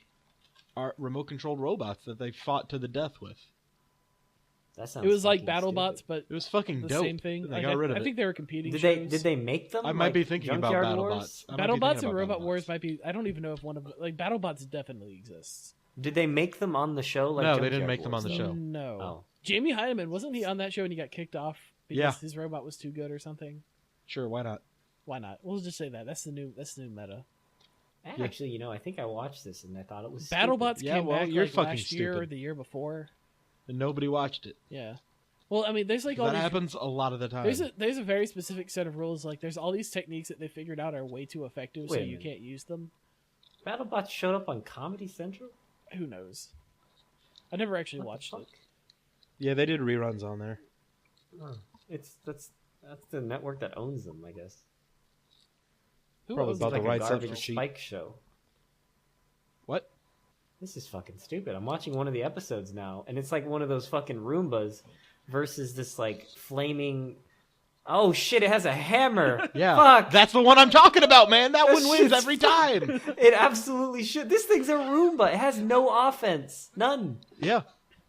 [SPEAKER 2] remote controlled robots that they fought to the death with.
[SPEAKER 1] That sounds
[SPEAKER 3] It was like
[SPEAKER 1] fucking
[SPEAKER 3] BattleBots,
[SPEAKER 1] stupid.
[SPEAKER 3] but
[SPEAKER 2] It was fucking
[SPEAKER 3] the
[SPEAKER 2] dope.
[SPEAKER 3] same thing.
[SPEAKER 2] They
[SPEAKER 3] Like,
[SPEAKER 2] got rid of
[SPEAKER 3] I
[SPEAKER 2] it.
[SPEAKER 3] think they were competing.
[SPEAKER 1] Did they make them?
[SPEAKER 2] I might
[SPEAKER 1] like
[SPEAKER 2] be thinking about
[SPEAKER 1] Junkyard
[SPEAKER 2] BattleBots.
[SPEAKER 1] Wars?
[SPEAKER 2] I might be thinking
[SPEAKER 3] BattleBots and
[SPEAKER 2] about
[SPEAKER 3] Robot
[SPEAKER 2] BattleBots.
[SPEAKER 3] Wars might be. I don't even know if one of like BattleBots definitely exists.
[SPEAKER 1] Did they make them on the show? Like
[SPEAKER 2] No, they
[SPEAKER 1] Junkyard
[SPEAKER 2] didn't make them
[SPEAKER 1] Wars,
[SPEAKER 2] on the
[SPEAKER 1] though?
[SPEAKER 2] show.
[SPEAKER 3] No.
[SPEAKER 1] Oh.
[SPEAKER 3] Jamie Hyneman, wasn't he on that show and he got kicked off because
[SPEAKER 2] Yeah.
[SPEAKER 3] his robot was too good or something?
[SPEAKER 2] Sure, why not?
[SPEAKER 3] Why not? We'll just say that. That's the new meta.
[SPEAKER 1] Eh, actually, I think I watched this and I thought it was
[SPEAKER 3] BattleBots
[SPEAKER 1] stupid.
[SPEAKER 2] Yeah,
[SPEAKER 3] came
[SPEAKER 2] well,
[SPEAKER 3] back
[SPEAKER 2] you're
[SPEAKER 3] like
[SPEAKER 2] fucking
[SPEAKER 3] last year or
[SPEAKER 2] stupid.
[SPEAKER 3] the year before.
[SPEAKER 2] And nobody watched it.
[SPEAKER 3] Yeah. Well, I mean, there's like all
[SPEAKER 2] That
[SPEAKER 3] these.
[SPEAKER 2] happens a lot of the time.
[SPEAKER 3] There's a very specific set of rules. Like there's all these techniques that they figured out are way too effective, so
[SPEAKER 1] Wait a
[SPEAKER 3] you
[SPEAKER 1] minute.
[SPEAKER 3] can't use them.
[SPEAKER 1] BattleBots showed up on Comedy Central.
[SPEAKER 3] Who knows? I never actually
[SPEAKER 1] What the
[SPEAKER 3] watched
[SPEAKER 1] fuck?
[SPEAKER 3] it.
[SPEAKER 2] Yeah, they did reruns on there.
[SPEAKER 1] Oh, that's the network that owns them, I guess.
[SPEAKER 3] Who
[SPEAKER 2] Probably
[SPEAKER 3] owns
[SPEAKER 2] about
[SPEAKER 3] it?
[SPEAKER 2] the
[SPEAKER 1] Like a
[SPEAKER 2] rights up for
[SPEAKER 1] garbage
[SPEAKER 2] cheap.
[SPEAKER 1] Spike show.
[SPEAKER 2] What?
[SPEAKER 1] This is fucking stupid. I'm watching one of the episodes now, and it's like one of those fucking Roombas versus this like flaming. Oh shit! It has a hammer.
[SPEAKER 2] Yeah,
[SPEAKER 1] Fuck.
[SPEAKER 2] that's the one I'm talking about, man. That
[SPEAKER 1] That
[SPEAKER 2] one wins
[SPEAKER 1] shit's
[SPEAKER 2] every time.
[SPEAKER 1] It absolutely should. This thing's a Roomba. It has no offense. None.
[SPEAKER 2] Yeah.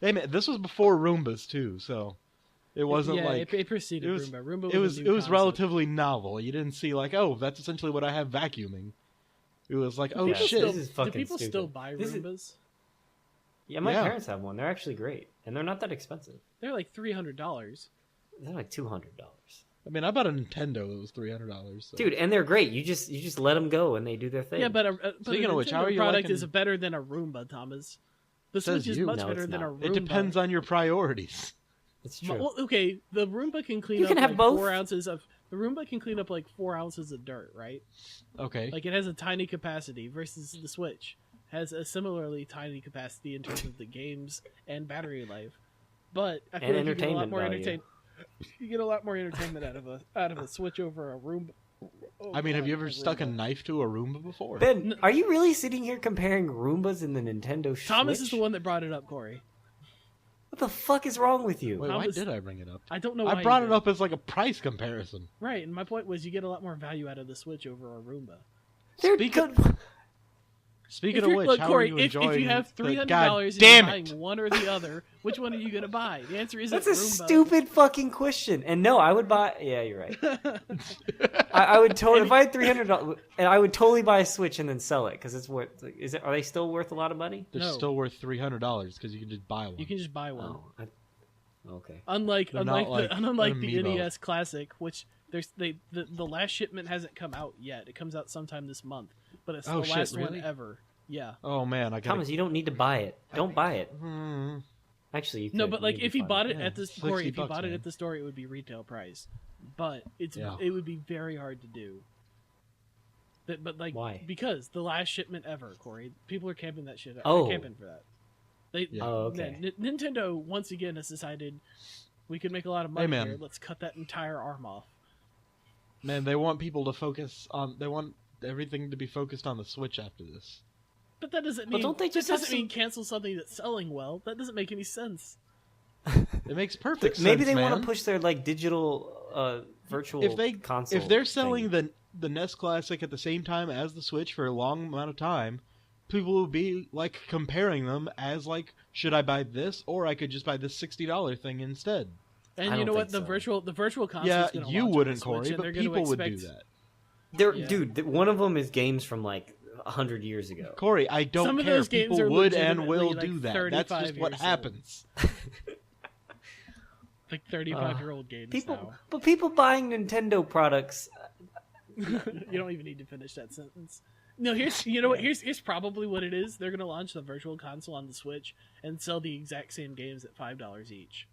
[SPEAKER 2] Hey, man, this was before Roombas too, so it wasn't
[SPEAKER 3] yeah,
[SPEAKER 2] like
[SPEAKER 3] it preceded
[SPEAKER 2] it was-
[SPEAKER 3] Roomba. Roomba
[SPEAKER 2] it
[SPEAKER 3] was
[SPEAKER 2] was
[SPEAKER 3] a
[SPEAKER 2] it
[SPEAKER 3] new
[SPEAKER 2] was
[SPEAKER 3] concept.
[SPEAKER 2] relatively novel. You didn't see like, oh, that's essentially what I have vacuuming. It was like, oh
[SPEAKER 1] Yeah,
[SPEAKER 2] shit.
[SPEAKER 1] this is
[SPEAKER 3] Do
[SPEAKER 1] fucking
[SPEAKER 3] people
[SPEAKER 1] stupid.
[SPEAKER 3] still buy
[SPEAKER 1] This is-
[SPEAKER 3] Roombas?
[SPEAKER 1] Yeah, my
[SPEAKER 2] Yeah.
[SPEAKER 1] parents have one. They're actually great, and they're not that expensive.
[SPEAKER 3] They're like $300.
[SPEAKER 1] They're like $200.
[SPEAKER 2] I mean, I bought a Nintendo that was $300. So.
[SPEAKER 1] Dude, and they're great. You just let them go and they do their thing.
[SPEAKER 3] Yeah, but
[SPEAKER 2] Speaking of which, how
[SPEAKER 3] Nintendo
[SPEAKER 2] are you
[SPEAKER 3] product
[SPEAKER 2] liking-
[SPEAKER 3] is better than a Roomba, Thomas. The
[SPEAKER 2] Says
[SPEAKER 3] Switch is
[SPEAKER 2] you.
[SPEAKER 3] much
[SPEAKER 1] No,
[SPEAKER 3] better
[SPEAKER 1] it's
[SPEAKER 3] than a
[SPEAKER 1] not.
[SPEAKER 3] Roomba.
[SPEAKER 2] It depends on your priorities.
[SPEAKER 1] it's true.
[SPEAKER 3] Well, okay, the Roomba can clean
[SPEAKER 1] You
[SPEAKER 3] up
[SPEAKER 1] can have
[SPEAKER 3] like
[SPEAKER 1] both.
[SPEAKER 3] 4 ounces of. The Roomba can clean up like 4 ounces of dirt, right?
[SPEAKER 2] Okay.
[SPEAKER 3] Like it has a tiny capacity versus the Switch has a similarly tiny capacity in terms of the games and battery life. But I feel
[SPEAKER 1] And
[SPEAKER 3] like you get a lot
[SPEAKER 1] entertainment
[SPEAKER 3] more
[SPEAKER 1] value.
[SPEAKER 3] You get a lot more entertainment out of a Switch over a Roomba. Oh,
[SPEAKER 2] I mean, have
[SPEAKER 3] God,
[SPEAKER 2] you ever stuck a
[SPEAKER 3] Roomba.
[SPEAKER 2] knife to a Roomba before?
[SPEAKER 1] Ben, are you really sitting here comparing Roombas in the Nintendo Switch?
[SPEAKER 3] Thomas is the one that brought it up, Corey.
[SPEAKER 1] What the fuck is wrong with you?
[SPEAKER 2] Wait, why
[SPEAKER 3] Thomas-
[SPEAKER 2] did I bring it up?
[SPEAKER 3] I don't know why
[SPEAKER 2] I brought
[SPEAKER 3] you
[SPEAKER 2] it
[SPEAKER 3] did.
[SPEAKER 2] up as like a price comparison.
[SPEAKER 3] Right, and my point was you get a lot more value out of the Switch over a Roomba.
[SPEAKER 1] They're
[SPEAKER 2] Speak
[SPEAKER 1] good.
[SPEAKER 2] Speaking
[SPEAKER 3] If
[SPEAKER 2] of
[SPEAKER 3] you're-
[SPEAKER 2] which,
[SPEAKER 3] look,
[SPEAKER 2] how
[SPEAKER 3] Corey,
[SPEAKER 2] are you
[SPEAKER 3] if
[SPEAKER 2] enjoying
[SPEAKER 3] you have
[SPEAKER 2] the-
[SPEAKER 3] $300
[SPEAKER 2] God
[SPEAKER 3] and
[SPEAKER 2] damn
[SPEAKER 3] you're
[SPEAKER 2] it!
[SPEAKER 3] buying one or the other, which one are you going to buy? The answer isn't
[SPEAKER 1] That's a
[SPEAKER 3] Roomba.
[SPEAKER 1] stupid fucking question. And no, I would buy. Yeah, you're right. I would totally. If I had $300, and I would totally buy a Switch and then sell it because it's worth. Is it? Are they still worth a lot of money?
[SPEAKER 2] They're
[SPEAKER 3] No.
[SPEAKER 2] still worth $300 because you can just buy one.
[SPEAKER 3] You can just buy one.
[SPEAKER 1] Oh, okay.
[SPEAKER 3] Unlike
[SPEAKER 2] They're not like
[SPEAKER 3] the
[SPEAKER 2] an amiibo.
[SPEAKER 3] NES Classic, which the last shipment hasn't come out yet. It comes out sometime this month, but it's
[SPEAKER 2] Oh,
[SPEAKER 3] the
[SPEAKER 2] shit,
[SPEAKER 3] last
[SPEAKER 2] really?
[SPEAKER 3] one ever. Yeah.
[SPEAKER 2] Oh man, I got.
[SPEAKER 1] Thomas, you don't need to buy it. Don't buy it.
[SPEAKER 2] Hmm.
[SPEAKER 1] Actually, you
[SPEAKER 3] No,
[SPEAKER 1] could.
[SPEAKER 3] but like
[SPEAKER 1] You'd be
[SPEAKER 3] if you
[SPEAKER 1] fine.
[SPEAKER 3] bought it
[SPEAKER 2] Yeah,
[SPEAKER 3] at the
[SPEAKER 2] 60
[SPEAKER 3] Corey, if you
[SPEAKER 2] bucks,
[SPEAKER 3] bought it
[SPEAKER 2] man.
[SPEAKER 3] at the store, it would be retail price. But
[SPEAKER 2] Yeah.
[SPEAKER 3] it would be very hard to do. But like
[SPEAKER 1] Why?
[SPEAKER 3] because the last shipment ever, Corey, people are camping that shit.
[SPEAKER 1] Oh.
[SPEAKER 3] They're camping for that. They
[SPEAKER 2] Yeah.
[SPEAKER 1] Oh, okay.
[SPEAKER 3] Nintendo once again has decided we could make a lot of money
[SPEAKER 2] man.
[SPEAKER 3] here. Let's cut that entire arm off.
[SPEAKER 2] Man, they want people to focus on. They want everything to be focused on the Switch after this.
[SPEAKER 3] But that doesn't
[SPEAKER 1] But
[SPEAKER 3] mean
[SPEAKER 1] don't they
[SPEAKER 3] that
[SPEAKER 1] just have
[SPEAKER 3] doesn't mean cancel something that's selling well. That doesn't make any sense.
[SPEAKER 2] It makes perfect sense.
[SPEAKER 1] Maybe they
[SPEAKER 2] man.
[SPEAKER 1] want to push their like digital virtual
[SPEAKER 2] if they
[SPEAKER 1] console.
[SPEAKER 2] if they're selling
[SPEAKER 1] thing.
[SPEAKER 2] the NES Classic at the same time as the Switch for a long amount of time, people will be like comparing them as like, should I buy this or I could just buy this $60 thing instead?
[SPEAKER 3] And
[SPEAKER 1] I
[SPEAKER 3] you
[SPEAKER 1] don't
[SPEAKER 3] know what?
[SPEAKER 1] think
[SPEAKER 3] The
[SPEAKER 1] so.
[SPEAKER 3] virtual console.
[SPEAKER 2] Yeah,
[SPEAKER 3] is gonna
[SPEAKER 2] you
[SPEAKER 3] launch on
[SPEAKER 2] wouldn't,
[SPEAKER 3] the Switch,
[SPEAKER 2] Corey,
[SPEAKER 3] and
[SPEAKER 2] but
[SPEAKER 3] they're gonna
[SPEAKER 2] people would do
[SPEAKER 3] expect-
[SPEAKER 2] that.
[SPEAKER 3] Yeah.
[SPEAKER 1] Dude, one of them is games from like 100 years ago.
[SPEAKER 2] Corey, I don't
[SPEAKER 3] Some of
[SPEAKER 2] care.
[SPEAKER 3] those games
[SPEAKER 2] People
[SPEAKER 3] are
[SPEAKER 2] would and will
[SPEAKER 3] legitimately,
[SPEAKER 2] do
[SPEAKER 3] like,
[SPEAKER 2] that. That's
[SPEAKER 3] 35
[SPEAKER 2] just what
[SPEAKER 3] years old.
[SPEAKER 2] happens.
[SPEAKER 3] like 35-year-old games now.
[SPEAKER 1] But people buying Nintendo products.
[SPEAKER 3] You don't even need to finish that sentence. No, here's probably what it is. They're gonna launch the Virtual Console on the Switch and sell the exact same games at $5 each.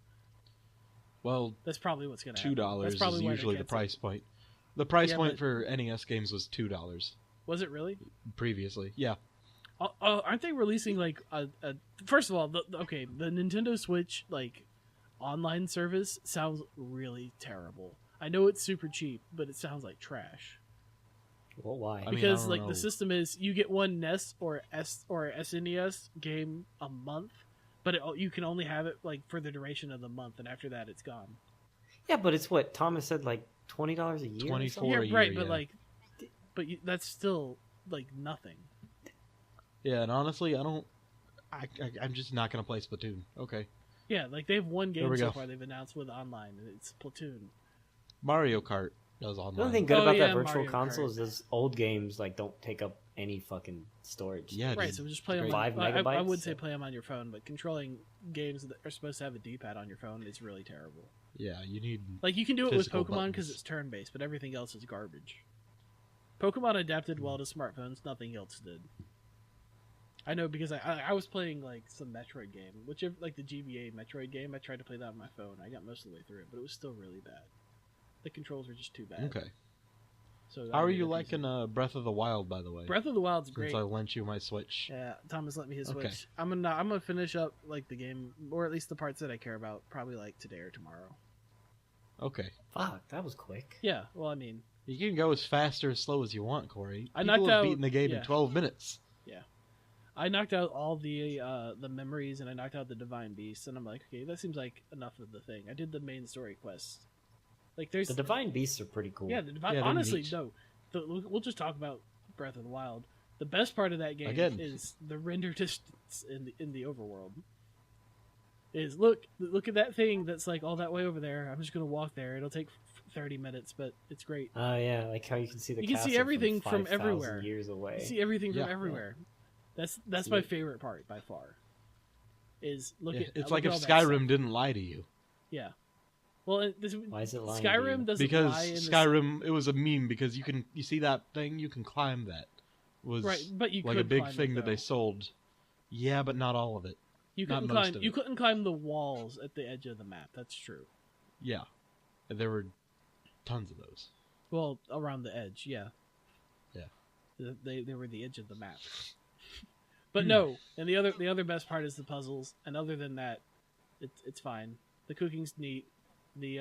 [SPEAKER 2] Well,
[SPEAKER 3] That's probably what's gonna happen.
[SPEAKER 2] $2
[SPEAKER 3] That's
[SPEAKER 2] is
[SPEAKER 3] probably why
[SPEAKER 2] usually
[SPEAKER 3] they
[SPEAKER 2] the
[SPEAKER 3] canceled.
[SPEAKER 2] price point. The price
[SPEAKER 3] Yeah,
[SPEAKER 2] point
[SPEAKER 3] but-
[SPEAKER 2] for NES games was $2
[SPEAKER 3] Was it really?
[SPEAKER 2] previously. Yeah.
[SPEAKER 3] Aren't they releasing like a first of all, the Nintendo Switch like online service sounds really terrible. I know it's super cheap, but it sounds like trash.
[SPEAKER 1] Well, why?
[SPEAKER 2] I mean,
[SPEAKER 3] Because
[SPEAKER 2] don't
[SPEAKER 3] like
[SPEAKER 2] know.
[SPEAKER 3] the system is you get one NES or SNES game a month, but you can only have it like for the duration of the month, and after that it's gone.
[SPEAKER 1] Yeah, but it's what Thomas said, like $20 a year. or
[SPEAKER 2] 24
[SPEAKER 1] something?
[SPEAKER 2] a year,
[SPEAKER 3] right, but
[SPEAKER 2] yeah.
[SPEAKER 3] like, that's still like nothing.
[SPEAKER 2] Yeah, and honestly, I'm just not gonna play Splatoon. Okay.
[SPEAKER 3] Yeah, like they have one
[SPEAKER 2] There
[SPEAKER 3] game
[SPEAKER 2] we
[SPEAKER 3] so
[SPEAKER 2] go.
[SPEAKER 3] far they've announced with online, and it's Splatoon.
[SPEAKER 2] Mario Kart does online.
[SPEAKER 1] The only thing good
[SPEAKER 3] Oh,
[SPEAKER 1] about
[SPEAKER 3] yeah,
[SPEAKER 1] that virtual
[SPEAKER 3] Mario
[SPEAKER 1] console
[SPEAKER 3] Kart.
[SPEAKER 1] is those old games like don't take up any fucking storage.
[SPEAKER 2] Yeah,
[SPEAKER 3] Right,
[SPEAKER 2] dude.
[SPEAKER 3] so just play them.
[SPEAKER 2] Great.
[SPEAKER 1] 5
[SPEAKER 3] I
[SPEAKER 1] megabytes,
[SPEAKER 3] would say
[SPEAKER 1] so-
[SPEAKER 3] play them on your phone, but controlling games that are supposed to have a D-pad on your phone is really terrible.
[SPEAKER 2] Yeah, you need.
[SPEAKER 3] Like you can do it with
[SPEAKER 2] Physical
[SPEAKER 3] Pokemon because
[SPEAKER 2] buttons.
[SPEAKER 3] it's turn-based, but everything else is garbage. Pokemon adapted well to smartphones. Nothing else did. I know because I was playing like some Metroid game, whichever like the GBA Metroid game. I tried to play that on my phone. I got most of the way through it, but it was still really bad. The controls were just too bad.
[SPEAKER 2] Okay.
[SPEAKER 3] So
[SPEAKER 2] How
[SPEAKER 3] I
[SPEAKER 2] are
[SPEAKER 3] made
[SPEAKER 2] you
[SPEAKER 3] it
[SPEAKER 2] liking
[SPEAKER 3] easy.
[SPEAKER 2] Breath of the Wild, by the way?
[SPEAKER 3] Breath of the Wild's great.
[SPEAKER 2] Since I lent you my Switch.
[SPEAKER 3] Yeah, Thomas let me his
[SPEAKER 2] Okay.
[SPEAKER 3] Switch. I'm gonna finish up like the game, or at least the parts that I care about, probably like today or tomorrow.
[SPEAKER 2] Okay.
[SPEAKER 1] Fuck, that was quick.
[SPEAKER 3] Yeah, well, I mean,
[SPEAKER 2] You can go as fast or as slow as you want, Corey.
[SPEAKER 3] I
[SPEAKER 2] People
[SPEAKER 3] knocked
[SPEAKER 2] have
[SPEAKER 3] out-
[SPEAKER 2] beaten the game
[SPEAKER 3] yeah.
[SPEAKER 2] in 12 minutes.
[SPEAKER 3] I knocked out all the memories and I knocked out the Divine Beast, and I'm like, okay, that seems like enough of the thing. I did the main story quest. Like, there's
[SPEAKER 1] The Divine Beasts are pretty cool.
[SPEAKER 3] yeah, the Divine.
[SPEAKER 2] Yeah, they're
[SPEAKER 3] honestly,
[SPEAKER 2] neat.
[SPEAKER 3] no, we'll just talk about Breath of the Wild. The best part of that game
[SPEAKER 2] Again.
[SPEAKER 3] is the render distance in the overworld. Is look at that thing that's like all that way over there. I'm just gonna walk there. It'll take 30 minutes, but it's great.
[SPEAKER 1] Oh yeah, like how you can see the
[SPEAKER 3] You can see
[SPEAKER 1] castle
[SPEAKER 3] everything from
[SPEAKER 1] 5,000
[SPEAKER 3] everywhere.
[SPEAKER 1] years away.
[SPEAKER 3] You see everything from
[SPEAKER 2] Yeah.
[SPEAKER 3] everywhere. That's
[SPEAKER 1] See
[SPEAKER 3] my
[SPEAKER 1] it.
[SPEAKER 3] favorite part by far. Is look
[SPEAKER 2] Yeah,
[SPEAKER 3] at
[SPEAKER 2] it's
[SPEAKER 3] look
[SPEAKER 2] like
[SPEAKER 3] at
[SPEAKER 2] if
[SPEAKER 3] all that stuff.
[SPEAKER 2] Skyrim didn't lie to you.
[SPEAKER 3] Yeah. Well,
[SPEAKER 1] Why is it lying to you?
[SPEAKER 3] Skyrim doesn't
[SPEAKER 2] Because
[SPEAKER 3] lie in this,
[SPEAKER 2] Skyrim, it was a meme because you see that thing, you can climb that. Was
[SPEAKER 3] right, but you
[SPEAKER 2] like
[SPEAKER 3] could
[SPEAKER 2] a big
[SPEAKER 3] climb
[SPEAKER 2] thing
[SPEAKER 3] it,
[SPEAKER 2] that they
[SPEAKER 3] though.
[SPEAKER 2] sold. Yeah, but not all of it.
[SPEAKER 3] You
[SPEAKER 2] not
[SPEAKER 3] couldn't
[SPEAKER 2] most
[SPEAKER 3] climb.
[SPEAKER 2] of
[SPEAKER 3] You
[SPEAKER 2] it.
[SPEAKER 3] couldn't climb the walls at the edge of the map. That's true.
[SPEAKER 2] Yeah. There were tons of those.
[SPEAKER 3] Well, around the edge, yeah.
[SPEAKER 2] Yeah.
[SPEAKER 3] They were the edge of the map. But no, and the other best part is the puzzles. And other than that, it's fine. The cooking's neat. The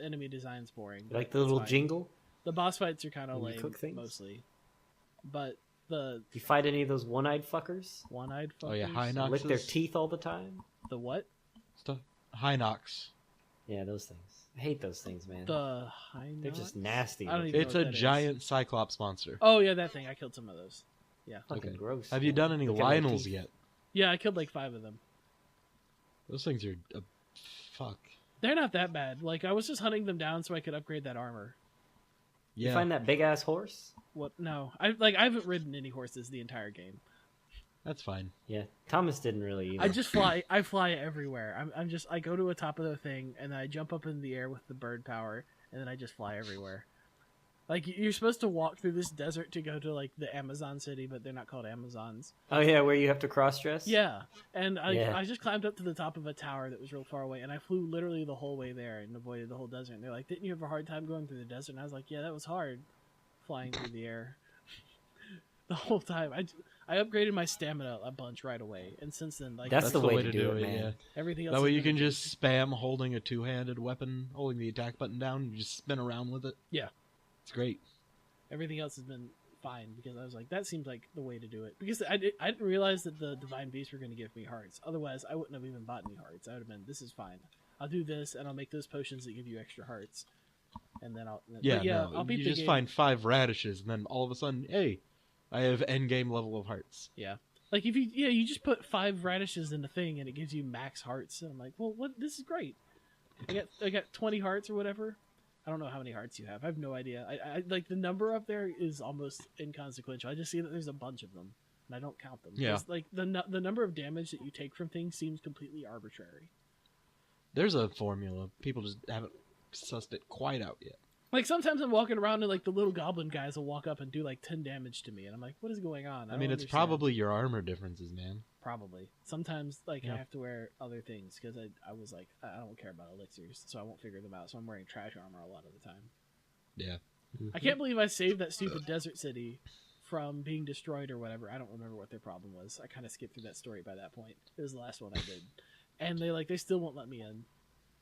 [SPEAKER 3] enemy design's boring.
[SPEAKER 1] You like
[SPEAKER 3] but
[SPEAKER 1] the
[SPEAKER 3] it's
[SPEAKER 1] little
[SPEAKER 3] fine.
[SPEAKER 1] jingle?
[SPEAKER 3] The boss fights are kind of
[SPEAKER 1] When you
[SPEAKER 3] lame,
[SPEAKER 1] cook things?
[SPEAKER 3] mostly. But the
[SPEAKER 1] You fight any of those one-eyed fuckers?
[SPEAKER 3] one-eyed fuckers.
[SPEAKER 2] Oh, yeah, Hinox.
[SPEAKER 1] Lick their teeth all the time?
[SPEAKER 3] The what?
[SPEAKER 2] Stuff. Hinox.
[SPEAKER 1] Yeah, those things. I hate those things, man.
[SPEAKER 3] The
[SPEAKER 1] They're just
[SPEAKER 3] Hinox?
[SPEAKER 1] nasty.
[SPEAKER 3] I don't
[SPEAKER 1] looking.
[SPEAKER 3] even
[SPEAKER 2] It's
[SPEAKER 3] know
[SPEAKER 2] a
[SPEAKER 3] what that is.
[SPEAKER 2] giant Cyclops monster.
[SPEAKER 3] Oh yeah, that thing. I killed some of those. Yeah.
[SPEAKER 1] Fucking
[SPEAKER 2] Okay.
[SPEAKER 1] gross.
[SPEAKER 2] Have you
[SPEAKER 1] man.
[SPEAKER 2] done any
[SPEAKER 1] Look at their
[SPEAKER 2] Lionels
[SPEAKER 1] teeth.
[SPEAKER 2] yet?
[SPEAKER 3] Yeah, I killed like 5 of them.
[SPEAKER 2] Those things are fuck.
[SPEAKER 3] They're not that bad. Like I was just hunting them down so I could upgrade that armor.
[SPEAKER 1] You
[SPEAKER 2] Yeah,
[SPEAKER 1] find that big-ass horse?
[SPEAKER 3] What? No, I haven't ridden any horses the entire game.
[SPEAKER 2] that's fine.
[SPEAKER 1] Yeah. Thomas didn't really either.
[SPEAKER 3] I just fly. I fly everywhere. I go to the top of the thing and then I jump up in the air with the bird power and then I just fly everywhere. Like you're supposed to walk through this desert to go to like the Amazon city, but they're not called Amazons.
[SPEAKER 1] Oh yeah, where you have to cross-dress?
[SPEAKER 3] Yeah, and
[SPEAKER 1] Yeah.
[SPEAKER 3] I just climbed up to the top of a tower that was real far away, and I flew literally the whole way there and avoided the whole desert. And they're like, "Didn't you have a hard time going through the desert?" And I was like, "Yeah, that was hard, flying through the air." The whole time, I upgraded my stamina a bunch right away, and since then, like
[SPEAKER 1] That's the way to do it, man.
[SPEAKER 2] Yeah.
[SPEAKER 3] everything else.
[SPEAKER 2] That way
[SPEAKER 3] has
[SPEAKER 2] you
[SPEAKER 3] been
[SPEAKER 2] can
[SPEAKER 3] good.
[SPEAKER 2] just spam holding a two-handed weapon, holding the attack button down. You just spin around with it.
[SPEAKER 3] Yeah.
[SPEAKER 2] It's great.
[SPEAKER 3] Everything else has been fine because I was like, that seems like the way to do it. Because I didn't realize that the Divine Beasts were going to give me hearts. Otherwise, I wouldn't have even bought any hearts. I would have been, this is fine. I'll do this, and I'll make those potions that give you extra hearts. And then
[SPEAKER 2] Yeah,
[SPEAKER 3] I'll beat
[SPEAKER 2] you
[SPEAKER 3] the
[SPEAKER 2] just
[SPEAKER 3] game.
[SPEAKER 2] find 5 radishes, and then all of a sudden, hey, I have endgame level of hearts.
[SPEAKER 3] Yeah. Like, if you just put 5 radishes in the thing, and it gives you max hearts. And I'm like, well, what? This is great. I got 20 hearts or whatever. I don't know how many hearts you have. I have no idea. I like the number up there is almost inconsequential. I just see that there's a bunch of them, and I don't count them.
[SPEAKER 2] Yeah.
[SPEAKER 3] It's like the number of damage that you take from things seems completely arbitrary.
[SPEAKER 2] There's a formula. People just haven't sussed it quite out yet.
[SPEAKER 3] Like, sometimes I'm walking around and, like, the little goblin guys will walk up and do, like, 10 damage to me. And I'm like, what is going on?
[SPEAKER 2] I mean, it's
[SPEAKER 3] understand.
[SPEAKER 2] probably your armor differences, man.
[SPEAKER 3] Probably. Sometimes, like,
[SPEAKER 2] Yeah.
[SPEAKER 3] I have to wear other things because I was like, I don't care about elixirs, so I won't figure them out. So I'm wearing trash armor a lot of the time.
[SPEAKER 2] Yeah.
[SPEAKER 3] I can't believe I saved that stupid desert city from being destroyed or whatever. I don't remember what their problem was. I kind of skipped through that story by that point. It was the last one I did. And they still won't let me in.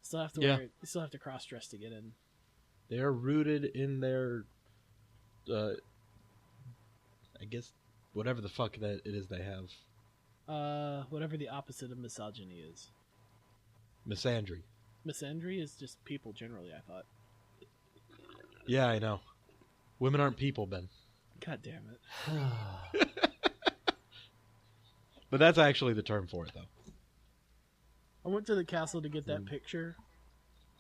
[SPEAKER 3] Still have to still have to cross-dress to get in.
[SPEAKER 2] They are rooted in their, I guess, whatever the fuck that it is they have.
[SPEAKER 3] Whatever the opposite of misogyny is.
[SPEAKER 2] Misandry.
[SPEAKER 3] Misandry is just people generally, I thought.
[SPEAKER 2] Yeah, I know. Women aren't people, Ben.
[SPEAKER 3] God damn it.
[SPEAKER 2] But that's actually the term for it, though.
[SPEAKER 3] I went to the castle to get that picture,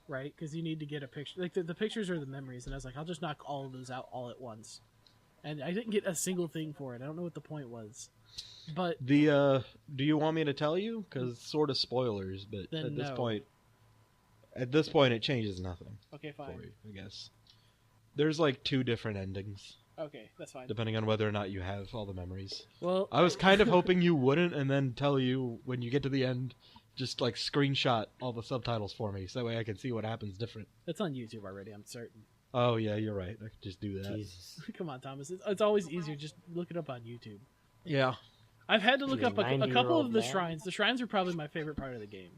[SPEAKER 3] right? Because you need to get a picture. Like, the pictures are the memories, and I was like, I'll just knock all of those out all at once. And I didn't get a single thing for it. I don't know what the point was. But
[SPEAKER 2] Do you want me to tell you? Because sort of spoilers, but
[SPEAKER 3] Then
[SPEAKER 2] at
[SPEAKER 3] no.
[SPEAKER 2] this point, it changes nothing
[SPEAKER 3] okay,
[SPEAKER 2] for
[SPEAKER 3] fine.
[SPEAKER 2] you, I guess. There's like 2 different endings,
[SPEAKER 3] Okay, that's fine.
[SPEAKER 2] depending on whether or not you have all the memories.
[SPEAKER 3] Well,
[SPEAKER 2] I was kind of hoping you wouldn't, and then tell you when you get to the end, just like screenshot all the subtitles for me, so that way I can see what happens different.
[SPEAKER 3] it's on YouTube already, I'm certain.
[SPEAKER 2] Oh yeah, you're right. I could just do that.
[SPEAKER 1] Jesus.
[SPEAKER 3] Come on, Thomas. It's always easier. Just look it up on YouTube.
[SPEAKER 2] Yeah.
[SPEAKER 3] I've had to look
[SPEAKER 1] You're
[SPEAKER 3] up
[SPEAKER 1] a
[SPEAKER 3] a couple
[SPEAKER 1] 90-year-old
[SPEAKER 3] of the
[SPEAKER 1] man?
[SPEAKER 3] shrines. The shrines are probably my favorite part of the game.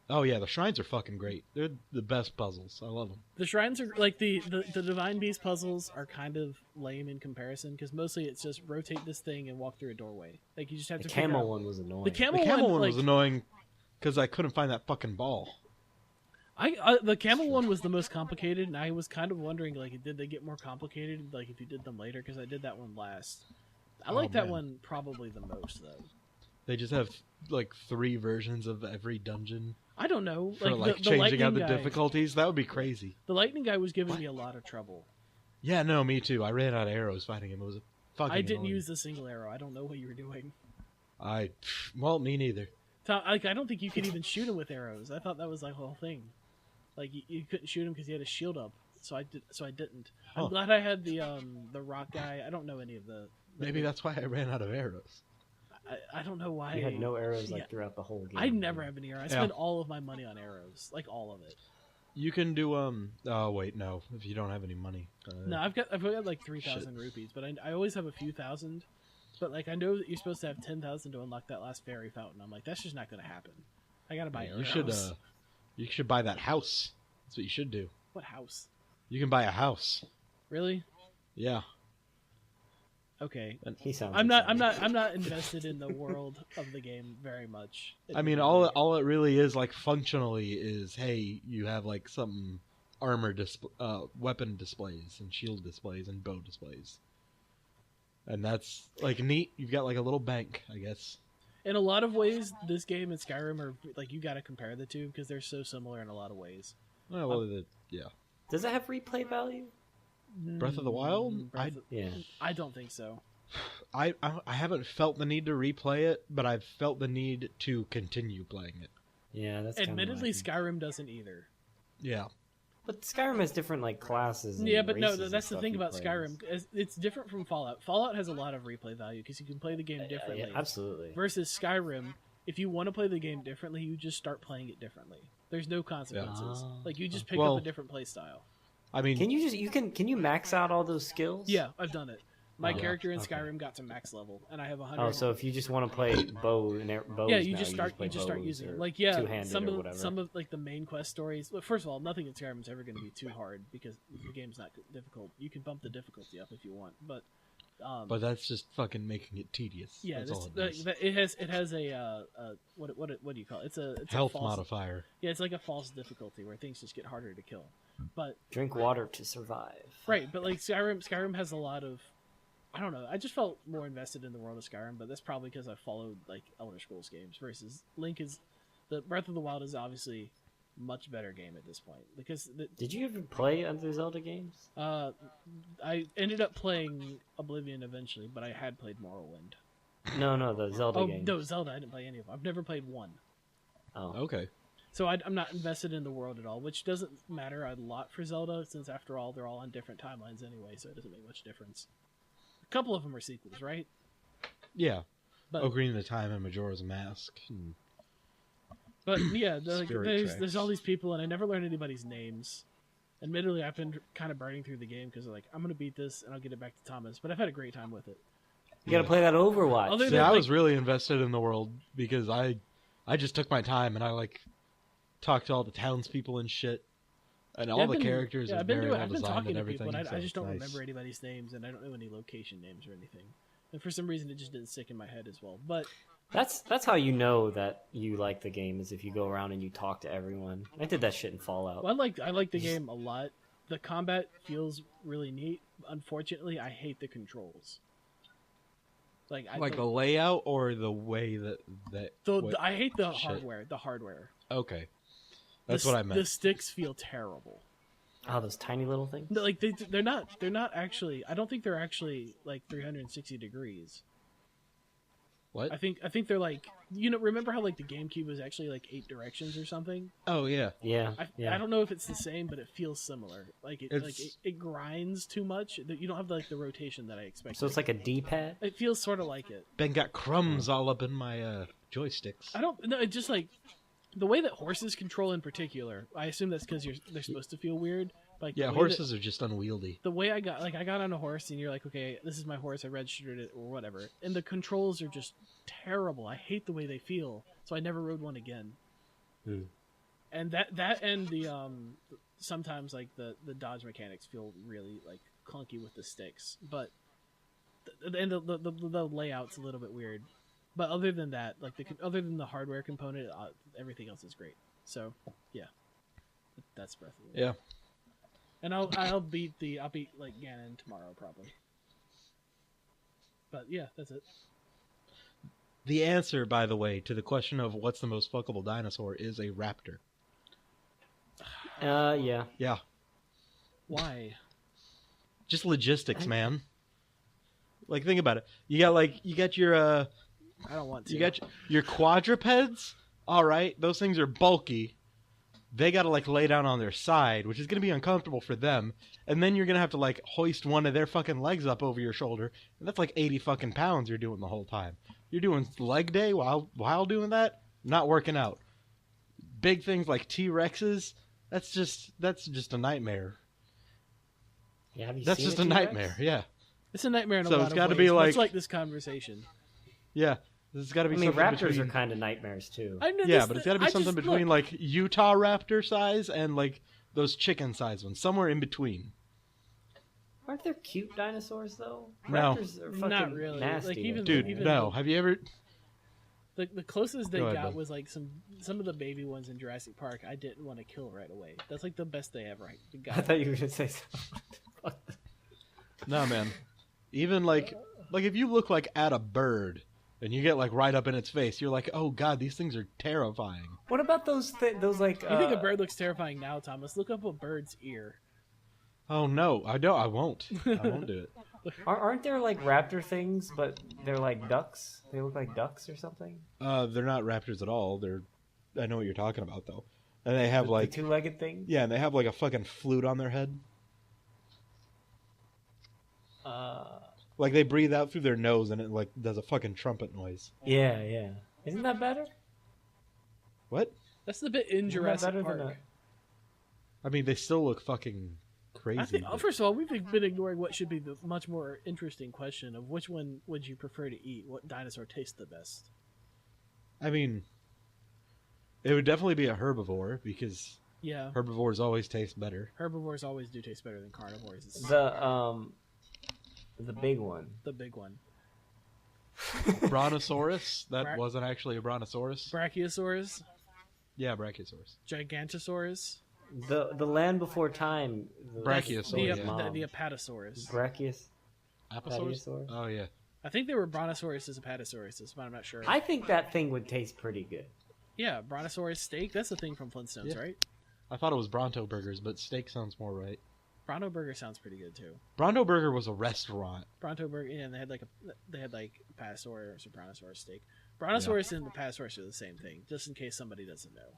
[SPEAKER 2] Oh yeah, the shrines are fucking great. They're the best puzzles. I love them.
[SPEAKER 3] The shrines are like the Divine Beast puzzles are kind of lame in comparison because mostly it's just rotate this thing and walk through a doorway. Like you just have
[SPEAKER 1] The
[SPEAKER 3] to figure
[SPEAKER 1] camel
[SPEAKER 3] out-
[SPEAKER 1] one was annoying.
[SPEAKER 3] The camel,
[SPEAKER 2] The camel one
[SPEAKER 3] like,
[SPEAKER 2] was annoying because I couldn't find that fucking ball.
[SPEAKER 3] The camel one was the most complicated, and I was kind of wondering like, did they get more complicated like if you did them later? Because I did that one last. I like that
[SPEAKER 2] man.
[SPEAKER 3] one probably the most though.
[SPEAKER 2] They just have like 3 versions of every dungeon
[SPEAKER 3] I don't know,
[SPEAKER 2] for
[SPEAKER 3] like the
[SPEAKER 2] changing
[SPEAKER 3] lightning
[SPEAKER 2] out the
[SPEAKER 3] guy,
[SPEAKER 2] difficulties. That would be crazy.
[SPEAKER 3] The lightning guy was giving me a lot of trouble.
[SPEAKER 2] Yeah, no, me too. I ran out of arrows fighting him. It was fucking
[SPEAKER 3] I didn't
[SPEAKER 2] annoying.
[SPEAKER 3] use the single arrow. I don't know what you were doing.
[SPEAKER 2] Well, me neither.
[SPEAKER 3] Tom, like, I don't think you could even shoot him with arrows. I thought that was like the whole thing. Like you couldn't shoot him because he had a shield up. So I didn't.
[SPEAKER 2] Huh.
[SPEAKER 3] I'm glad I had the rock guy. I don't know any of the.
[SPEAKER 2] Maybe that's why I ran out of arrows.
[SPEAKER 3] I don't know why.
[SPEAKER 1] You had no arrows like
[SPEAKER 3] Yeah.
[SPEAKER 1] throughout the whole game.
[SPEAKER 3] I never have any arrows. I spend all of my money on arrows, like all of it.
[SPEAKER 2] You can do Oh wait, no. If you don't have any money.
[SPEAKER 3] No, I've got like 3,000 rupees, but I always have a few thousand. But like I know that you're supposed to have 10,000 to unlock that last fairy fountain. I'm like, that's just not going to happen. I got to buy
[SPEAKER 2] You
[SPEAKER 3] arrows.
[SPEAKER 2] you should buy that house. That's what you should do.
[SPEAKER 3] What house?
[SPEAKER 2] You can buy a house.
[SPEAKER 3] Really?
[SPEAKER 2] Yeah.
[SPEAKER 3] Okay.
[SPEAKER 1] He sounds.
[SPEAKER 3] I'm
[SPEAKER 1] excited.
[SPEAKER 3] not invested in the world of the game very much.
[SPEAKER 2] I mean, all it really is, like, functionally is, hey, you have, like, some armor weapon displays and shield displays and bow displays. And that's, like, neat. You've got, like, a little bank, I guess.
[SPEAKER 3] In a lot of ways, this game and Skyrim are, like, you gotta compare the two because they're so similar in a lot of ways.
[SPEAKER 2] Yeah.
[SPEAKER 1] Does it have replay value?
[SPEAKER 2] Breath of the Wild?
[SPEAKER 1] Yeah.
[SPEAKER 3] I don't think so.
[SPEAKER 2] I haven't felt the need to replay it, but I've felt the need to continue playing it.
[SPEAKER 1] Yeah, that's
[SPEAKER 3] Admittedly,
[SPEAKER 1] kinda
[SPEAKER 3] Skyrim doesn't either.
[SPEAKER 2] Yeah.
[SPEAKER 1] But Skyrim has different like classes. And
[SPEAKER 3] Yeah, but no,
[SPEAKER 1] races and
[SPEAKER 3] that's the
[SPEAKER 1] stuff
[SPEAKER 3] thing
[SPEAKER 1] you
[SPEAKER 3] about
[SPEAKER 1] play
[SPEAKER 3] Skyrim. It's different from Fallout. Fallout has a lot of replay value because you can play the game differently.
[SPEAKER 1] Yeah, absolutely.
[SPEAKER 3] Versus Skyrim, if you want to play the game differently, you just start playing it differently. There's no consequences.
[SPEAKER 1] Oh.
[SPEAKER 3] Like you just pick
[SPEAKER 2] Well-
[SPEAKER 3] up a different play style.
[SPEAKER 2] I mean,
[SPEAKER 1] Can you max out all those skills?
[SPEAKER 3] Yeah, I've done it. My
[SPEAKER 1] Oh, yeah.
[SPEAKER 3] character in
[SPEAKER 1] Okay.
[SPEAKER 3] Skyrim got to max level, and I have 100.
[SPEAKER 1] Oh, so if you just want to play bows
[SPEAKER 3] yeah,
[SPEAKER 1] you
[SPEAKER 3] you just start
[SPEAKER 1] play
[SPEAKER 3] using
[SPEAKER 1] bows
[SPEAKER 3] it.
[SPEAKER 1] or
[SPEAKER 3] Like yeah,
[SPEAKER 1] two-handed
[SPEAKER 3] some
[SPEAKER 1] or
[SPEAKER 3] of
[SPEAKER 1] whatever.
[SPEAKER 3] some of like the main quest stories. Well, first of all, nothing in Skyrim is ever going to be too hard because the game's not difficult. You can bump the difficulty up if you want, but
[SPEAKER 2] that's just fucking making it tedious.
[SPEAKER 3] yeah,
[SPEAKER 2] That's all it is.
[SPEAKER 3] it has a what do you call it? It's a
[SPEAKER 2] Health
[SPEAKER 3] a false,
[SPEAKER 2] modifier.
[SPEAKER 3] Yeah, it's like a false difficulty where things just get harder to kill. But
[SPEAKER 1] Drink water to survive.
[SPEAKER 3] right, but like Skyrim has a lot of. I don't know. I just felt more invested in the world of Skyrim, but that's probably because I followed like Elder Scrolls games versus Link is the Breath of the Wild is obviously much better game at this point because
[SPEAKER 1] Did you ever play other Zelda games?
[SPEAKER 3] I ended up playing Oblivion eventually, but I had played Morrowind.
[SPEAKER 1] No, the Zelda games.
[SPEAKER 3] No, Zelda. I didn't play any of them. I've never played one.
[SPEAKER 1] Oh.
[SPEAKER 2] Okay.
[SPEAKER 3] So I'm not invested in the world at all, which doesn't matter a lot for Zelda, since after all, they're all on different timelines anyway, so it doesn't make much difference. A couple of them are sequels, right?
[SPEAKER 2] Yeah.
[SPEAKER 3] But,
[SPEAKER 2] Ocarina of Time and Majora's Mask.
[SPEAKER 3] But yeah, there's all
[SPEAKER 2] Tracks.
[SPEAKER 3] these people, and I never learned anybody's names. Admittedly, I've been kind of burning through the game because like I'm gonna beat this and I'll get it back to Thomas. But I've had a great time with it.
[SPEAKER 1] You gotta play that Overwatch.
[SPEAKER 3] Other
[SPEAKER 2] See,
[SPEAKER 3] than,
[SPEAKER 2] I
[SPEAKER 3] like-
[SPEAKER 2] was really invested in the world because I just took my time and I like talked to all the townspeople and shit, and all
[SPEAKER 3] I've
[SPEAKER 2] the
[SPEAKER 3] been-
[SPEAKER 2] characters are
[SPEAKER 3] I've been
[SPEAKER 2] very
[SPEAKER 3] doing.
[SPEAKER 2] well
[SPEAKER 3] I've been
[SPEAKER 2] designed
[SPEAKER 3] talking
[SPEAKER 2] and
[SPEAKER 3] to
[SPEAKER 2] everything.
[SPEAKER 3] people, and
[SPEAKER 2] so
[SPEAKER 3] I just don't
[SPEAKER 2] it's nice.
[SPEAKER 3] remember anybody's names, and I don't know any location names or anything. And for some reason, it just didn't stick in my head as well. But
[SPEAKER 1] That's how you know that you like the game, is if you go around and you talk to everyone. I did that shit in Fallout.
[SPEAKER 3] well, I like the game a lot. The combat feels really neat. Unfortunately, I hate the controls. Like
[SPEAKER 2] The layout or the way that
[SPEAKER 3] I hate the
[SPEAKER 2] shit.
[SPEAKER 3] hardware. The hardware.
[SPEAKER 2] Okay, that's
[SPEAKER 3] The-
[SPEAKER 2] what I meant.
[SPEAKER 3] The sticks feel terrible.
[SPEAKER 1] Oh, those tiny little things.
[SPEAKER 3] Like they're not actually. I don't think they're actually like 360 degrees.
[SPEAKER 2] What?
[SPEAKER 3] I think they're like, remember how like the GameCube was actually like 8 directions or something?
[SPEAKER 2] Oh yeah.
[SPEAKER 1] Yeah,
[SPEAKER 3] I
[SPEAKER 1] yeah.
[SPEAKER 3] don't know if it's the same, but it feels similar. Like
[SPEAKER 2] It's-
[SPEAKER 3] it grinds too much. You don't have like the rotation that I expected.
[SPEAKER 1] So it's like a D-pad.
[SPEAKER 3] It feels sort of like it.
[SPEAKER 2] Ben got crumbs all up in my joysticks.
[SPEAKER 3] I don't know. It's just like the way that horses control in particular. I assume that's because they're supposed to feel weird. Like
[SPEAKER 2] Yeah,
[SPEAKER 3] the way
[SPEAKER 2] horses are just unwieldy.
[SPEAKER 3] the way I got on a horse, and you're like, okay, this is my horse. I registered it or whatever, and the controls are just terrible. I hate the way they feel, so I never rode one again.
[SPEAKER 1] Hmm.
[SPEAKER 3] And that and the sometimes like the dodge mechanics feel really like clunky with the sticks, but the layout's a little bit weird. But other than that, like other than the hardware component, everything else is great. So yeah, that's Breath of the Wild.
[SPEAKER 2] Yeah.
[SPEAKER 3] And I'll beat like Ganon tomorrow probably. But yeah, that's it.
[SPEAKER 2] The answer, by the way, to the question of what's the most fuckable dinosaur is a raptor.
[SPEAKER 1] Yeah.
[SPEAKER 2] Yeah.
[SPEAKER 3] Why?
[SPEAKER 2] Just logistics, man. Like, think about it. You got your
[SPEAKER 3] I don't want to.
[SPEAKER 2] you got your quadrupeds. All right, those things are bulky. They got to like lay down on their side, which is going to be uncomfortable for them. And then you're going to have to like hoist one of their fucking legs up over your shoulder, and that's like 80 fucking pounds you're doing the whole time. You're doing leg day while doing that, not working out. Big things like T-Rexes, that's just a nightmare.
[SPEAKER 1] Yeah, have you
[SPEAKER 2] That's
[SPEAKER 1] seen
[SPEAKER 2] just
[SPEAKER 1] a
[SPEAKER 2] a
[SPEAKER 1] T-Rex?
[SPEAKER 2] nightmare. Yeah.
[SPEAKER 3] It's a nightmare in a
[SPEAKER 2] So
[SPEAKER 3] lot
[SPEAKER 2] it's
[SPEAKER 3] of
[SPEAKER 2] gotta
[SPEAKER 3] ways.
[SPEAKER 2] be
[SPEAKER 3] Much
[SPEAKER 2] like-
[SPEAKER 3] like this conversation.
[SPEAKER 2] Yeah. There's got to be
[SPEAKER 1] I mean,
[SPEAKER 2] something
[SPEAKER 1] raptors
[SPEAKER 2] between...
[SPEAKER 1] are kind of nightmares too.
[SPEAKER 3] I know
[SPEAKER 2] Yeah,
[SPEAKER 3] this-
[SPEAKER 2] but it's got to be
[SPEAKER 3] I
[SPEAKER 2] something
[SPEAKER 3] just-
[SPEAKER 2] between
[SPEAKER 3] look,
[SPEAKER 2] like Utah raptor size and like those chicken size ones, somewhere in between.
[SPEAKER 1] Aren't there cute dinosaurs though?
[SPEAKER 2] No.
[SPEAKER 1] Raptors are fucking
[SPEAKER 3] Not really.
[SPEAKER 1] nasty.
[SPEAKER 3] Like, even-
[SPEAKER 2] Dude,
[SPEAKER 3] even-
[SPEAKER 2] no. Have you ever?
[SPEAKER 3] the closest they
[SPEAKER 2] Go ahead,
[SPEAKER 3] got
[SPEAKER 2] bud.
[SPEAKER 3] was like some of the baby ones in Jurassic Park. I didn't want to kill right away. That's like the best they ever
[SPEAKER 1] I
[SPEAKER 3] got.
[SPEAKER 1] thought you were gonna say something.
[SPEAKER 2] No, man. Even like if you look like at a bird and you get like right up in its face, you're like, oh god, these things are terrifying.
[SPEAKER 1] What about those like?
[SPEAKER 3] You think a bird looks terrifying now, Thomas? Look up a bird's ear.
[SPEAKER 2] Oh no, I don't. I won't. I won't do it.
[SPEAKER 1] Aren't there like raptor things, but they're like ducks? They look like ducks or something.
[SPEAKER 2] They're not raptors at all. They're. I know what you're talking about though, and they have like
[SPEAKER 1] the two-legged thing.
[SPEAKER 2] yeah, and they have like a fucking flute on their head. Like they breathe out through their nose and it like does a fucking trumpet noise.
[SPEAKER 1] Yeah. Isn't that better?
[SPEAKER 2] What?
[SPEAKER 3] That's the bit in
[SPEAKER 1] Isn't that
[SPEAKER 3] Jurassic
[SPEAKER 1] better than
[SPEAKER 3] Park.
[SPEAKER 2] I mean, they still look fucking crazy.
[SPEAKER 3] I think,
[SPEAKER 2] but-
[SPEAKER 3] first of all, we've been ignoring what should be the much more interesting question of which one would you prefer to eat? What dinosaur tastes the best?
[SPEAKER 2] I mean, it would definitely be a herbivore because
[SPEAKER 3] Yeah,
[SPEAKER 2] herbivores always taste better.
[SPEAKER 3] herbivores always do taste better than carnivores. It's
[SPEAKER 1] The big one.
[SPEAKER 3] the big one.
[SPEAKER 2] Brontosaurus? That
[SPEAKER 3] Bra-
[SPEAKER 2] wasn't actually a brontosaurus?
[SPEAKER 3] Brachiosaurus,
[SPEAKER 2] Yeah, Brachiosaurus.
[SPEAKER 3] Gigantosaurus,
[SPEAKER 1] The Land Before Time.
[SPEAKER 2] Brachiosaurus,
[SPEAKER 3] the,
[SPEAKER 2] yeah.
[SPEAKER 3] the Apatosaurus.
[SPEAKER 1] Brachios.
[SPEAKER 2] Apatosaurus?
[SPEAKER 1] Apatosaurus?
[SPEAKER 2] Oh, yeah.
[SPEAKER 3] I think they were Brontosaurus Apatosaurus, but I'm not sure.
[SPEAKER 1] I think that thing would taste pretty good.
[SPEAKER 3] Yeah, Brontosaurus steak. That's the thing from Flintstones,
[SPEAKER 2] Yeah.
[SPEAKER 3] right?
[SPEAKER 2] I thought it was Bronto Burgers, but steak sounds more right.
[SPEAKER 3] Bronto Burger sounds pretty good too.
[SPEAKER 2] Bronto Burger was a restaurant.
[SPEAKER 3] Bronto Burger, yeah, and they had like Apatosaurus or Brontosaurus steak. Brontosaurus and the Apatosaurus are the same thing, just in case somebody doesn't know.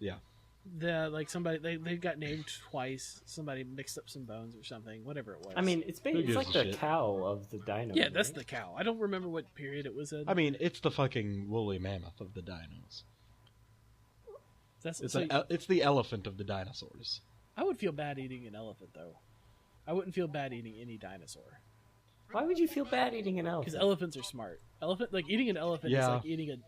[SPEAKER 2] Yeah.
[SPEAKER 3] Somebody they got named twice. Somebody mixed up some bones or something, whatever it was.
[SPEAKER 1] I mean, it's
[SPEAKER 2] gives
[SPEAKER 1] like
[SPEAKER 2] a
[SPEAKER 1] the
[SPEAKER 2] shit?
[SPEAKER 1] cow of the dino.
[SPEAKER 3] yeah, that's
[SPEAKER 1] right?
[SPEAKER 3] the cow. I don't remember what period it was in.
[SPEAKER 2] I mean, it's the fucking woolly mammoth of the dinos. It's the elephant of the dinosaurs.
[SPEAKER 3] I would feel bad eating an elephant, though. I wouldn't feel bad eating any dinosaur
[SPEAKER 1] Why would you feel bad eating an elephant?
[SPEAKER 3] because elephants are smart. Eating an elephant
[SPEAKER 2] Yeah.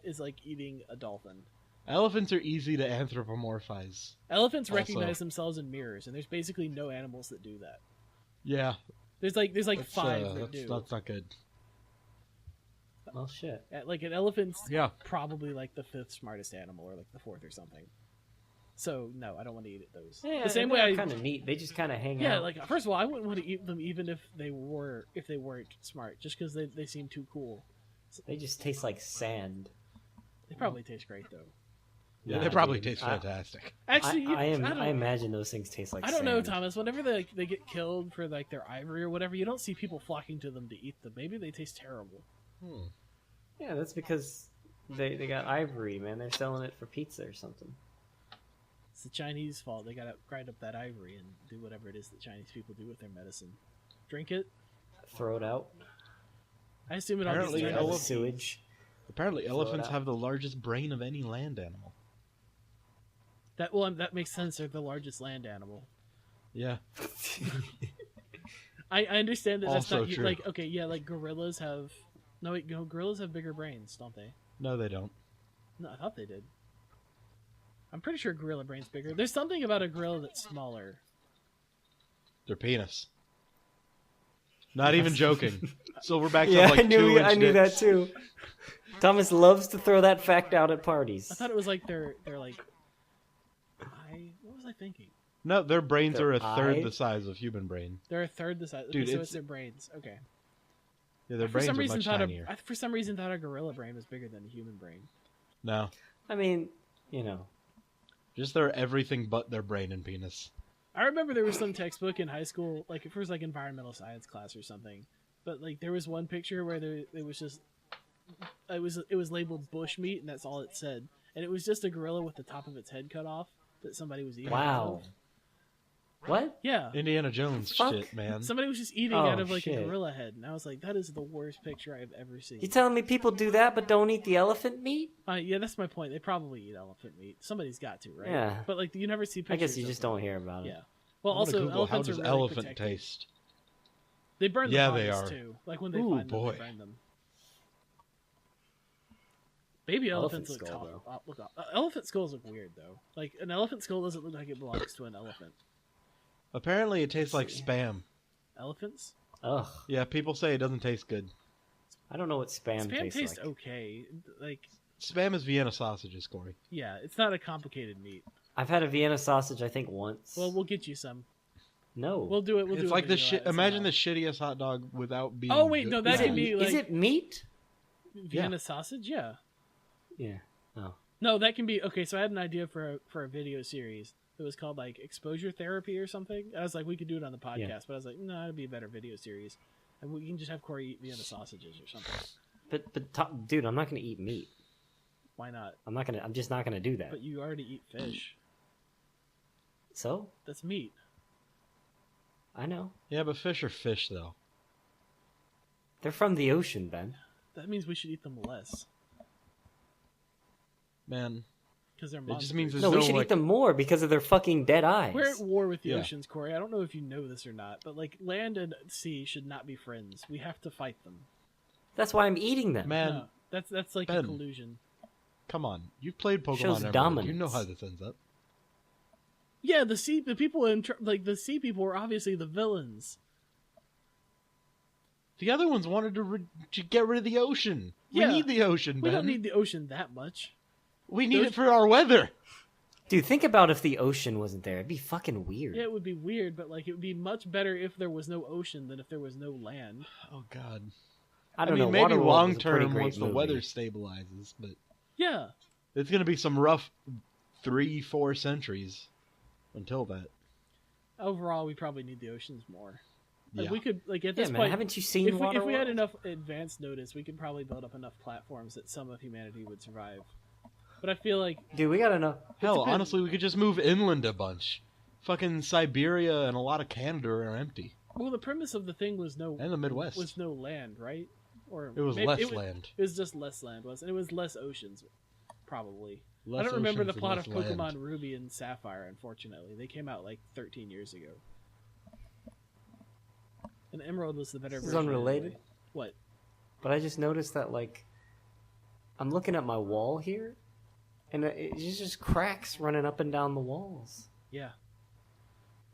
[SPEAKER 3] is like eating a dolphin.
[SPEAKER 2] Elephants are easy to anthropomorphize.
[SPEAKER 3] Elephants
[SPEAKER 2] Also-
[SPEAKER 3] recognize themselves in mirrors, and there's basically no animals that do that.
[SPEAKER 2] Yeah.
[SPEAKER 3] There's like
[SPEAKER 2] That's,
[SPEAKER 3] 5 that do.
[SPEAKER 2] That's not good.
[SPEAKER 1] Well, shit.
[SPEAKER 3] Like an elephant's
[SPEAKER 2] Yeah.
[SPEAKER 3] probably like the 5th smartest animal, or like the 4th or something. So no, I don't want to eat those.
[SPEAKER 1] Yeah,
[SPEAKER 3] the same way I
[SPEAKER 1] kind of neat. They just kind of hang
[SPEAKER 3] yeah,
[SPEAKER 1] out.
[SPEAKER 3] like first of all, I wouldn't want to eat them even if they weren't smart, just because they seem too cool.
[SPEAKER 1] They just taste like sand.
[SPEAKER 3] They probably taste great though.
[SPEAKER 2] Yeah,
[SPEAKER 1] Nah,
[SPEAKER 2] they probably
[SPEAKER 1] dude.
[SPEAKER 2] taste fantastic.
[SPEAKER 3] Actually,
[SPEAKER 1] I
[SPEAKER 3] don't-
[SPEAKER 1] imagine those things taste like
[SPEAKER 3] I don't
[SPEAKER 1] sand.
[SPEAKER 3] know, Thomas. Whenever they get killed for like their ivory or whatever, you don't see people flocking to them to eat them. Maybe they taste terrible.
[SPEAKER 1] Yeah, that's because they got ivory, man. They're selling it for pizza or something.
[SPEAKER 3] It's the Chinese fault. They gotta grind up that ivory and do whatever it is that Chinese people do with their medicine. Drink it.
[SPEAKER 1] Throw it out.
[SPEAKER 3] I assume it all gets
[SPEAKER 2] Apparently
[SPEAKER 3] turned
[SPEAKER 1] Out
[SPEAKER 3] into
[SPEAKER 1] of sewage.
[SPEAKER 2] Apparently,
[SPEAKER 1] Throw it
[SPEAKER 2] elephants
[SPEAKER 1] out.
[SPEAKER 2] have the largest brain of any land animal.
[SPEAKER 3] That makes sense. They're the largest land animal.
[SPEAKER 2] Yeah.
[SPEAKER 3] I understand that that's
[SPEAKER 2] Also
[SPEAKER 3] not
[SPEAKER 2] true.
[SPEAKER 3] like okay, yeah, like gorillas have. No, wait, no, gorillas have bigger brains, don't they?
[SPEAKER 2] No, they don't.
[SPEAKER 3] No, I thought they did. I'm pretty sure gorilla brain's bigger. There's something about a gorilla that's smaller.
[SPEAKER 2] Their penis. Not even joking. Silverbacks
[SPEAKER 1] Yeah,
[SPEAKER 2] have like
[SPEAKER 1] I knew
[SPEAKER 2] 2-inch
[SPEAKER 1] that
[SPEAKER 2] dicks.
[SPEAKER 1] too. Thomas loves to throw that fact out at parties.
[SPEAKER 3] I thought it was like they're like. What was I thinking?
[SPEAKER 2] No, their brains
[SPEAKER 1] Their
[SPEAKER 2] are a third
[SPEAKER 1] eye?
[SPEAKER 2] the size of human brain.
[SPEAKER 3] They're a third the size. Okay,
[SPEAKER 2] Dude,
[SPEAKER 3] so
[SPEAKER 2] it's-
[SPEAKER 3] it's their brains. Okay.
[SPEAKER 2] Yeah, their
[SPEAKER 3] For
[SPEAKER 2] brains
[SPEAKER 3] some
[SPEAKER 2] are
[SPEAKER 3] reason,
[SPEAKER 2] much
[SPEAKER 3] thought
[SPEAKER 2] tinier.
[SPEAKER 3] for some reason thought a gorilla brain was bigger than a human brain.
[SPEAKER 2] No,
[SPEAKER 1] I mean, you know,
[SPEAKER 2] just their everything but their brain and penis.
[SPEAKER 3] I remember there was some textbook in high school, like if it was like environmental science class or something, but like there was one picture where it was just it was labeled bush meat and that's all it said, and it was just a gorilla with the top of its head cut off that somebody was eating. out
[SPEAKER 1] wow.
[SPEAKER 3] of.
[SPEAKER 1] What?
[SPEAKER 3] Yeah.
[SPEAKER 2] Indiana Jones
[SPEAKER 1] Fuck.
[SPEAKER 2] shit, man.
[SPEAKER 3] Somebody was just eating
[SPEAKER 1] Oh,
[SPEAKER 3] out of like
[SPEAKER 1] shit.
[SPEAKER 3] a gorilla head, and I was like, that is the worst picture I've ever seen.
[SPEAKER 1] You telling me people do that but don't eat the elephant meat?
[SPEAKER 3] Yeah, that's my point. They probably eat elephant meat. Somebody's got to, right?
[SPEAKER 1] Yeah.
[SPEAKER 3] But like, you never see pictures.
[SPEAKER 1] I guess you
[SPEAKER 3] of
[SPEAKER 1] just
[SPEAKER 3] them.
[SPEAKER 1] don't hear about it.
[SPEAKER 3] Yeah. Well,
[SPEAKER 2] I'm gonna
[SPEAKER 3] also,
[SPEAKER 2] Google, how
[SPEAKER 3] elephants
[SPEAKER 2] does
[SPEAKER 3] are really
[SPEAKER 2] elephant
[SPEAKER 3] protected.
[SPEAKER 2] taste?
[SPEAKER 3] They burn the
[SPEAKER 2] Yeah, they
[SPEAKER 3] bodies
[SPEAKER 2] are.
[SPEAKER 3] too. Like when they
[SPEAKER 2] Ooh,
[SPEAKER 3] find them,
[SPEAKER 2] boy.
[SPEAKER 3] they burn them. Baby
[SPEAKER 1] Elephant
[SPEAKER 3] elephants look
[SPEAKER 1] skull,
[SPEAKER 3] tough.
[SPEAKER 1] though.
[SPEAKER 3] Look, elephant skulls look weird though. Like an elephant skull doesn't look like it belongs to an elephant.
[SPEAKER 2] Apparently, it tastes like
[SPEAKER 1] see.
[SPEAKER 2] spam.
[SPEAKER 3] Elephants?
[SPEAKER 1] Ugh.
[SPEAKER 2] Yeah, people say it doesn't taste good.
[SPEAKER 1] I don't know what spam,
[SPEAKER 3] Spam
[SPEAKER 1] tastes
[SPEAKER 3] tastes
[SPEAKER 1] like.
[SPEAKER 3] okay. Like,
[SPEAKER 2] Spam is Vienna sausages, Corey.
[SPEAKER 3] yeah, it's not a complicated meat.
[SPEAKER 1] I've had a Vienna sausage, I think, once.
[SPEAKER 3] Well, we'll get you some.
[SPEAKER 1] no.
[SPEAKER 3] We'll do it. We'll do
[SPEAKER 2] It's
[SPEAKER 3] a
[SPEAKER 2] like the
[SPEAKER 3] video
[SPEAKER 2] shit.
[SPEAKER 3] at it
[SPEAKER 2] Imagine the
[SPEAKER 3] somehow.
[SPEAKER 2] shittiest hot dog without being.
[SPEAKER 3] Oh, wait,
[SPEAKER 2] good.
[SPEAKER 3] no, that
[SPEAKER 1] is,
[SPEAKER 3] can
[SPEAKER 1] it,
[SPEAKER 3] be like
[SPEAKER 1] is it meat?
[SPEAKER 3] Vienna sausage. Yeah.
[SPEAKER 1] Yeah. Oh.
[SPEAKER 3] No, that can be okay. So I had an idea for a video series that was called like exposure therapy or something. I was like, we could do it on the podcast,
[SPEAKER 1] Yeah.
[SPEAKER 3] but I was like, no, it'd be a better video series, and we can just have Corey eat Vienna sausages or something.
[SPEAKER 1] But dude, I'm not gonna eat meat.
[SPEAKER 3] Why not?
[SPEAKER 1] I'm just not gonna do that.
[SPEAKER 3] But you already eat fish.
[SPEAKER 1] So
[SPEAKER 3] That's meat.
[SPEAKER 1] I know
[SPEAKER 2] Yeah, but fish are fish, though.
[SPEAKER 1] they're from the ocean, Ben.
[SPEAKER 3] That means we should eat them less
[SPEAKER 2] Man,
[SPEAKER 3] because they're
[SPEAKER 2] it
[SPEAKER 3] monsters.
[SPEAKER 2] just means there's
[SPEAKER 1] No, we should
[SPEAKER 2] like,
[SPEAKER 1] eat them more because of their fucking dead eyes.
[SPEAKER 3] We're at war with the
[SPEAKER 2] Yeah.
[SPEAKER 3] oceans, Corey. I don't know if you know this or not, but like land and sea should not be friends. We have to fight them.
[SPEAKER 1] That's why I'm eating them.
[SPEAKER 2] Man,
[SPEAKER 3] No, that's like a
[SPEAKER 2] Ben.
[SPEAKER 3] collusion.
[SPEAKER 2] come on. You've played Pokemon
[SPEAKER 1] Shows
[SPEAKER 2] Emerald.
[SPEAKER 1] dominance.
[SPEAKER 2] You know how this ends up.
[SPEAKER 3] Yeah, the people the sea people were obviously the villains.
[SPEAKER 2] The other ones wanted to get rid of the ocean.
[SPEAKER 3] Yeah.
[SPEAKER 2] We need the ocean,
[SPEAKER 3] We
[SPEAKER 2] Ben.
[SPEAKER 3] don't need the ocean that much.
[SPEAKER 2] We need
[SPEAKER 3] those-
[SPEAKER 2] it for our weather.
[SPEAKER 1] Dude, think about if the ocean wasn't there. It'd be fucking weird.
[SPEAKER 3] Yeah, it would be weird, but like it would be much better if there was no ocean than if there was no land.
[SPEAKER 2] Oh, God.
[SPEAKER 1] I don't know.
[SPEAKER 2] Maybe
[SPEAKER 1] Waterworld
[SPEAKER 2] long
[SPEAKER 1] was a pretty
[SPEAKER 2] term
[SPEAKER 1] great
[SPEAKER 2] once the
[SPEAKER 1] movie.
[SPEAKER 2] weather stabilizes, but
[SPEAKER 3] Yeah.
[SPEAKER 2] it's going to be some rough 3-4 centuries until that.
[SPEAKER 3] Overall, we probably need the oceans more. Like
[SPEAKER 2] Yeah.
[SPEAKER 3] we could like at
[SPEAKER 1] Yeah,
[SPEAKER 3] this
[SPEAKER 1] man.
[SPEAKER 3] point.
[SPEAKER 1] Haven't you seen
[SPEAKER 3] if we
[SPEAKER 1] Waterworld?
[SPEAKER 3] had enough advance notice, we could probably build up enough platforms that some of humanity would survive. But I feel like
[SPEAKER 1] Dude, we gotta know.
[SPEAKER 2] Hell, honestly, we could just move inland a bunch. Fucking Siberia and a lot of Canada are empty.
[SPEAKER 3] well, the premise of the thing was
[SPEAKER 2] And the Midwest.
[SPEAKER 3] was no land, right? Or
[SPEAKER 2] It was
[SPEAKER 3] maybe-
[SPEAKER 2] less land.
[SPEAKER 3] It was just less land, and it was less oceans, probably.
[SPEAKER 2] Less
[SPEAKER 3] I don't remember the
[SPEAKER 2] oceans and
[SPEAKER 3] plot of
[SPEAKER 2] less
[SPEAKER 3] Pokemon
[SPEAKER 2] land.
[SPEAKER 3] Ruby and Sapphire. Unfortunately, they came out like 13 years ago. And Emerald was the better
[SPEAKER 1] This is
[SPEAKER 3] version.
[SPEAKER 1] unrelated.
[SPEAKER 3] Anyway. What?
[SPEAKER 1] But I just noticed that, like, I'm looking at my wall here, and it's just cracks running up and down the walls.
[SPEAKER 3] Yeah.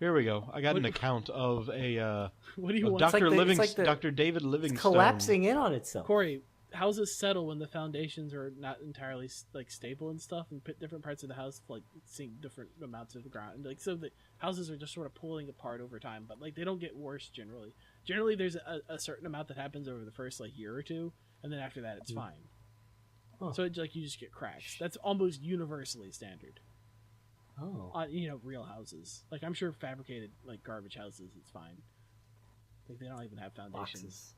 [SPEAKER 2] Here we go. I got an
[SPEAKER 3] What-
[SPEAKER 2] account of a
[SPEAKER 3] What do you want?
[SPEAKER 2] Dr.
[SPEAKER 1] like it's like the-
[SPEAKER 2] Dr. David
[SPEAKER 1] It's
[SPEAKER 2] Livingstone.
[SPEAKER 1] collapsing in on itself.
[SPEAKER 3] Corey, houses settle when the foundations are not entirely like stable and stuff, and put different parts of the house like sink different amounts of the ground. And, like, so the houses are just sort of pulling apart over time, but like they don't get worse generally. Generally, there's a certain amount that happens over the first like year or two, and then after that, it's fine.
[SPEAKER 1] Huh.
[SPEAKER 3] So it's like you just get cracks. That's almost universally standard
[SPEAKER 1] Oh.
[SPEAKER 3] on real houses. Like I'm sure fabricated like garbage houses, it's fine. Like they don't even have foundations.
[SPEAKER 1] Boxes.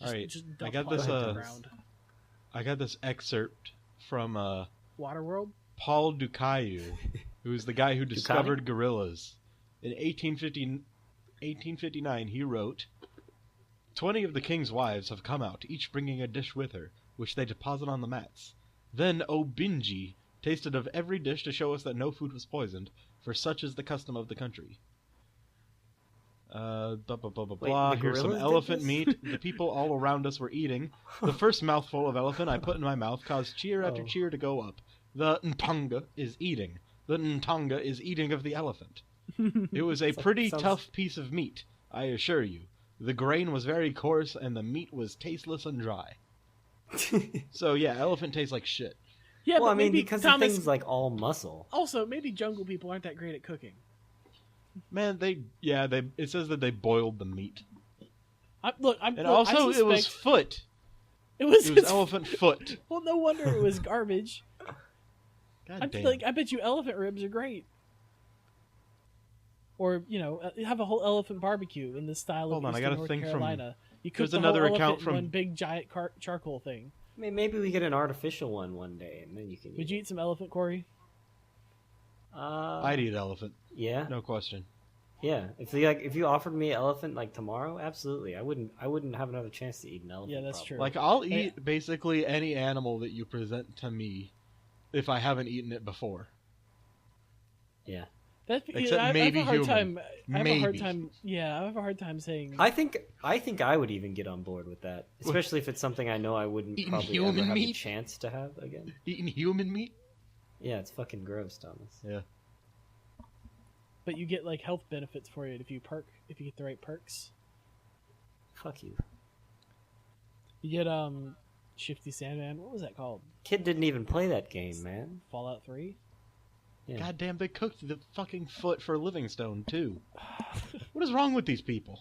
[SPEAKER 2] Alright,
[SPEAKER 3] Just
[SPEAKER 2] I
[SPEAKER 3] dump
[SPEAKER 2] got
[SPEAKER 3] hard
[SPEAKER 2] this,
[SPEAKER 3] to the ground.
[SPEAKER 2] I got this excerpt from
[SPEAKER 3] Waterworld.
[SPEAKER 2] Paul Ducayu, who's the guy who discovered gorillas. In 1859, he wrote, 20 of the king's wives have come out, each bringing a dish with her, which they deposit on the mats. Then Obinji tasted of every dish to show us that no food was poisoned, for such is the custom of the country. Blah, blah, blah, blah,
[SPEAKER 1] Wait,
[SPEAKER 2] blah.
[SPEAKER 1] the
[SPEAKER 2] Here's some
[SPEAKER 1] gorillas did
[SPEAKER 2] elephant
[SPEAKER 1] this?
[SPEAKER 2] meat. The people all around us were eating. The first mouthful of elephant I put in my mouth caused cheer after
[SPEAKER 1] Oh.
[SPEAKER 2] cheer to go up. The Ntanga is eating. The Ntanga is eating of the elephant. It was a pretty
[SPEAKER 1] sounds-
[SPEAKER 2] tough piece of meat, I assure you. The grain was very coarse, and the meat was tasteless and dry. So yeah, elephant tastes like shit.
[SPEAKER 3] Yeah,
[SPEAKER 1] well,
[SPEAKER 3] but
[SPEAKER 1] I mean,
[SPEAKER 3] maybe
[SPEAKER 1] because
[SPEAKER 3] Thomas.
[SPEAKER 1] the thing's like all muscle.
[SPEAKER 3] Also, maybe jungle people aren't that great at cooking.
[SPEAKER 2] Man, it says that they boiled the meat. And also, it was foot.
[SPEAKER 3] It was,
[SPEAKER 2] It was elephant foot.
[SPEAKER 3] Well, no wonder it was garbage.
[SPEAKER 2] God
[SPEAKER 3] I
[SPEAKER 2] damn.
[SPEAKER 3] feel like I bet you elephant ribs are great. Or have a whole elephant barbecue in the style
[SPEAKER 2] Hold
[SPEAKER 3] of
[SPEAKER 2] on, I
[SPEAKER 3] Eastern
[SPEAKER 2] got a
[SPEAKER 3] North
[SPEAKER 2] thing from-
[SPEAKER 3] Carolina. You cook
[SPEAKER 2] there's
[SPEAKER 3] the
[SPEAKER 2] another
[SPEAKER 3] whole
[SPEAKER 2] account
[SPEAKER 3] elephant
[SPEAKER 2] from-
[SPEAKER 3] in one big giant charcoal thing.
[SPEAKER 1] I mean, maybe we get an artificial one day, and then you can.
[SPEAKER 3] Would you eat some elephant, Corey?
[SPEAKER 2] I'd eat elephant,
[SPEAKER 1] Yeah,
[SPEAKER 2] no question.
[SPEAKER 1] yeah. If you offered me elephant like tomorrow, absolutely. I wouldn't have another chance to eat an elephant.
[SPEAKER 3] Yeah, that's
[SPEAKER 1] probably.
[SPEAKER 3] true.
[SPEAKER 2] Like, I'll eat basically any animal that you present to me if I haven't eaten it before.
[SPEAKER 1] Yeah.
[SPEAKER 2] Except
[SPEAKER 3] I
[SPEAKER 2] maybe
[SPEAKER 3] have a hard
[SPEAKER 2] human.
[SPEAKER 3] time. I have a hard
[SPEAKER 2] Maybe.
[SPEAKER 3] time. Yeah, I have a hard time saying.
[SPEAKER 1] I think I would even get on board with that, especially if it's something I know I wouldn't
[SPEAKER 2] Eating
[SPEAKER 1] probably
[SPEAKER 2] human
[SPEAKER 1] ever have the
[SPEAKER 2] meat?
[SPEAKER 1] chance to have again.
[SPEAKER 2] Eating human meat?
[SPEAKER 1] Yeah, it's fucking gross, Thomas.
[SPEAKER 2] Yeah.
[SPEAKER 3] But you get like health benefits for it if you get the right perks.
[SPEAKER 1] Fuck you.
[SPEAKER 3] You get Shifty Sandman. What was that called?
[SPEAKER 1] Kid didn't even play that game, man.
[SPEAKER 3] Fallout 3.
[SPEAKER 1] Yeah.
[SPEAKER 2] God damn, they cooked the fucking foot for Livingstone, too. What is wrong with these people?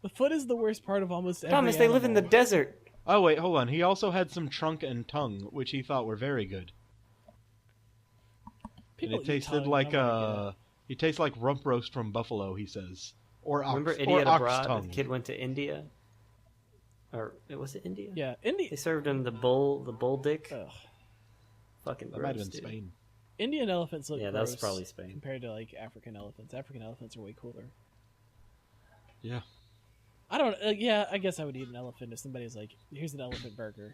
[SPEAKER 3] The foot is the worst part of almost every
[SPEAKER 1] Thomas, they live in the
[SPEAKER 3] animal.
[SPEAKER 1] desert.
[SPEAKER 2] Oh, wait, hold on. He also had some trunk and tongue, which he thought were very good.
[SPEAKER 3] People
[SPEAKER 2] And it
[SPEAKER 3] eat
[SPEAKER 2] tasted
[SPEAKER 3] tongue,
[SPEAKER 2] like,
[SPEAKER 3] I'm gonna get it.
[SPEAKER 2] it tastes like rump roast from buffalo, he says. Or ox,
[SPEAKER 1] Remember
[SPEAKER 2] or
[SPEAKER 1] Idiot
[SPEAKER 2] ox
[SPEAKER 1] Abroad?
[SPEAKER 2] tongue.
[SPEAKER 1] The kid went to India, or was it India?
[SPEAKER 3] Yeah,
[SPEAKER 1] They served him the bull dick.
[SPEAKER 3] Ugh.
[SPEAKER 1] Fucking
[SPEAKER 2] That might have
[SPEAKER 1] gross,
[SPEAKER 2] been
[SPEAKER 1] dude.
[SPEAKER 2] Spain.
[SPEAKER 3] Indian elephants look
[SPEAKER 1] Yeah,
[SPEAKER 3] gross
[SPEAKER 1] that's probably Spain.
[SPEAKER 3] compared to like African elephants. African elephants are way cooler.
[SPEAKER 2] Yeah.
[SPEAKER 3] I don't. Yeah, I guess I would eat an elephant if somebody's like, "Here's an elephant burger."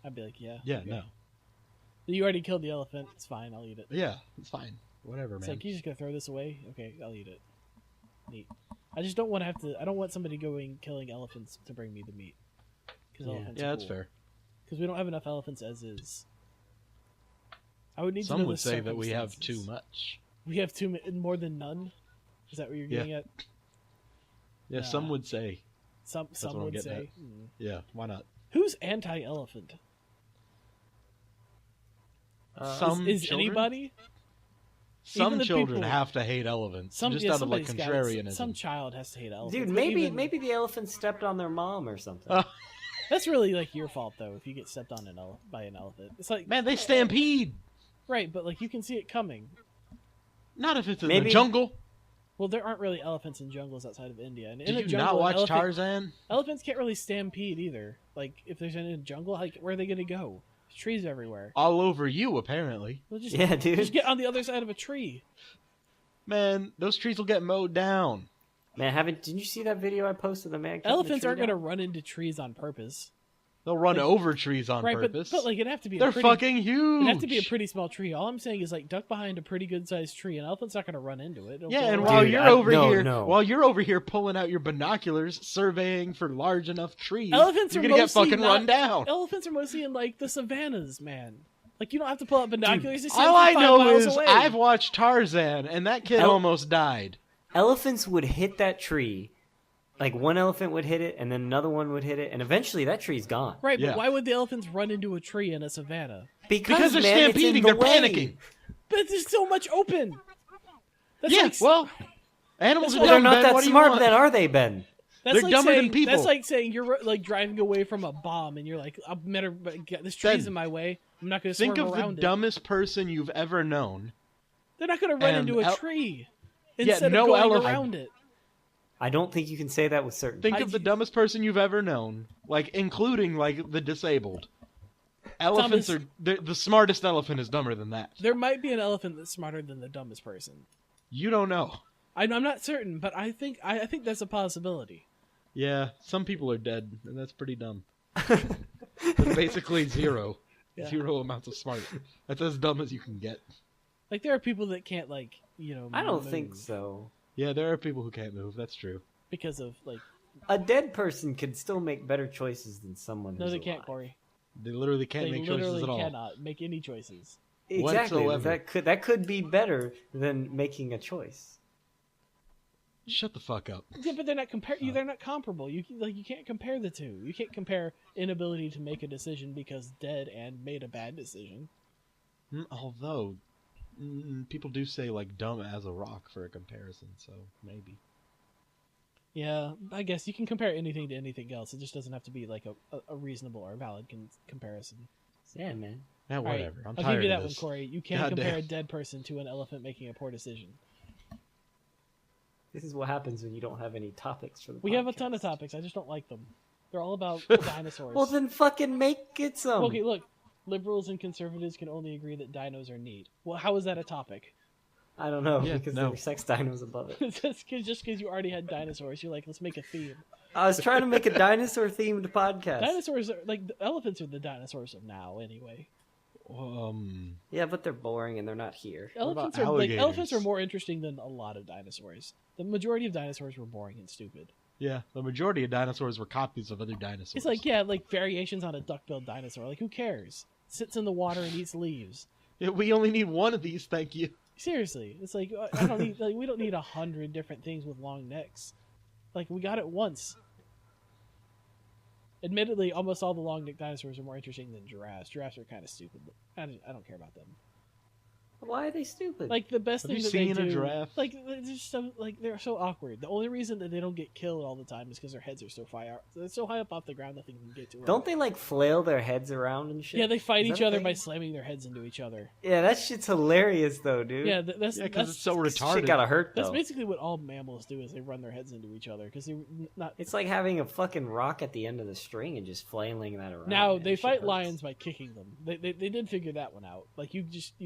[SPEAKER 3] I'd be like, "Yeah."
[SPEAKER 2] Yeah,
[SPEAKER 3] okay.
[SPEAKER 2] no.
[SPEAKER 3] You already killed the elephant. It's fine. I'll eat it.
[SPEAKER 2] Yeah, it's fine. Whatever,
[SPEAKER 3] It's
[SPEAKER 2] man.
[SPEAKER 3] like, you just gonna throw this away? Okay, I'll eat it. Neat. I just don't want to have to. I don't want somebody killing elephants to bring me the meat. Because
[SPEAKER 1] Yeah.
[SPEAKER 3] elephants.
[SPEAKER 2] Yeah, that's fair.
[SPEAKER 3] Because we don't have enough elephants as is. I would need to
[SPEAKER 2] Some
[SPEAKER 3] know
[SPEAKER 2] would
[SPEAKER 3] the
[SPEAKER 2] say that we have too
[SPEAKER 3] circumstances.
[SPEAKER 2] much.
[SPEAKER 3] We have more than none. Is that what you're
[SPEAKER 2] Yeah.
[SPEAKER 3] getting at?
[SPEAKER 2] Yeah,
[SPEAKER 3] Nah.
[SPEAKER 2] some would say.
[SPEAKER 3] Some
[SPEAKER 2] what I'm
[SPEAKER 3] would
[SPEAKER 2] getting
[SPEAKER 3] say.
[SPEAKER 2] Yeah, why not?
[SPEAKER 3] Who's anti-elephant?
[SPEAKER 2] Some
[SPEAKER 3] Is
[SPEAKER 2] children?
[SPEAKER 3] anybody?
[SPEAKER 2] Some
[SPEAKER 3] even the
[SPEAKER 2] children
[SPEAKER 3] people-
[SPEAKER 2] have to hate elephants, just
[SPEAKER 3] Yeah,
[SPEAKER 2] out of like
[SPEAKER 3] somebody's got-
[SPEAKER 2] contrarianism.
[SPEAKER 3] Some child has to hate elephants.
[SPEAKER 1] Dude,
[SPEAKER 3] but
[SPEAKER 1] maybe
[SPEAKER 3] even-
[SPEAKER 1] maybe the elephant stepped on their mom or something.
[SPEAKER 3] that's really like your fault though if you get stepped on by an elephant. It's like
[SPEAKER 2] Man, they stampede.
[SPEAKER 3] right, but like you can see it coming.
[SPEAKER 2] Not if it's in
[SPEAKER 1] Maybe-
[SPEAKER 2] the jungle.
[SPEAKER 3] Well, there aren't really elephants in jungles outside of India, and in
[SPEAKER 2] Did
[SPEAKER 3] a
[SPEAKER 2] you
[SPEAKER 3] jungle,
[SPEAKER 2] not
[SPEAKER 3] an
[SPEAKER 2] watch
[SPEAKER 3] elephant-
[SPEAKER 2] Tarzan?
[SPEAKER 3] Elephants can't really stampede either. Like if there's in a jungle, like where are they gonna go? There's trees everywhere.
[SPEAKER 2] All over you, apparently.
[SPEAKER 3] Well,
[SPEAKER 1] Yeah, dude.
[SPEAKER 3] Just get on the other side of a tree.
[SPEAKER 2] Man, those trees will get mowed down.
[SPEAKER 1] Man, didn't you see that video I posted? The man.
[SPEAKER 3] Elephants aren't going to run into trees on purpose.
[SPEAKER 2] They'll run over trees on
[SPEAKER 3] Right,
[SPEAKER 2] purpose.
[SPEAKER 3] but like it'd have to be.
[SPEAKER 2] They're fucking huge.
[SPEAKER 3] It'd have to be a pretty small tree. All I'm saying is like duck behind a pretty good sized tree. An elephant's not going to run into it. It'll
[SPEAKER 2] Yeah,
[SPEAKER 3] go
[SPEAKER 2] and
[SPEAKER 3] around.
[SPEAKER 2] while
[SPEAKER 1] Dude,
[SPEAKER 2] you're over here pulling out your binoculars, surveying for large enough trees,
[SPEAKER 3] Elephants
[SPEAKER 2] you're
[SPEAKER 3] are
[SPEAKER 2] gonna get
[SPEAKER 3] mostly
[SPEAKER 2] fucking
[SPEAKER 3] not-
[SPEAKER 2] run down.
[SPEAKER 3] Elephants are mostly in like the savannas, man. Like you don't have to pull out binoculars. They see
[SPEAKER 2] All
[SPEAKER 3] them
[SPEAKER 2] I
[SPEAKER 3] from 5
[SPEAKER 2] know
[SPEAKER 3] miles
[SPEAKER 2] is
[SPEAKER 3] away.
[SPEAKER 2] I've watched Tarzan, and that kid almost died.
[SPEAKER 1] Elephants would hit that tree. Like one elephant would hit it, and then another one would hit it, and eventually that tree's gone.
[SPEAKER 3] Right,
[SPEAKER 2] Yeah.
[SPEAKER 3] but why would the elephants run into a tree in a savanna?
[SPEAKER 2] Because they're
[SPEAKER 1] man, it's in
[SPEAKER 2] stampeding,
[SPEAKER 1] the
[SPEAKER 2] they're
[SPEAKER 1] way.
[SPEAKER 2] panicking.
[SPEAKER 3] But there's so much open. That's
[SPEAKER 2] Yeah,
[SPEAKER 3] like,
[SPEAKER 2] well, animals are
[SPEAKER 1] Well, they're
[SPEAKER 2] dumb,
[SPEAKER 1] not
[SPEAKER 2] Ben.
[SPEAKER 1] that
[SPEAKER 2] What do you
[SPEAKER 1] smart,
[SPEAKER 2] want?
[SPEAKER 1] then, are they, Ben?
[SPEAKER 3] that's
[SPEAKER 2] they're
[SPEAKER 3] like
[SPEAKER 2] dumber than
[SPEAKER 3] saying,
[SPEAKER 2] people.
[SPEAKER 3] That's like saying you're like driving away from a bomb, and you're like, this tree's
[SPEAKER 2] Ben,
[SPEAKER 3] in my way. I'm not going to
[SPEAKER 2] Think
[SPEAKER 3] swerve
[SPEAKER 2] of the
[SPEAKER 3] around it.
[SPEAKER 2] dumbest person you've ever known.
[SPEAKER 3] They're not going to run
[SPEAKER 2] and
[SPEAKER 3] into a
[SPEAKER 2] el-
[SPEAKER 3] tree
[SPEAKER 2] Yeah,
[SPEAKER 3] instead
[SPEAKER 2] no
[SPEAKER 3] of going
[SPEAKER 2] elephant.
[SPEAKER 3] around it.
[SPEAKER 1] I don't think you can say that with certainty.
[SPEAKER 2] Think of the dumbest person you've ever known, like including like the disabled. Elephants
[SPEAKER 3] Thomas-
[SPEAKER 2] are the smartest elephant is dumber than that.
[SPEAKER 3] There might be an elephant that's smarter than the dumbest person.
[SPEAKER 2] You don't know.
[SPEAKER 3] I'm not certain, but I think that's a possibility.
[SPEAKER 2] Yeah, some people are dead, and that's pretty dumb. That's basically zero.
[SPEAKER 3] Yeah.
[SPEAKER 2] Zero amounts of smart. That's as dumb as you can get.
[SPEAKER 3] Like there are people that can't like
[SPEAKER 1] I don't
[SPEAKER 3] move
[SPEAKER 1] think so.
[SPEAKER 2] Yeah, there are people who can't move. That's true.
[SPEAKER 3] because of like
[SPEAKER 1] A dead person could still make better choices than someone who's
[SPEAKER 3] no, they
[SPEAKER 1] alive.
[SPEAKER 3] can't, Corey.
[SPEAKER 2] They literally can't
[SPEAKER 3] They
[SPEAKER 2] make choices
[SPEAKER 3] literally
[SPEAKER 2] at all.
[SPEAKER 3] cannot make any choices.
[SPEAKER 1] Exactly.
[SPEAKER 2] Whatsoever.
[SPEAKER 1] That could be better than making a choice.
[SPEAKER 2] Shut the fuck up.
[SPEAKER 3] Yeah, but they're not They're not comparable. You can't compare the two. You can't compare inability to make a decision because dead and made a bad decision.
[SPEAKER 2] Although, people do say like dumb as a rock for a comparison, so maybe.
[SPEAKER 3] Yeah, I guess you can compare anything to anything else. It just doesn't have to be like a reasonable or valid comparison.
[SPEAKER 1] Yeah, man.
[SPEAKER 2] Yeah,
[SPEAKER 3] All right,
[SPEAKER 2] whatever. I'm
[SPEAKER 3] I'll
[SPEAKER 2] tired
[SPEAKER 3] give you that
[SPEAKER 2] of
[SPEAKER 3] one,
[SPEAKER 2] this.
[SPEAKER 3] Corey. You can't
[SPEAKER 2] God
[SPEAKER 3] compare
[SPEAKER 2] damn.
[SPEAKER 3] a dead person to an elephant making a poor decision.
[SPEAKER 1] This is what happens when you don't have any topics for the
[SPEAKER 3] We
[SPEAKER 1] podcast.
[SPEAKER 3] have a ton of topics. I just don't like them. They're all about dinosaurs.
[SPEAKER 1] Well, then fucking make it some.
[SPEAKER 3] Okay, look. Liberals and conservatives can only agree that dinos are neat. Well, how is that a topic?
[SPEAKER 1] I don't know,
[SPEAKER 2] Yeah,
[SPEAKER 1] because
[SPEAKER 2] no.
[SPEAKER 1] there were sex dinos above it.
[SPEAKER 3] just because you already had dinosaurs, you're like, let's make a theme.
[SPEAKER 1] I was trying to make a dinosaur-themed podcast.
[SPEAKER 3] Dinosaurs are like the elephants are the dinosaurs of now, anyway.
[SPEAKER 1] Yeah, but they're boring and they're not here.
[SPEAKER 3] Elephants
[SPEAKER 2] about
[SPEAKER 3] are like
[SPEAKER 2] alligators?
[SPEAKER 3] elephants are more interesting than a lot of dinosaurs. The majority of dinosaurs were boring and stupid.
[SPEAKER 2] Yeah, the majority of dinosaurs were copies of other dinosaurs.
[SPEAKER 3] It's like like variations on a duck-billed dinosaur. Like who cares? Sits in the water and eats leaves.
[SPEAKER 2] Yeah, we only need one of these, thank you.
[SPEAKER 3] Seriously, it's like I don't need we don't need 100 different things with long necks. Like we got it once. Admittedly, almost all the long-necked dinosaurs are more interesting than giraffes. Giraffes are kind of stupid, but I don't care about them.
[SPEAKER 1] Why are they stupid?
[SPEAKER 3] Like the best
[SPEAKER 2] Have
[SPEAKER 3] thing
[SPEAKER 2] you
[SPEAKER 3] that
[SPEAKER 2] seen
[SPEAKER 3] they
[SPEAKER 2] a
[SPEAKER 3] do,
[SPEAKER 2] giraffe?
[SPEAKER 3] like they're just so they're so awkward. The only reason that they don't get killed all the time is because their heads are so they're so high up off the ground nothing can get to them.
[SPEAKER 1] Don't they like flail their heads around and shit?
[SPEAKER 3] Yeah, they fight
[SPEAKER 1] Is
[SPEAKER 3] each
[SPEAKER 1] that a
[SPEAKER 3] other
[SPEAKER 1] thing?
[SPEAKER 3] by slamming their heads into each other.
[SPEAKER 1] Yeah, that shit's hilarious though, dude.
[SPEAKER 3] Yeah, that's
[SPEAKER 2] Yeah, because
[SPEAKER 3] that's,
[SPEAKER 2] it's so
[SPEAKER 1] Shit
[SPEAKER 2] retarded.
[SPEAKER 1] gotta hurt though.
[SPEAKER 3] that's basically what all mammals do is they run their heads into each other because they're not.
[SPEAKER 1] It's like having a fucking rock at the end of the string and just flailing that around.
[SPEAKER 3] Now
[SPEAKER 1] man.
[SPEAKER 3] they
[SPEAKER 1] Shit
[SPEAKER 3] fight
[SPEAKER 1] hurts.
[SPEAKER 3] lions by kicking them. They did figure that one out. Like you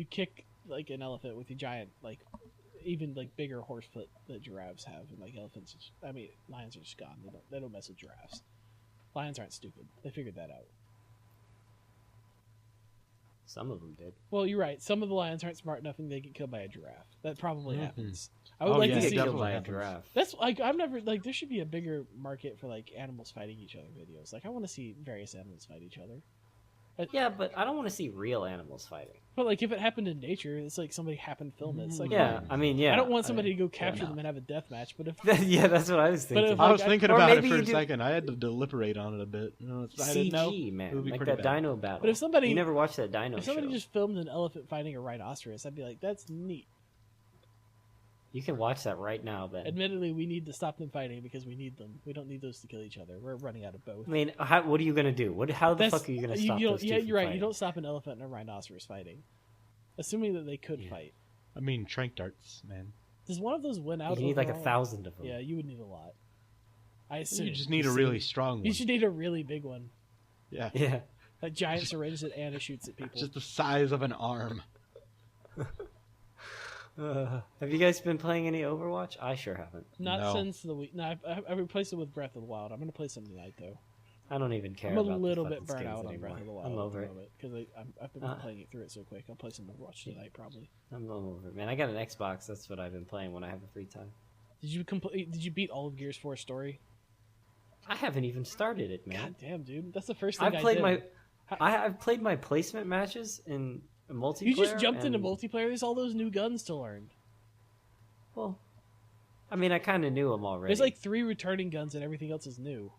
[SPEAKER 3] kick like an elephant with a giant like even like bigger horse foot that giraffes have, and like elephants. Lions are just gone. They don't mess with giraffes. Lions aren't stupid. They figured that out.
[SPEAKER 1] Some of them did.
[SPEAKER 3] Well, you're right. Some of the lions aren't smart enough and they get killed by a giraffe. That probably happens. I
[SPEAKER 2] Oh,
[SPEAKER 3] would like
[SPEAKER 2] yeah,
[SPEAKER 3] to
[SPEAKER 1] Get
[SPEAKER 3] see.
[SPEAKER 1] killed
[SPEAKER 2] definitely
[SPEAKER 1] by a
[SPEAKER 2] happens.
[SPEAKER 1] giraffe.
[SPEAKER 3] That's like I've never like there should be a bigger market for like animals fighting each other videos. Like I want to see various animals fight each other.
[SPEAKER 1] Yeah, but I don't want to see real animals fighting.
[SPEAKER 3] But like if it happened in nature, it's like somebody happened to film it. It's like
[SPEAKER 1] Yeah, I mean, yeah.
[SPEAKER 3] I don't want somebody to go
[SPEAKER 1] fair
[SPEAKER 3] capture
[SPEAKER 1] enough.
[SPEAKER 3] them and have a death match. But if
[SPEAKER 1] Yeah, that's what I was
[SPEAKER 3] But
[SPEAKER 1] thinking.
[SPEAKER 3] if,
[SPEAKER 2] I was
[SPEAKER 3] like,
[SPEAKER 2] thinking
[SPEAKER 1] or
[SPEAKER 2] about it
[SPEAKER 1] maybe
[SPEAKER 2] for
[SPEAKER 1] you
[SPEAKER 2] a
[SPEAKER 1] do-
[SPEAKER 2] second. I had to deliberate on it a bit. I didn't know.
[SPEAKER 1] CG,
[SPEAKER 2] It
[SPEAKER 1] man,
[SPEAKER 2] would be
[SPEAKER 1] like
[SPEAKER 2] pretty
[SPEAKER 1] that
[SPEAKER 2] bad.
[SPEAKER 1] dino battle.
[SPEAKER 3] But if somebody-
[SPEAKER 1] you never watched that dino
[SPEAKER 3] if somebody
[SPEAKER 1] show,
[SPEAKER 3] just filmed an elephant fighting a rhinoceros, I'd be like, that's neat.
[SPEAKER 1] you can watch that right now, Ben.
[SPEAKER 3] Admittedly, we need to stop them fighting because we need them. We don't need those to kill each other. We're running out of both.
[SPEAKER 1] I mean, what are you gonna do? How the fuck are you gonna stop
[SPEAKER 3] you don't-
[SPEAKER 1] those two
[SPEAKER 3] Yeah,
[SPEAKER 1] from
[SPEAKER 3] you're right.
[SPEAKER 1] fighting?
[SPEAKER 3] You don't stop an elephant and a rhinoceros fighting, assuming that they could fight.
[SPEAKER 2] I mean, trank darts, man.
[SPEAKER 3] Does one of those win out?
[SPEAKER 1] You need like
[SPEAKER 3] overall?
[SPEAKER 1] 1,000 of them.
[SPEAKER 3] Yeah, you would need a lot. I assume
[SPEAKER 2] You just need a really strong one.
[SPEAKER 3] You should need a really big one.
[SPEAKER 2] Yeah.
[SPEAKER 1] Yeah.
[SPEAKER 3] A giant syringe that Anna shoots at people.
[SPEAKER 2] Just the size of an arm.
[SPEAKER 1] Have you guys been playing any Overwatch? I sure haven't.
[SPEAKER 3] Not since the week. No, I replaced it with Breath of the Wild. I'm going to play some tonight, though.
[SPEAKER 1] I don't even care.
[SPEAKER 3] I'm a
[SPEAKER 1] about
[SPEAKER 3] little
[SPEAKER 1] the
[SPEAKER 3] bit
[SPEAKER 1] fucking
[SPEAKER 3] burnt
[SPEAKER 1] skins
[SPEAKER 3] out on
[SPEAKER 1] anymore.
[SPEAKER 3] Breath of the Wild.
[SPEAKER 1] I'm over it.
[SPEAKER 3] Because I've been playing it through it so quick. I'll play some Overwatch tonight, probably.
[SPEAKER 1] I'm over it, man. I got an Xbox. That's what I've been playing when I have the free time.
[SPEAKER 3] Did you beat all of Gears 4 story?
[SPEAKER 1] I haven't even started it, man.
[SPEAKER 3] God damn, dude. That's the first thing
[SPEAKER 1] I've played
[SPEAKER 3] did.
[SPEAKER 1] I've played my placement matches in multiplayer.
[SPEAKER 3] You just jumped into multiplayer. There's all those new guns to learn.
[SPEAKER 1] Well, I mean, I kind of knew them already.
[SPEAKER 3] There's like 3 returning guns and everything else is new.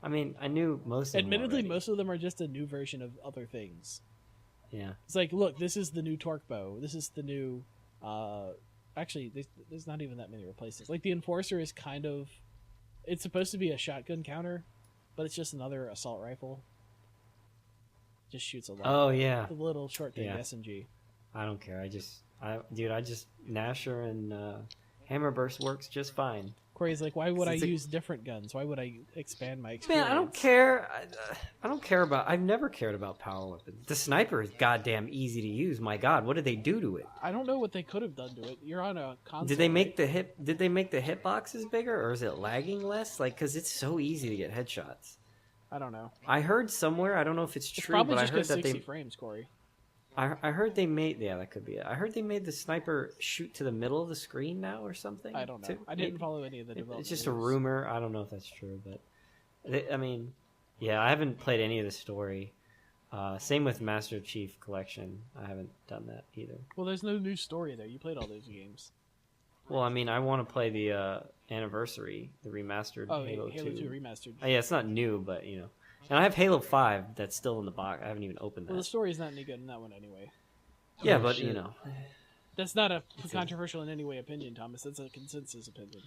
[SPEAKER 1] I mean, I knew most of them.
[SPEAKER 3] Admittedly, most of them are just a new version of other things.
[SPEAKER 1] Yeah.
[SPEAKER 3] It's like, look, this is the new torque bow. This is the new. Actually, there's not even that many replacements. Like the Enforcer is kind of. It's supposed to be a shotgun counter, but it's just another assault rifle. Just shoots a lot.
[SPEAKER 1] Oh yeah.
[SPEAKER 3] The little short thing,
[SPEAKER 1] Yeah.
[SPEAKER 3] SMG.
[SPEAKER 1] I don't care. I just Nasher and Hammerburst works just fine.
[SPEAKER 3] Corey's like, why would I
[SPEAKER 1] It's a-
[SPEAKER 3] use different guns? Why would I expand my experience?
[SPEAKER 1] Man, I don't care. I don't care about. I've never cared about power weapons. The sniper is goddamn easy to use. My God, what did they do to it?
[SPEAKER 3] I don't know what they could have done to it. You're on a console.
[SPEAKER 1] Did they make
[SPEAKER 3] right?
[SPEAKER 1] the hit? Did they make the hitboxes bigger, or is it lagging less? Like, because it's so easy to get headshots.
[SPEAKER 3] I don't know.
[SPEAKER 1] I heard somewhere. I don't know if it's
[SPEAKER 3] It's
[SPEAKER 1] true,
[SPEAKER 3] probably
[SPEAKER 1] but I
[SPEAKER 3] just
[SPEAKER 1] heard
[SPEAKER 3] because
[SPEAKER 1] that
[SPEAKER 3] 60
[SPEAKER 1] they.
[SPEAKER 3] frames, Corey.
[SPEAKER 1] I heard they made. Yeah, that could be it. I heard they made the sniper shoot to the middle of the screen now, or something.
[SPEAKER 3] I don't know.
[SPEAKER 1] too.
[SPEAKER 3] I didn't follow any of the development.
[SPEAKER 1] It's just a
[SPEAKER 3] news.
[SPEAKER 1] rumor. I don't know if that's true, but I mean, yeah, I haven't played any of the story. Same with Master Chief Collection. I haven't done that either.
[SPEAKER 3] Well, there's no new story there. You played all those games.
[SPEAKER 1] Well, I mean, I want to play the anniversary, the remastered
[SPEAKER 3] Oh,
[SPEAKER 1] Halo 2.
[SPEAKER 3] 2 remastered.
[SPEAKER 1] Yeah, it's not new, but you know. And I have Halo 5 that's still in the box. I haven't even opened that.
[SPEAKER 3] Well, the story's not any good in that one anyway.
[SPEAKER 1] Yeah,
[SPEAKER 2] Oh,
[SPEAKER 1] but
[SPEAKER 2] shit.
[SPEAKER 1] you know.
[SPEAKER 3] That's not a controversial in any way opinion, Thomas. That's a consensus opinion.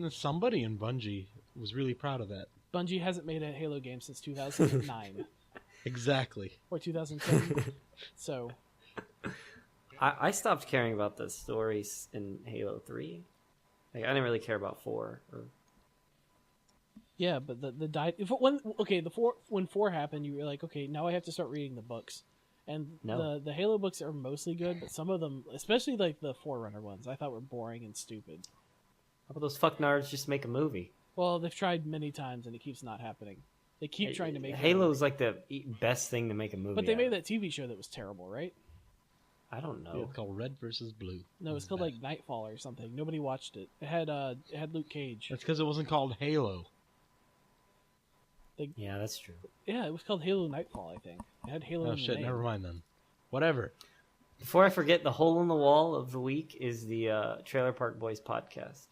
[SPEAKER 2] Somebody in Bungie was really proud of that.
[SPEAKER 3] Bungie hasn't made a Halo game since 2009
[SPEAKER 2] Exactly.
[SPEAKER 3] or 2010. So,
[SPEAKER 1] I stopped caring about the stories in Halo 3. Like, I didn't really care about 4.
[SPEAKER 3] yeah, but when 4 happened, you were like, okay, now I have to start reading the books. And
[SPEAKER 1] No.
[SPEAKER 3] the Halo books are mostly good, but some of them, especially like the Forerunner ones, I thought were boring and stupid.
[SPEAKER 1] How about those fucknards just make a movie?
[SPEAKER 3] Well, they've tried many times and it keeps not happening. They keep trying to make
[SPEAKER 1] Halo's like the best thing to make a movie.
[SPEAKER 3] But they
[SPEAKER 1] out
[SPEAKER 3] made
[SPEAKER 1] of.
[SPEAKER 3] that TV show that was terrible, right?
[SPEAKER 1] I don't know.
[SPEAKER 2] It's called Red versus Blue.
[SPEAKER 3] No, it's called like Nightfall or something. Nobody watched it. It had Luke Cage.
[SPEAKER 2] That's because it wasn't called Halo.
[SPEAKER 1] Yeah, that's true.
[SPEAKER 3] Yeah, it was called Halo Nightfall, I think. It had Halo
[SPEAKER 2] Oh
[SPEAKER 3] in the
[SPEAKER 2] shit,
[SPEAKER 3] name.
[SPEAKER 2] never mind then. Whatever.
[SPEAKER 1] Before I forget, the hole in the wall of the week is the Trailer Park Boys podcast.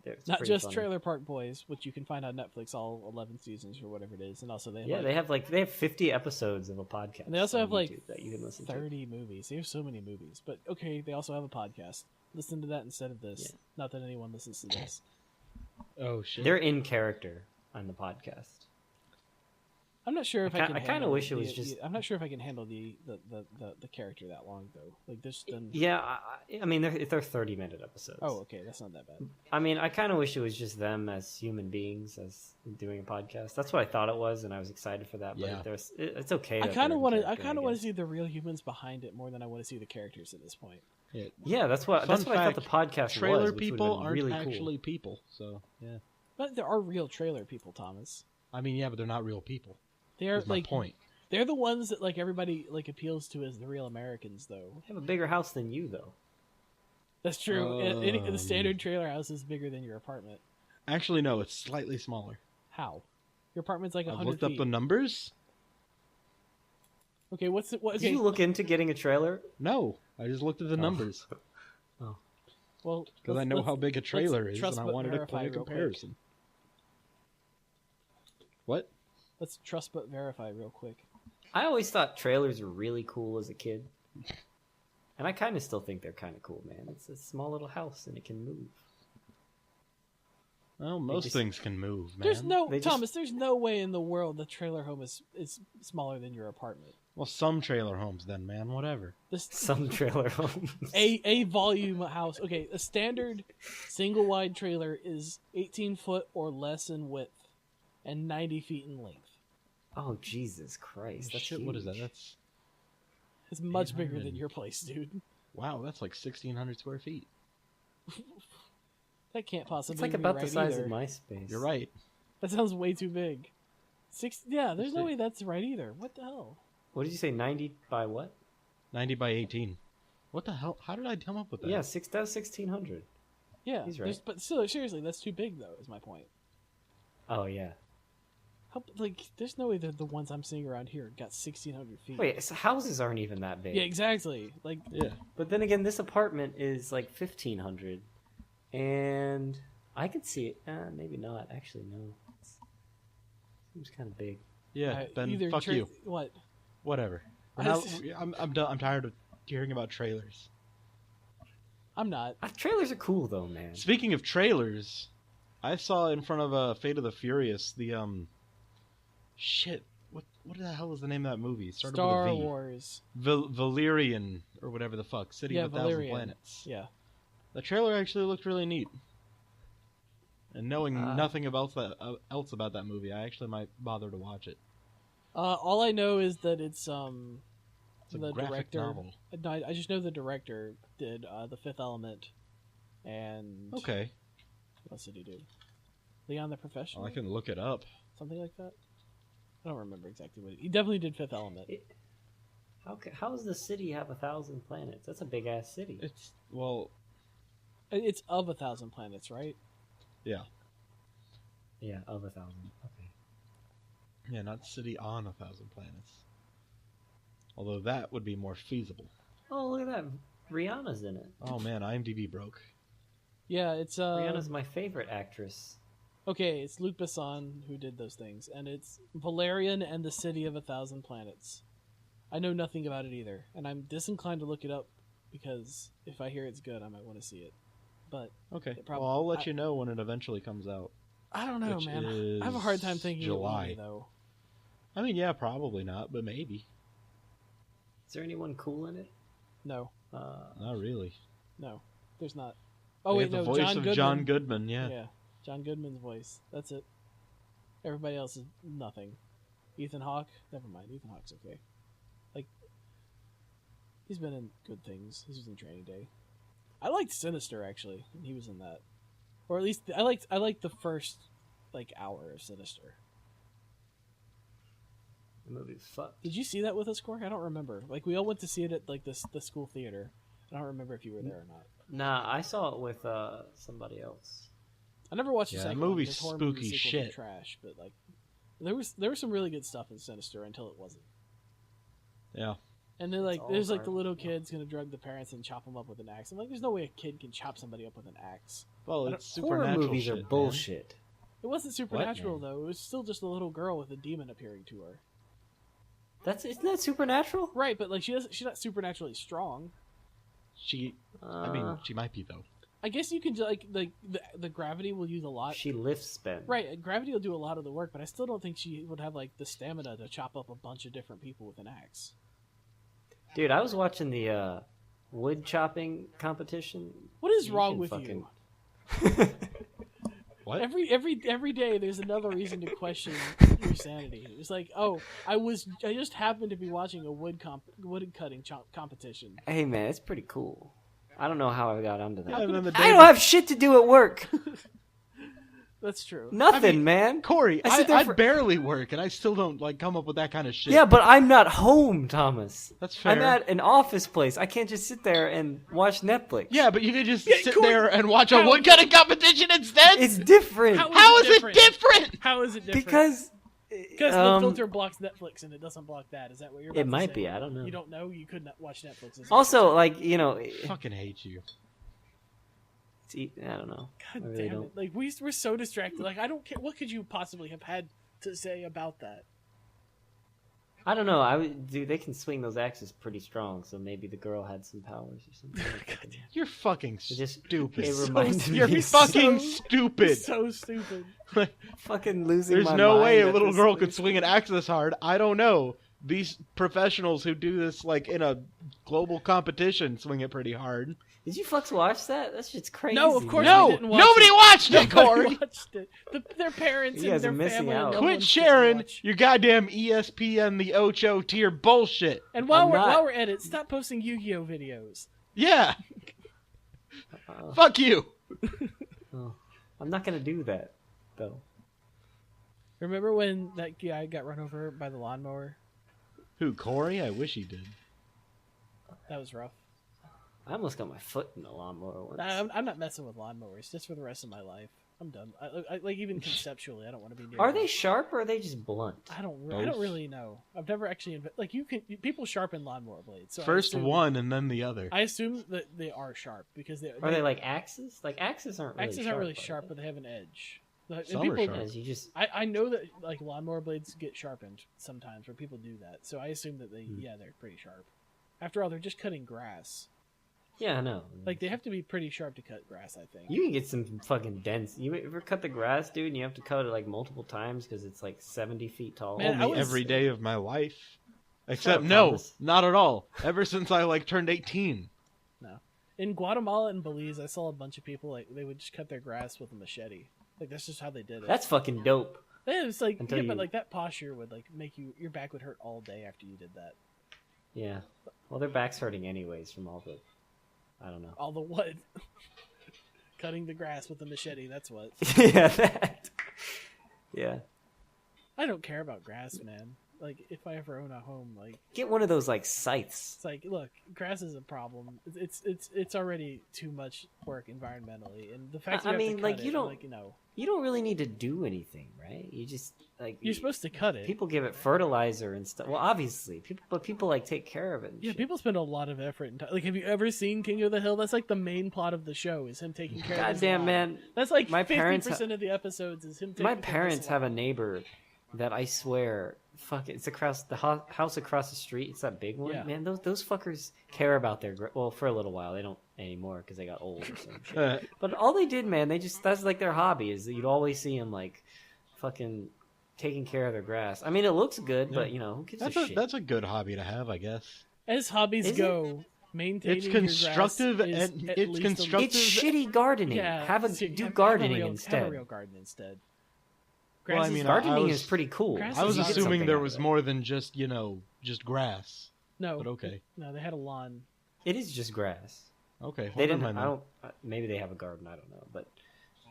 [SPEAKER 1] It's
[SPEAKER 3] Not
[SPEAKER 1] pretty
[SPEAKER 3] just
[SPEAKER 1] funny.
[SPEAKER 3] Trailer Park Boys, which you can find on Netflix, all 11 seasons or whatever it is, and also they have
[SPEAKER 1] Yeah, they have 50 episodes of a podcast.
[SPEAKER 3] and they also
[SPEAKER 1] on
[SPEAKER 3] have like
[SPEAKER 1] YouTube that you can listen to.
[SPEAKER 3] 30 movies. They have so many movies, but okay, they also have a podcast. Listen to that instead of this.
[SPEAKER 1] Yeah.
[SPEAKER 3] Not that anyone listens to this.
[SPEAKER 2] Oh shit.
[SPEAKER 1] They're in character on the podcast.
[SPEAKER 3] I'm not sure if
[SPEAKER 1] I
[SPEAKER 3] I can.
[SPEAKER 1] I kinda
[SPEAKER 3] handle
[SPEAKER 1] wish it
[SPEAKER 3] the-
[SPEAKER 1] was
[SPEAKER 3] the-
[SPEAKER 1] just-
[SPEAKER 3] I'm not sure if I can handle the character that long though. Like this. Then.
[SPEAKER 1] Yeah, I mean they're 30-minute episodes.
[SPEAKER 3] Oh, okay, that's not that bad.
[SPEAKER 1] I mean, I kind of wish it was just them as human beings as doing a podcast. That's what I thought it was, and I was excited for that. But
[SPEAKER 2] Yeah.
[SPEAKER 1] it's okay.
[SPEAKER 3] I
[SPEAKER 1] that
[SPEAKER 3] kind
[SPEAKER 1] they're
[SPEAKER 3] of
[SPEAKER 1] in
[SPEAKER 3] want to. I
[SPEAKER 1] character,
[SPEAKER 3] kind of want to
[SPEAKER 1] guess.
[SPEAKER 3] see the real humans behind it more than I want to see the characters at this point.
[SPEAKER 1] Yeah, that's what
[SPEAKER 2] Fun
[SPEAKER 1] I thought
[SPEAKER 2] fact,
[SPEAKER 1] the podcast
[SPEAKER 2] Trailer
[SPEAKER 1] was. Which
[SPEAKER 2] people
[SPEAKER 1] would've been
[SPEAKER 2] aren't
[SPEAKER 1] really
[SPEAKER 2] actually
[SPEAKER 1] cool.
[SPEAKER 2] people, so yeah.
[SPEAKER 3] But there are real trailer people, Thomas.
[SPEAKER 2] I mean, yeah, but they're not real people.
[SPEAKER 3] They are
[SPEAKER 2] That's my
[SPEAKER 3] like
[SPEAKER 2] point.
[SPEAKER 3] they're the ones that like everybody like appeals to as the real Americans, though.
[SPEAKER 1] They have a bigger house than you, though.
[SPEAKER 3] That's true. The standard trailer house is bigger than your apartment.
[SPEAKER 2] Actually, no, it's slightly smaller.
[SPEAKER 3] How? Your apartment's like
[SPEAKER 2] I've
[SPEAKER 3] 100
[SPEAKER 2] looked up
[SPEAKER 3] feet.
[SPEAKER 2] the numbers.
[SPEAKER 3] Okay, what's it? What?
[SPEAKER 1] Did
[SPEAKER 3] Okay,
[SPEAKER 1] you look into getting a trailer?
[SPEAKER 2] No, I just looked at the numbers
[SPEAKER 3] well,
[SPEAKER 2] because I know how big a trailer is,
[SPEAKER 3] trust
[SPEAKER 2] and I
[SPEAKER 3] but
[SPEAKER 2] wanted to
[SPEAKER 3] verify
[SPEAKER 2] play a
[SPEAKER 3] real quick.
[SPEAKER 2] comparison. What?
[SPEAKER 3] Let's trust but verify real quick.
[SPEAKER 1] I always thought trailers were really cool as a kid, and I kind of still think they're kind of cool, man. It's a small little house and it can move.
[SPEAKER 2] Well, most
[SPEAKER 1] just-
[SPEAKER 2] things can move, man.
[SPEAKER 3] There's no
[SPEAKER 1] They just-
[SPEAKER 3] Thomas. There's no way in the world the trailer home is smaller than your apartment.
[SPEAKER 2] Well, some trailer homes, then, man. Whatever.
[SPEAKER 3] This
[SPEAKER 1] Some trailer homes.
[SPEAKER 3] a volume house. Okay, a standard single wide trailer is 18 foot or less in width and 90 feet in length.
[SPEAKER 1] Oh, Jesus Christ. That's
[SPEAKER 2] Shit, what is that?
[SPEAKER 1] huge.
[SPEAKER 2] That's
[SPEAKER 3] It's much bigger
[SPEAKER 2] 800.
[SPEAKER 3] than your place, dude.
[SPEAKER 2] wow. That's like 1,600 square feet.
[SPEAKER 3] That can't possibly
[SPEAKER 1] It's like
[SPEAKER 3] be
[SPEAKER 1] about
[SPEAKER 3] right
[SPEAKER 1] the size
[SPEAKER 3] either.
[SPEAKER 1] of my space.
[SPEAKER 2] You're right.
[SPEAKER 3] That sounds way too big. Yeah, there's no
[SPEAKER 2] Six-
[SPEAKER 3] way that's right either. What the hell?
[SPEAKER 1] What did you say? 90 by what?
[SPEAKER 2] 90 by 18. What the hell? How did I come up with that?
[SPEAKER 1] Yeah, that was 1,600.
[SPEAKER 3] Yeah,
[SPEAKER 1] He's right.
[SPEAKER 3] But still, seriously, that's too big though. Is my point.
[SPEAKER 1] Oh yeah.
[SPEAKER 3] There's no way that the ones I'm seeing around here got 1,600 feet.
[SPEAKER 1] Wait, so houses aren't even that big.
[SPEAKER 3] Yeah, exactly.
[SPEAKER 2] Yeah.
[SPEAKER 1] But then again, this apartment is like 1,500, and I could see it. Maybe not. Actually, no. Seems kind of big.
[SPEAKER 2] Yeah. Then
[SPEAKER 3] either
[SPEAKER 2] fuck you.
[SPEAKER 3] What?
[SPEAKER 2] Whatever.
[SPEAKER 3] I
[SPEAKER 2] Now,
[SPEAKER 3] just-
[SPEAKER 2] I'm done. I'm tired of hearing about trailers.
[SPEAKER 3] I'm not.
[SPEAKER 1] Trailers are cool though, man.
[SPEAKER 2] Speaking of trailers, I saw in front of Fate of the Furious the shit. What the hell is the name of that movie? It started
[SPEAKER 3] Star
[SPEAKER 2] with a V.
[SPEAKER 3] Wars.
[SPEAKER 2] Valerian or whatever the fuck. City
[SPEAKER 3] Yeah,
[SPEAKER 2] of a Thousand
[SPEAKER 3] Valerian.
[SPEAKER 2] Planets.
[SPEAKER 3] Yeah.
[SPEAKER 2] The trailer actually looked really neat. And knowing
[SPEAKER 1] Ah.
[SPEAKER 2] nothing else about that movie, I actually might bother to watch it.
[SPEAKER 3] All I know is that it's
[SPEAKER 2] It's a
[SPEAKER 3] the
[SPEAKER 2] graphic
[SPEAKER 3] director.
[SPEAKER 2] novel.
[SPEAKER 3] No, I just know the director did The Fifth Element, and
[SPEAKER 2] Okay.
[SPEAKER 3] what else did he do? Leon the Professional,
[SPEAKER 2] Well, I can look it up.
[SPEAKER 3] something like that. I don't remember exactly what he definitely did. Fifth Element.
[SPEAKER 1] How does the city have 1,000 planets? That's a big ass city.
[SPEAKER 2] It's well,
[SPEAKER 3] It's of 1,000 planets, right?
[SPEAKER 2] yeah,
[SPEAKER 1] Yeah, of 1,000. Okay.
[SPEAKER 2] yeah, not city on 1,000 planets. Although that would be more feasible.
[SPEAKER 1] Oh, look at that. Rihanna's in it.
[SPEAKER 2] Oh man, IMDb broke.
[SPEAKER 3] Yeah, it's
[SPEAKER 1] Rihanna's my favorite actress.
[SPEAKER 3] okay. It's Luc Besson who did those things, and it's Valerian and the City of 1,000 Planets. I know nothing about it either, and I'm disinclined to look it up because if I hear it's good, I might want to see it. But
[SPEAKER 2] Okay,
[SPEAKER 3] It prob-
[SPEAKER 2] well I'll let you know when it eventually comes out.
[SPEAKER 3] I don't know,
[SPEAKER 2] Which
[SPEAKER 3] man. I have a hard time
[SPEAKER 2] is
[SPEAKER 3] thinking
[SPEAKER 2] July.
[SPEAKER 3] of it though.
[SPEAKER 2] I mean, yeah, probably not, but maybe.
[SPEAKER 1] Is there anyone cool in it?
[SPEAKER 3] No,
[SPEAKER 2] Not really.
[SPEAKER 3] no, there's not. Oh
[SPEAKER 2] They
[SPEAKER 3] wait,
[SPEAKER 2] have the
[SPEAKER 3] no,
[SPEAKER 2] voice
[SPEAKER 3] John
[SPEAKER 2] of
[SPEAKER 3] Goodman.
[SPEAKER 2] John Goodman. Yeah.
[SPEAKER 3] Yeah, John Goodman's voice. That's it. Everybody else is nothing. Ethan Hawke, never mind. Ethan Hawke's okay. Like, he's been in good things. He was in Training Day. I liked Sinister actually. He was in that, or at least I liked the first hour of Sinister.
[SPEAKER 1] The movie's fucked.
[SPEAKER 3] Did you see that with us, Cork? I don't remember. Like, we all went to see it at the school theater. I don't remember if you were there or not.
[SPEAKER 1] Nah, I saw it with somebody else.
[SPEAKER 3] I never watched
[SPEAKER 2] Yeah,
[SPEAKER 3] the
[SPEAKER 2] that
[SPEAKER 3] second one,
[SPEAKER 2] movie's
[SPEAKER 3] because horror movie
[SPEAKER 2] spooky
[SPEAKER 3] sequels are
[SPEAKER 2] shit.
[SPEAKER 3] trash, but there was some really good stuff in Sinister until it wasn't.
[SPEAKER 2] Yeah.
[SPEAKER 3] And then
[SPEAKER 1] It's all
[SPEAKER 3] there's the
[SPEAKER 1] garbage
[SPEAKER 3] little
[SPEAKER 1] now.
[SPEAKER 3] kid's gonna drug the parents and chop them up with an axe. I'm like, there's no way a kid can chop somebody up with an axe.
[SPEAKER 2] Well, it's
[SPEAKER 1] Horror
[SPEAKER 2] supernatural
[SPEAKER 1] movies
[SPEAKER 2] shit,
[SPEAKER 1] are
[SPEAKER 2] man.
[SPEAKER 1] bullshit.
[SPEAKER 3] It wasn't supernatural
[SPEAKER 2] man?
[SPEAKER 3] though. It was still just a little girl with a demon appearing to her.
[SPEAKER 1] Isn't that supernatural?
[SPEAKER 3] Right, but she's not supernaturally strong.
[SPEAKER 2] I mean, she might be though.
[SPEAKER 3] I guess you can the gravity will use a lot.
[SPEAKER 1] She lifts Ben.
[SPEAKER 3] Right, gravity will do a lot of the work, but I still don't think she would have the stamina to chop up a bunch of different people with an axe.
[SPEAKER 1] Dude, I was watching the wood chopping competition.
[SPEAKER 3] What is
[SPEAKER 1] You
[SPEAKER 3] wrong
[SPEAKER 1] can
[SPEAKER 3] with
[SPEAKER 1] fucking-
[SPEAKER 3] you?
[SPEAKER 2] What?
[SPEAKER 3] Every day there's another reason to question your sanity. It's like, oh, I just happened to be watching a wood cutting competition.
[SPEAKER 1] Hey man, it's pretty cool. I don't know how I got onto that.
[SPEAKER 2] Yeah, and then the
[SPEAKER 1] I
[SPEAKER 2] day
[SPEAKER 1] don't have shit to do at work.
[SPEAKER 3] That's true.
[SPEAKER 1] Nothing, man.
[SPEAKER 2] Corey,
[SPEAKER 1] I sit there
[SPEAKER 2] I
[SPEAKER 1] for-
[SPEAKER 2] barely work, and I still don't come up with that kind of shit.
[SPEAKER 1] Yeah, but I'm not home, Thomas.
[SPEAKER 2] That's fair.
[SPEAKER 1] I'm at an office place. I can't just sit there and watch Netflix.
[SPEAKER 2] Yeah, but you could just sit
[SPEAKER 3] Corey,
[SPEAKER 2] there and watch a
[SPEAKER 3] how-
[SPEAKER 2] woodcutting competition instead.
[SPEAKER 1] It's different.
[SPEAKER 2] How is it different?
[SPEAKER 3] How is it different?
[SPEAKER 1] Because
[SPEAKER 3] the filter blocks Netflix and it doesn't block that. Is that what you're about
[SPEAKER 1] it
[SPEAKER 3] to
[SPEAKER 1] might
[SPEAKER 3] say?
[SPEAKER 1] be. I don't know.
[SPEAKER 3] You don't know? You couldn't watch Netflix.
[SPEAKER 1] Also,
[SPEAKER 2] Fucking hate you.
[SPEAKER 1] I don't know.
[SPEAKER 3] God
[SPEAKER 1] I really
[SPEAKER 3] damn
[SPEAKER 1] don't.
[SPEAKER 3] it. We're so distracted. I don't care. What could you possibly have had to say about that?
[SPEAKER 1] I don't know. Dude, they can swing those axes pretty strong, so maybe the girl had some powers or something.
[SPEAKER 2] You're fucking
[SPEAKER 1] It just
[SPEAKER 2] stupid.
[SPEAKER 1] It reminded me.
[SPEAKER 2] You're
[SPEAKER 1] of
[SPEAKER 2] fucking
[SPEAKER 3] so-
[SPEAKER 2] stupid.
[SPEAKER 3] So stupid.
[SPEAKER 1] fucking losing.
[SPEAKER 2] There's
[SPEAKER 1] my
[SPEAKER 2] no way
[SPEAKER 1] mind
[SPEAKER 2] a
[SPEAKER 1] at
[SPEAKER 2] little
[SPEAKER 1] this
[SPEAKER 2] girl
[SPEAKER 1] point.
[SPEAKER 2] could swing an axe this hard. I don't know. These professionals who do this in a global competition swing it pretty hard.
[SPEAKER 1] Did you fucks watch that? That shit's crazy.
[SPEAKER 3] No, of course
[SPEAKER 2] No,
[SPEAKER 3] we didn't watch
[SPEAKER 2] nobody
[SPEAKER 3] it.
[SPEAKER 2] watched it,
[SPEAKER 3] Nobody
[SPEAKER 2] Corey.
[SPEAKER 3] watched it. Their parents
[SPEAKER 1] You
[SPEAKER 3] and
[SPEAKER 1] guys
[SPEAKER 3] their
[SPEAKER 1] are missing
[SPEAKER 3] family
[SPEAKER 1] out.
[SPEAKER 3] and loved
[SPEAKER 2] Quit
[SPEAKER 3] ones didn't
[SPEAKER 2] sharing
[SPEAKER 3] watch.
[SPEAKER 2] your goddamn ESPN, the Ocho tier bullshit.
[SPEAKER 3] And while
[SPEAKER 1] I'm
[SPEAKER 3] we're
[SPEAKER 1] not-
[SPEAKER 3] while we're at it, stop posting Yu-Gi-Oh videos.
[SPEAKER 2] Yeah,
[SPEAKER 1] Uh,
[SPEAKER 2] fuck you.
[SPEAKER 1] I'm not gonna do that, though.
[SPEAKER 3] Remember when that guy got run over by the lawnmower?
[SPEAKER 2] Who, Corey? I wish he did.
[SPEAKER 3] That was rough.
[SPEAKER 1] I almost got my foot in the lawnmower once.
[SPEAKER 3] I'm not messing with lawnmowers just for the rest of my life. I'm done. I like even conceptually, I don't want to be near
[SPEAKER 1] Are
[SPEAKER 3] them.
[SPEAKER 1] they sharp or are they just blunt?
[SPEAKER 3] I don't
[SPEAKER 2] Both?
[SPEAKER 3] really know. I've never actually like people sharpen lawnmower blades. So
[SPEAKER 2] First one and then the other.
[SPEAKER 3] I assume that they are sharp because
[SPEAKER 1] Are they like axes? Like axes aren't really
[SPEAKER 3] axes
[SPEAKER 1] sharp.
[SPEAKER 3] aren't really
[SPEAKER 1] are
[SPEAKER 3] sharp,
[SPEAKER 1] they?
[SPEAKER 3] but they have an edge. And
[SPEAKER 2] Some are
[SPEAKER 3] people,
[SPEAKER 2] sharp.
[SPEAKER 1] As you just
[SPEAKER 3] I know that like lawnmower blades get sharpened sometimes, where people do that. So I assume that
[SPEAKER 2] Hmm.
[SPEAKER 3] they're pretty sharp. After all, they're just cutting grass.
[SPEAKER 1] yeah, I know.
[SPEAKER 3] Like they have to be pretty sharp to cut grass. I think.
[SPEAKER 1] You can get some fucking dense. You ever cut the grass, dude? And you have to cut it like multiple times because it's like 70 feet tall.
[SPEAKER 3] Man,
[SPEAKER 2] Only
[SPEAKER 3] I was-
[SPEAKER 2] every day of my life. Except
[SPEAKER 1] up,
[SPEAKER 2] no,
[SPEAKER 1] Thomas.
[SPEAKER 2] not at all. Ever since I like turned 18.
[SPEAKER 3] In Guatemala and Belize, I saw a bunch of people like they would just cut their grass with a machete. Like that's just how they did it.
[SPEAKER 1] That's fucking dope.
[SPEAKER 3] Yeah, it's like
[SPEAKER 1] Until
[SPEAKER 3] but
[SPEAKER 1] you-
[SPEAKER 3] like that posture would like make your back would hurt all day after you did that.
[SPEAKER 1] Yeah. Well, their back's hurting anyways from all the. I don't know.
[SPEAKER 3] All the what? Cutting the grass with a machete. That's what.
[SPEAKER 1] Yeah, that. Yeah.
[SPEAKER 3] I don't care about grass, man. Like if I ever own a home, like
[SPEAKER 1] Get one of those like scythes.
[SPEAKER 3] it's like look, grass is a problem. It's already too much work environmentally, and the fact that
[SPEAKER 1] I
[SPEAKER 3] you have
[SPEAKER 1] mean,
[SPEAKER 3] to
[SPEAKER 1] like,
[SPEAKER 3] cut
[SPEAKER 1] you
[SPEAKER 3] it,
[SPEAKER 1] don't-
[SPEAKER 3] like
[SPEAKER 1] You don't really need to do anything, right? You just like
[SPEAKER 3] you're supposed to cut it.
[SPEAKER 1] People give it fertilizer and stuff. Well, obviously, people like take care of it. And
[SPEAKER 3] Yeah,
[SPEAKER 1] shit.
[SPEAKER 3] people spend a lot of effort and time. Like, have you ever seen King of the Hill? That's like the main plot of the show is him taking care of his
[SPEAKER 1] Goddamn,
[SPEAKER 3] lawn.
[SPEAKER 1] man.
[SPEAKER 3] That's like
[SPEAKER 1] My parents
[SPEAKER 3] 50% of the episodes is him taking
[SPEAKER 1] My
[SPEAKER 3] care of his
[SPEAKER 1] parents have a
[SPEAKER 3] lawn.
[SPEAKER 1] neighbor that I swear, fuck it, it's across the house across the street. It's that big one,
[SPEAKER 3] Yeah.
[SPEAKER 1] man. Those fuckers care about their well for a little while. They don't anymore because they got old or some shit. But all they did, man, that's like their hobby. Is that you'd always see them like fucking taking care of their grass. I mean, it looks good, but you know, who gives
[SPEAKER 2] That's
[SPEAKER 1] a
[SPEAKER 2] a
[SPEAKER 1] shit?
[SPEAKER 2] that's a good hobby to have, I guess.
[SPEAKER 3] As hobbies
[SPEAKER 1] Is it?
[SPEAKER 3] go, maintaining
[SPEAKER 2] It's
[SPEAKER 3] your
[SPEAKER 2] constructive
[SPEAKER 3] grass is
[SPEAKER 2] and
[SPEAKER 3] at
[SPEAKER 2] it's
[SPEAKER 3] least
[SPEAKER 2] constructive.
[SPEAKER 1] It's shitty gardening.
[SPEAKER 3] Yeah,
[SPEAKER 1] Do gardening
[SPEAKER 3] have
[SPEAKER 1] instead.
[SPEAKER 3] a real garden instead.
[SPEAKER 2] Well, I
[SPEAKER 3] Grass is-
[SPEAKER 2] mean,
[SPEAKER 1] Gardening
[SPEAKER 2] was-
[SPEAKER 1] is pretty cool.
[SPEAKER 3] grass
[SPEAKER 2] I was
[SPEAKER 3] You get
[SPEAKER 2] assuming
[SPEAKER 1] something
[SPEAKER 2] there
[SPEAKER 1] out
[SPEAKER 2] was
[SPEAKER 1] of it.
[SPEAKER 2] more than just just grass.
[SPEAKER 3] no,
[SPEAKER 2] But okay,
[SPEAKER 3] no, they had a lawn.
[SPEAKER 1] It is just grass.
[SPEAKER 2] okay.
[SPEAKER 1] They
[SPEAKER 2] Well,
[SPEAKER 1] didn't.
[SPEAKER 2] never mind
[SPEAKER 1] I don't. Maybe they have a garden. I don't know, but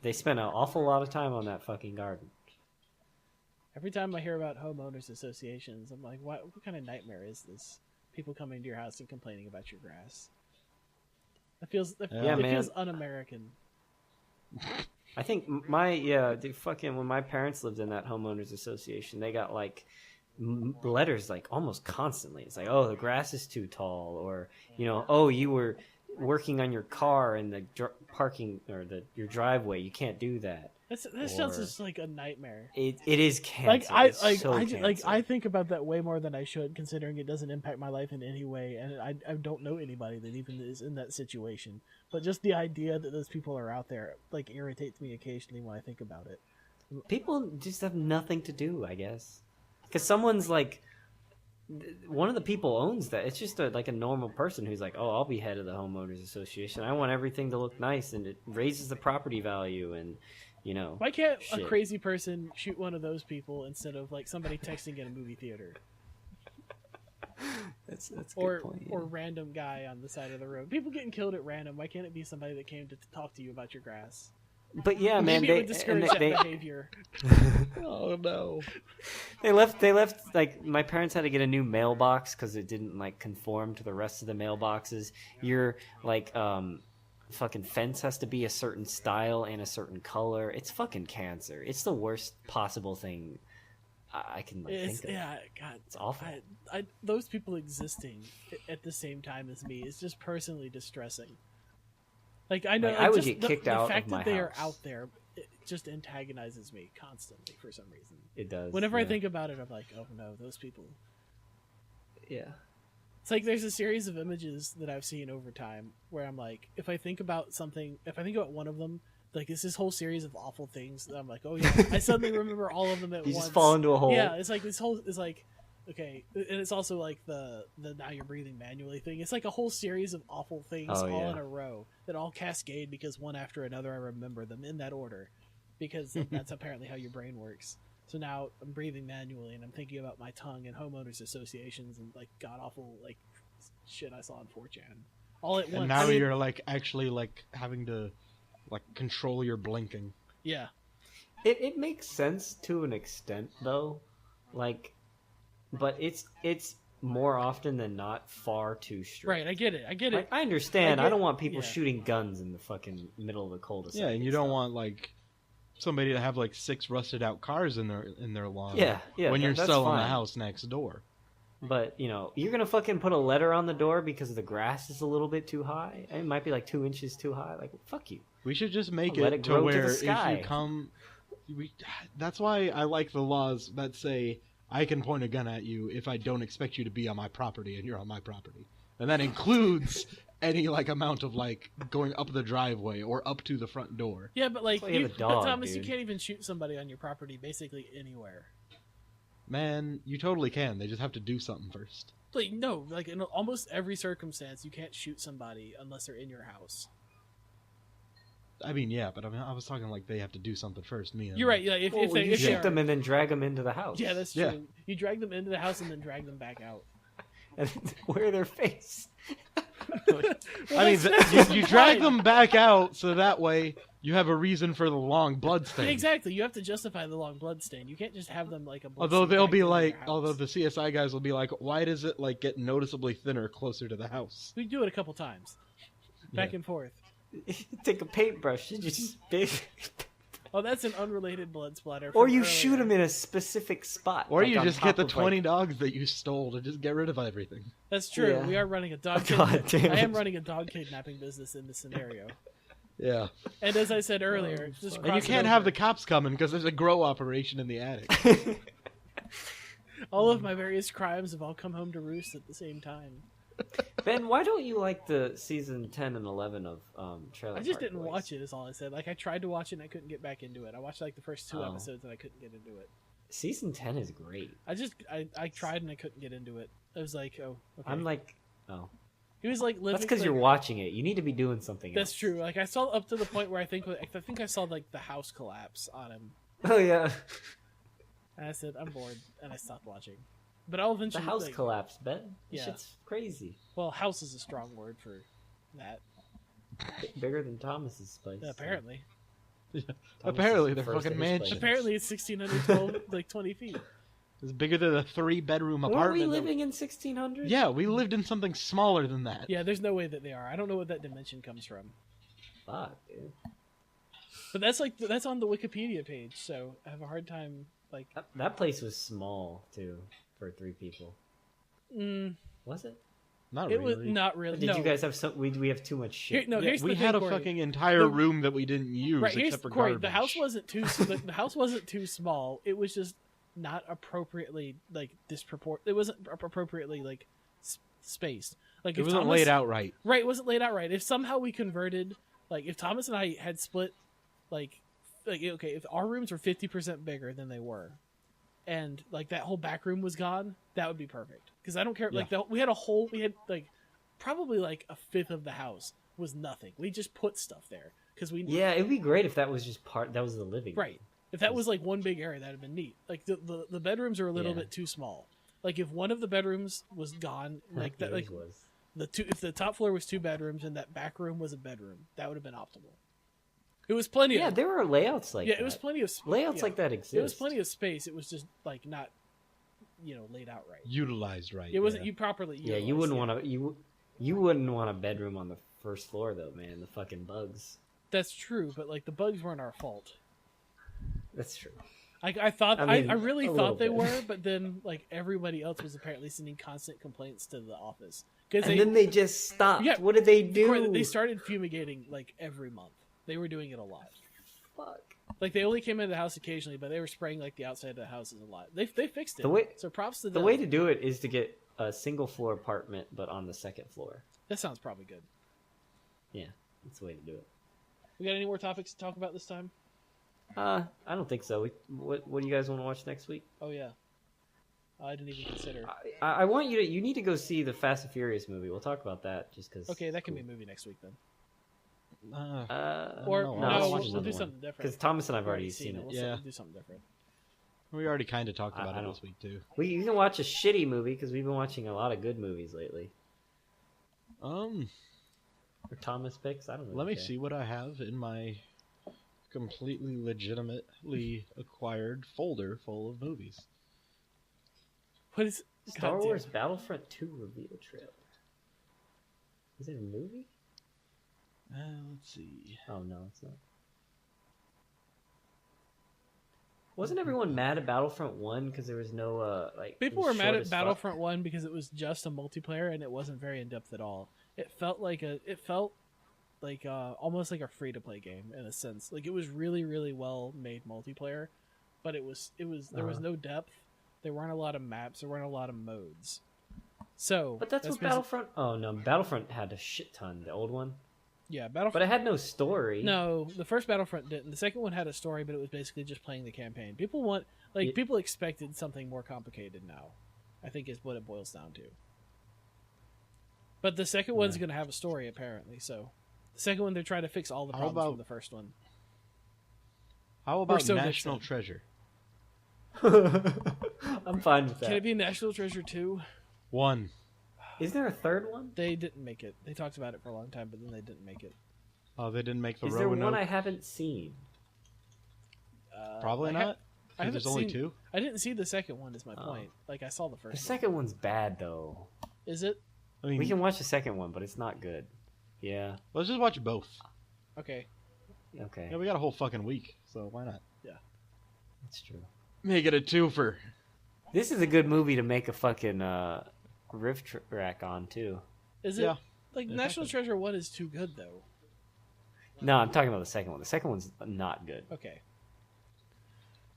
[SPEAKER 1] they spent an awful lot of time on that fucking garden.
[SPEAKER 3] Every time I hear about homeowners associations, I'm like, what kind of nightmare is this? People coming to your house and complaining about your grass. It feels
[SPEAKER 2] Yeah,
[SPEAKER 3] it
[SPEAKER 1] man.
[SPEAKER 3] feels un-American.
[SPEAKER 1] I think fucking when my parents lived in that homeowners association, they got like letters like almost constantly. It's like, oh, the grass is too tall, or oh, you were working on your car in the parking or your driveway. You can't do that.
[SPEAKER 3] That sounds
[SPEAKER 1] Or-
[SPEAKER 3] just like a nightmare.
[SPEAKER 1] It is cancer.
[SPEAKER 3] Like
[SPEAKER 1] It's so
[SPEAKER 3] I think about that way more than I should, considering it doesn't impact my life in any way, and I don't know anybody that even is in that situation. But just the idea that those people are out there like irritates me occasionally when I think about it.
[SPEAKER 1] People just have nothing to do, I guess, because someone's like. One of the people owns that. It's just like a normal person who's like, oh, I'll be head of the homeowners association. I want everything to look nice, and it raises the property value, and
[SPEAKER 3] Why can't a
[SPEAKER 1] Shit.
[SPEAKER 3] crazy person shoot one of those people instead of like somebody texting in a movie theater
[SPEAKER 1] that's a
[SPEAKER 3] or
[SPEAKER 1] good point,
[SPEAKER 3] or random guy on the side of the road? People getting killed at random. Why can't it be somebody that came to talk to you about your grass?
[SPEAKER 1] But yeah, man,
[SPEAKER 3] Maybe it would discourage that behavior.
[SPEAKER 2] Oh no.
[SPEAKER 1] they left like my parents had to get a new mailbox because it didn't like conform to the rest of the mailboxes. Your like fucking fence has to be a certain style and a certain color. It's fucking cancer. It's the worst possible thing I can think of.
[SPEAKER 3] Yeah, God,
[SPEAKER 1] It's awful.
[SPEAKER 3] Those people existing at the same time as me is just personally distressing. Like I know,
[SPEAKER 1] Like, I would
[SPEAKER 3] just
[SPEAKER 1] get
[SPEAKER 3] the,
[SPEAKER 1] kicked
[SPEAKER 3] the
[SPEAKER 1] out
[SPEAKER 3] fact
[SPEAKER 1] of my
[SPEAKER 3] that they are
[SPEAKER 1] house.
[SPEAKER 3] out there, it just antagonizes me constantly for some reason.
[SPEAKER 1] It does.
[SPEAKER 3] Whenever I
[SPEAKER 1] yeah.
[SPEAKER 3] think about it, I'm like, oh no, those people.
[SPEAKER 1] yeah.
[SPEAKER 3] It's like there's a series of images that I've seen over time where I'm like, if I think about one of them, like it's this whole series of awful things that I'm like, oh yeah, I suddenly remember all of them at
[SPEAKER 1] You
[SPEAKER 3] once.
[SPEAKER 1] just fall into a hole.
[SPEAKER 3] Yeah, it's like this whole is like okay, and it's also like the now you're breathing manually thing. It's like a whole series of awful things
[SPEAKER 1] Oh,
[SPEAKER 3] all
[SPEAKER 1] yeah.
[SPEAKER 3] in a row that all cascade because one after another I remember them in that order because that's apparently how your brain works. So now I'm breathing manually and I'm thinking about my tongue and homeowners associations and like god awful like shit I saw on 4chan all at once.
[SPEAKER 2] And now you're like actually like having to like control your blinking.
[SPEAKER 3] Yeah.
[SPEAKER 1] It makes sense to an extent though, like, but it's more often than not far too strict.
[SPEAKER 3] Right, I get it.
[SPEAKER 1] Like, I understand. I don't want people
[SPEAKER 3] yeah.
[SPEAKER 1] shooting guns in the fucking middle of the cul-de-sac.
[SPEAKER 2] Yeah, and you don't want like somebody to have like 6 rusted out cars in their lawn.
[SPEAKER 1] Yeah,
[SPEAKER 2] when you're
[SPEAKER 1] that's
[SPEAKER 2] selling the
[SPEAKER 1] fine.
[SPEAKER 2] house next door.
[SPEAKER 1] But, you're going to fucking put a letter on the door because the grass is a little bit too high? It might be like 2 inches too high. Like, fuck you.
[SPEAKER 2] We should just make
[SPEAKER 1] Let
[SPEAKER 2] it
[SPEAKER 1] it
[SPEAKER 2] to
[SPEAKER 1] grow to
[SPEAKER 2] where
[SPEAKER 1] the
[SPEAKER 2] if
[SPEAKER 1] sky.
[SPEAKER 2] you come... That's why I like the laws that say I can point a gun at you if I don't expect you to be on my property and you're on my property. And that includes any like amount of like going up the driveway or up to the front door.
[SPEAKER 3] Yeah, but like
[SPEAKER 1] That's why you have a dog,
[SPEAKER 3] Thomas,
[SPEAKER 1] dude.
[SPEAKER 3] you can't even shoot somebody on your property basically anywhere.
[SPEAKER 2] Man, you totally can. They just have to do something first.
[SPEAKER 3] Like no, like in almost every circumstance, you can't shoot somebody unless they're in your house.
[SPEAKER 2] I mean, yeah, but I was talking like they have to do something first.
[SPEAKER 3] You're right. Yeah, if
[SPEAKER 1] Well,
[SPEAKER 3] they
[SPEAKER 1] you
[SPEAKER 3] if they
[SPEAKER 1] shoot
[SPEAKER 3] are,
[SPEAKER 1] them and then drag them into the house.
[SPEAKER 3] yeah, that's true.
[SPEAKER 2] Yeah.
[SPEAKER 3] You drag them into the house and then drag them back out.
[SPEAKER 1] And wear their face.
[SPEAKER 2] I mean, you drag them back out so that way you have a reason for the long blood stain.
[SPEAKER 3] Exactly. You have to justify the long blood stain. You can't just have them like a. blood
[SPEAKER 2] Although
[SPEAKER 3] stain
[SPEAKER 2] they'll
[SPEAKER 3] back
[SPEAKER 2] be
[SPEAKER 3] into
[SPEAKER 2] like,
[SPEAKER 3] your house.
[SPEAKER 2] although the CSI guys will be like, why does it like get noticeably thinner closer to the house?
[SPEAKER 3] We do it a couple times, back
[SPEAKER 2] Yeah.
[SPEAKER 3] and forth.
[SPEAKER 1] Take a paintbrush and just
[SPEAKER 3] Oh, that's an unrelated blood splatter.
[SPEAKER 1] or
[SPEAKER 3] from
[SPEAKER 1] you
[SPEAKER 3] earlier.
[SPEAKER 1] shoot them in a specific spot.
[SPEAKER 2] Or
[SPEAKER 1] like
[SPEAKER 2] you
[SPEAKER 1] on
[SPEAKER 2] just
[SPEAKER 1] top
[SPEAKER 2] get the
[SPEAKER 1] of,
[SPEAKER 2] 20
[SPEAKER 1] like,
[SPEAKER 2] dogs that you stole to just get rid of everything.
[SPEAKER 3] That's true.
[SPEAKER 1] Yeah.
[SPEAKER 3] We are running a dog.
[SPEAKER 1] God damn
[SPEAKER 3] I am
[SPEAKER 1] it.
[SPEAKER 3] running a dog kidnapping business in this scenario.
[SPEAKER 2] Yeah.
[SPEAKER 3] And as I said earlier, just
[SPEAKER 2] And you
[SPEAKER 3] cross it
[SPEAKER 2] can't have
[SPEAKER 3] over.
[SPEAKER 2] the cops coming because there's a grow operation in the attic.
[SPEAKER 3] All of my various crimes have all come home to roost at the same time.
[SPEAKER 1] Ben, why don't you like the season 10 and 11 of Trailer
[SPEAKER 3] I just
[SPEAKER 1] Park
[SPEAKER 3] didn't
[SPEAKER 1] Boys?
[SPEAKER 3] watch it. Is all I said. Like I tried to watch it and I couldn't get back into it. I watched like the first 2
[SPEAKER 1] Oh.
[SPEAKER 3] episodes and I couldn't get into it.
[SPEAKER 1] Season 10 is great.
[SPEAKER 3] I tried and I couldn't get into it. I was like, oh, okay.
[SPEAKER 1] I'm like, oh,
[SPEAKER 3] He was like living.
[SPEAKER 1] that's because
[SPEAKER 3] like,
[SPEAKER 1] you're watching it. You need to be doing something
[SPEAKER 3] That's
[SPEAKER 1] else.
[SPEAKER 3] true. Like I saw up to the point where I think I saw like the house collapse on him,
[SPEAKER 1] Oh yeah,
[SPEAKER 3] and I said I'm bored, and I stopped watching. But I'll
[SPEAKER 1] the
[SPEAKER 3] eventually.
[SPEAKER 1] house
[SPEAKER 3] like,
[SPEAKER 1] collapsed, Ben. This
[SPEAKER 3] Yeah.
[SPEAKER 1] shit's crazy.
[SPEAKER 3] Well, house is a strong word for that.
[SPEAKER 1] Bigger than Thomas's place.
[SPEAKER 3] Apparently,
[SPEAKER 1] Thomas's
[SPEAKER 2] Apparently, they're
[SPEAKER 1] first
[SPEAKER 2] fucking
[SPEAKER 1] of his
[SPEAKER 2] mansions.
[SPEAKER 1] place.
[SPEAKER 3] apparently it's 1612, like 20 feet.
[SPEAKER 2] It's bigger than a 3-bedroom
[SPEAKER 1] Weren't
[SPEAKER 2] apartment.
[SPEAKER 1] we
[SPEAKER 2] that-
[SPEAKER 1] living in 1600?
[SPEAKER 2] Yeah, we lived in something smaller than that.
[SPEAKER 3] Yeah, there's no way that they are. I don't know what that dimension comes from.
[SPEAKER 1] Fuck, dude.
[SPEAKER 3] But that's on the Wikipedia page, so I have a hard time like.
[SPEAKER 1] That place was small too for 3 people. Was it?
[SPEAKER 2] Not
[SPEAKER 3] It
[SPEAKER 2] really.
[SPEAKER 3] was not really.
[SPEAKER 1] Did
[SPEAKER 3] no.
[SPEAKER 1] you guys have some? We have too much shit.
[SPEAKER 3] Here, no,
[SPEAKER 2] Yeah,
[SPEAKER 3] here's
[SPEAKER 2] we
[SPEAKER 3] the
[SPEAKER 2] had
[SPEAKER 3] thing,
[SPEAKER 2] a
[SPEAKER 3] Corey.
[SPEAKER 2] fucking entire
[SPEAKER 3] The-
[SPEAKER 2] room that we didn't use
[SPEAKER 3] Right, here's
[SPEAKER 2] except for
[SPEAKER 3] Corey.
[SPEAKER 2] garbage.
[SPEAKER 3] The house wasn't too. the house wasn't too small. It was just not appropriately like It wasn't appropriately like spaced. Like
[SPEAKER 2] It
[SPEAKER 3] if
[SPEAKER 2] wasn't
[SPEAKER 3] Thomas,
[SPEAKER 2] laid out right.
[SPEAKER 3] Right, it wasn't laid out right. If somehow we converted, like if Thomas and I had split, like okay, if our rooms were 50% bigger than they were, and like that whole back room was gone, that would be perfect. Because I don't care. Like we had like probably like a fifth of the house was nothing. We just put stuff there because we
[SPEAKER 1] Yeah, it'd be great if that was just part. That was the living.
[SPEAKER 3] right. If that was like one big area, that'd have been neat. Like the bedrooms are a little
[SPEAKER 1] Yeah.
[SPEAKER 3] bit too small. Like if one of the bedrooms was gone, like that, like
[SPEAKER 1] was.
[SPEAKER 3] if the top floor was 2 bedrooms and that back room was a bedroom, that would have been optimal. It was plenty.
[SPEAKER 1] Yeah,
[SPEAKER 3] of,
[SPEAKER 1] there were layouts like
[SPEAKER 3] yeah,
[SPEAKER 1] that.
[SPEAKER 3] it was plenty of
[SPEAKER 1] layouts
[SPEAKER 3] yeah.
[SPEAKER 1] like that exist.
[SPEAKER 3] It was plenty of space. It was just like not, laid out right.
[SPEAKER 2] Utilized right.
[SPEAKER 3] It wasn't
[SPEAKER 2] yeah.
[SPEAKER 3] you properly.
[SPEAKER 1] Yeah, you wouldn't want to. You wouldn't want a bedroom on the first floor though, man. The fucking bugs.
[SPEAKER 3] That's true, but like the bugs weren't our fault.
[SPEAKER 1] That's true.
[SPEAKER 3] I thought
[SPEAKER 1] I mean,
[SPEAKER 3] I really
[SPEAKER 1] a little
[SPEAKER 3] thought they
[SPEAKER 1] bit.
[SPEAKER 3] were, but then like everybody else was apparently sending constant complaints to the office because
[SPEAKER 1] And then they just stopped.
[SPEAKER 3] Yeah,
[SPEAKER 1] What did they do?
[SPEAKER 3] They started fumigating like every month. They were doing it a lot.
[SPEAKER 1] Fuck.
[SPEAKER 3] Like they only came into the house occasionally, but they were spraying like the outside of the houses a lot. They fixed it.
[SPEAKER 1] The way-
[SPEAKER 3] so props to
[SPEAKER 1] The
[SPEAKER 3] them.
[SPEAKER 1] way to do it is to get a single floor apartment, but on the second floor.
[SPEAKER 3] That sounds probably good.
[SPEAKER 1] Yeah, that's the way to do it.
[SPEAKER 3] We got any more topics to talk about this time?
[SPEAKER 1] I don't think so. What do you guys want to watch next week?
[SPEAKER 3] Oh yeah. I didn't even consider.
[SPEAKER 1] I want you to. You need to go see the Fast and Furious movie. We'll talk about that just because.
[SPEAKER 3] Okay, that can be a movie next week then.
[SPEAKER 2] no,
[SPEAKER 3] Or
[SPEAKER 1] no,
[SPEAKER 3] no,
[SPEAKER 1] watch
[SPEAKER 3] we'll
[SPEAKER 1] another
[SPEAKER 3] do
[SPEAKER 1] one.
[SPEAKER 3] something different.
[SPEAKER 1] Because Thomas and I've
[SPEAKER 3] We've
[SPEAKER 1] already seen it.
[SPEAKER 3] We'll
[SPEAKER 2] Yeah.
[SPEAKER 3] do something different.
[SPEAKER 2] We already kind of talked about
[SPEAKER 1] I
[SPEAKER 2] it
[SPEAKER 1] don't-
[SPEAKER 2] this week too.
[SPEAKER 1] You can watch a shitty movie because we've been watching a lot of good movies lately. Or Thomas picks. I don't know.
[SPEAKER 2] Let me see what I have in my completely legitimately acquired folder full of movies.
[SPEAKER 3] What is
[SPEAKER 1] Star
[SPEAKER 3] goddamn.
[SPEAKER 1] Wars Battlefront 2 reveal trailer. Is it a movie?
[SPEAKER 2] Let's see.
[SPEAKER 1] Oh no, it's not. Wasn't everyone mad at Battlefront 1 because there was no like?
[SPEAKER 3] People
[SPEAKER 1] it
[SPEAKER 3] were
[SPEAKER 1] was
[SPEAKER 3] mad
[SPEAKER 1] short
[SPEAKER 3] at
[SPEAKER 1] as fuck?
[SPEAKER 3] Battlefront 1 because it was just a multiplayer and it wasn't very in depth at all. It felt like almost like a free to play game in a sense. Like it was really really well made multiplayer, but there was no depth. There weren't a lot of maps. There weren't a lot of modes. So,
[SPEAKER 1] But that's what Battlefront. Oh no, Battlefront had a shit ton. The old one,
[SPEAKER 3] Yeah,
[SPEAKER 1] but
[SPEAKER 3] Battlefront.
[SPEAKER 1] it had no story.
[SPEAKER 3] No, the first Battlefront didn't. The second one had a story, but it was basically just playing the campaign. People expected something more complicated now, I think is what it boils down to. But the second one's going to have a story, apparently. So, the second one, they're trying to fix all the
[SPEAKER 2] How
[SPEAKER 3] problems
[SPEAKER 2] about-
[SPEAKER 3] from the first one.
[SPEAKER 2] How about
[SPEAKER 3] so good,
[SPEAKER 2] National
[SPEAKER 3] so.
[SPEAKER 2] Treasure?
[SPEAKER 1] I'm fine with that.
[SPEAKER 3] Can it be National Treasure 2?
[SPEAKER 2] 1.
[SPEAKER 1] Is there a third one?
[SPEAKER 3] They didn't make it. They talked about it for a long time, but then they didn't make it.
[SPEAKER 2] Oh, they didn't make the
[SPEAKER 1] Is there
[SPEAKER 2] Roanoke?
[SPEAKER 1] one I haven't seen?
[SPEAKER 2] Probably
[SPEAKER 3] I
[SPEAKER 2] not.
[SPEAKER 3] haven't
[SPEAKER 2] There's only
[SPEAKER 3] seen-
[SPEAKER 2] 2.
[SPEAKER 3] I didn't see the second one, is my
[SPEAKER 1] Oh.
[SPEAKER 3] point. Like, I saw the
[SPEAKER 1] The
[SPEAKER 3] first one.
[SPEAKER 1] second one's bad though.
[SPEAKER 3] Is it?
[SPEAKER 2] I mean,
[SPEAKER 1] We can watch the second one, but it's not good. Yeah.
[SPEAKER 2] let's just watch both.
[SPEAKER 3] Okay.
[SPEAKER 1] Okay.
[SPEAKER 2] Yeah, we got a whole fucking week, so why not?
[SPEAKER 1] That's true.
[SPEAKER 2] Make it a twofer.
[SPEAKER 1] This is a good movie to make a fucking riff track on too.
[SPEAKER 3] Is it?
[SPEAKER 2] Yeah.
[SPEAKER 3] Like,
[SPEAKER 2] It
[SPEAKER 3] National
[SPEAKER 2] happened.
[SPEAKER 3] Treasure 1 is too good, though.
[SPEAKER 1] No, I'm talking about the second one. The second one's not good.
[SPEAKER 3] Okay.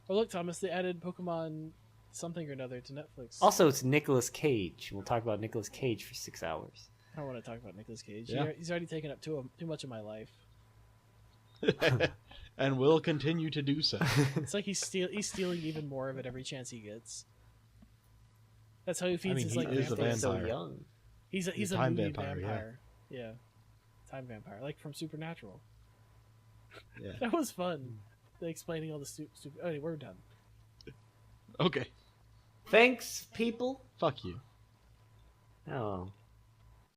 [SPEAKER 3] Oh, look, Thomas, they added Pokemon something or another to Netflix.
[SPEAKER 1] Also, it's Nicolas Cage. We'll talk about Nicolas Cage for 6 hours.
[SPEAKER 3] I don't want to talk about Nicolas Cage.
[SPEAKER 2] Yeah.
[SPEAKER 3] He's already taken up too much of my life.
[SPEAKER 2] And will continue to do so.
[SPEAKER 3] It's like he's stealing even more of it every chance he gets. That's how he feeds
[SPEAKER 2] mean,
[SPEAKER 3] his
[SPEAKER 2] he
[SPEAKER 3] like
[SPEAKER 2] is a
[SPEAKER 3] vampires.
[SPEAKER 1] He's so
[SPEAKER 2] vampire.
[SPEAKER 1] young.
[SPEAKER 3] He's
[SPEAKER 2] He's
[SPEAKER 3] a
[SPEAKER 2] a time
[SPEAKER 3] movie
[SPEAKER 2] vampire, yeah.
[SPEAKER 3] vampire. Yeah. Time vampire, like from Supernatural.
[SPEAKER 2] Yeah.
[SPEAKER 3] That was fun. Explaining all the stupid. Okay, we're done.
[SPEAKER 2] Okay.
[SPEAKER 1] Thanks, people.
[SPEAKER 2] Fuck you.
[SPEAKER 1] Oh,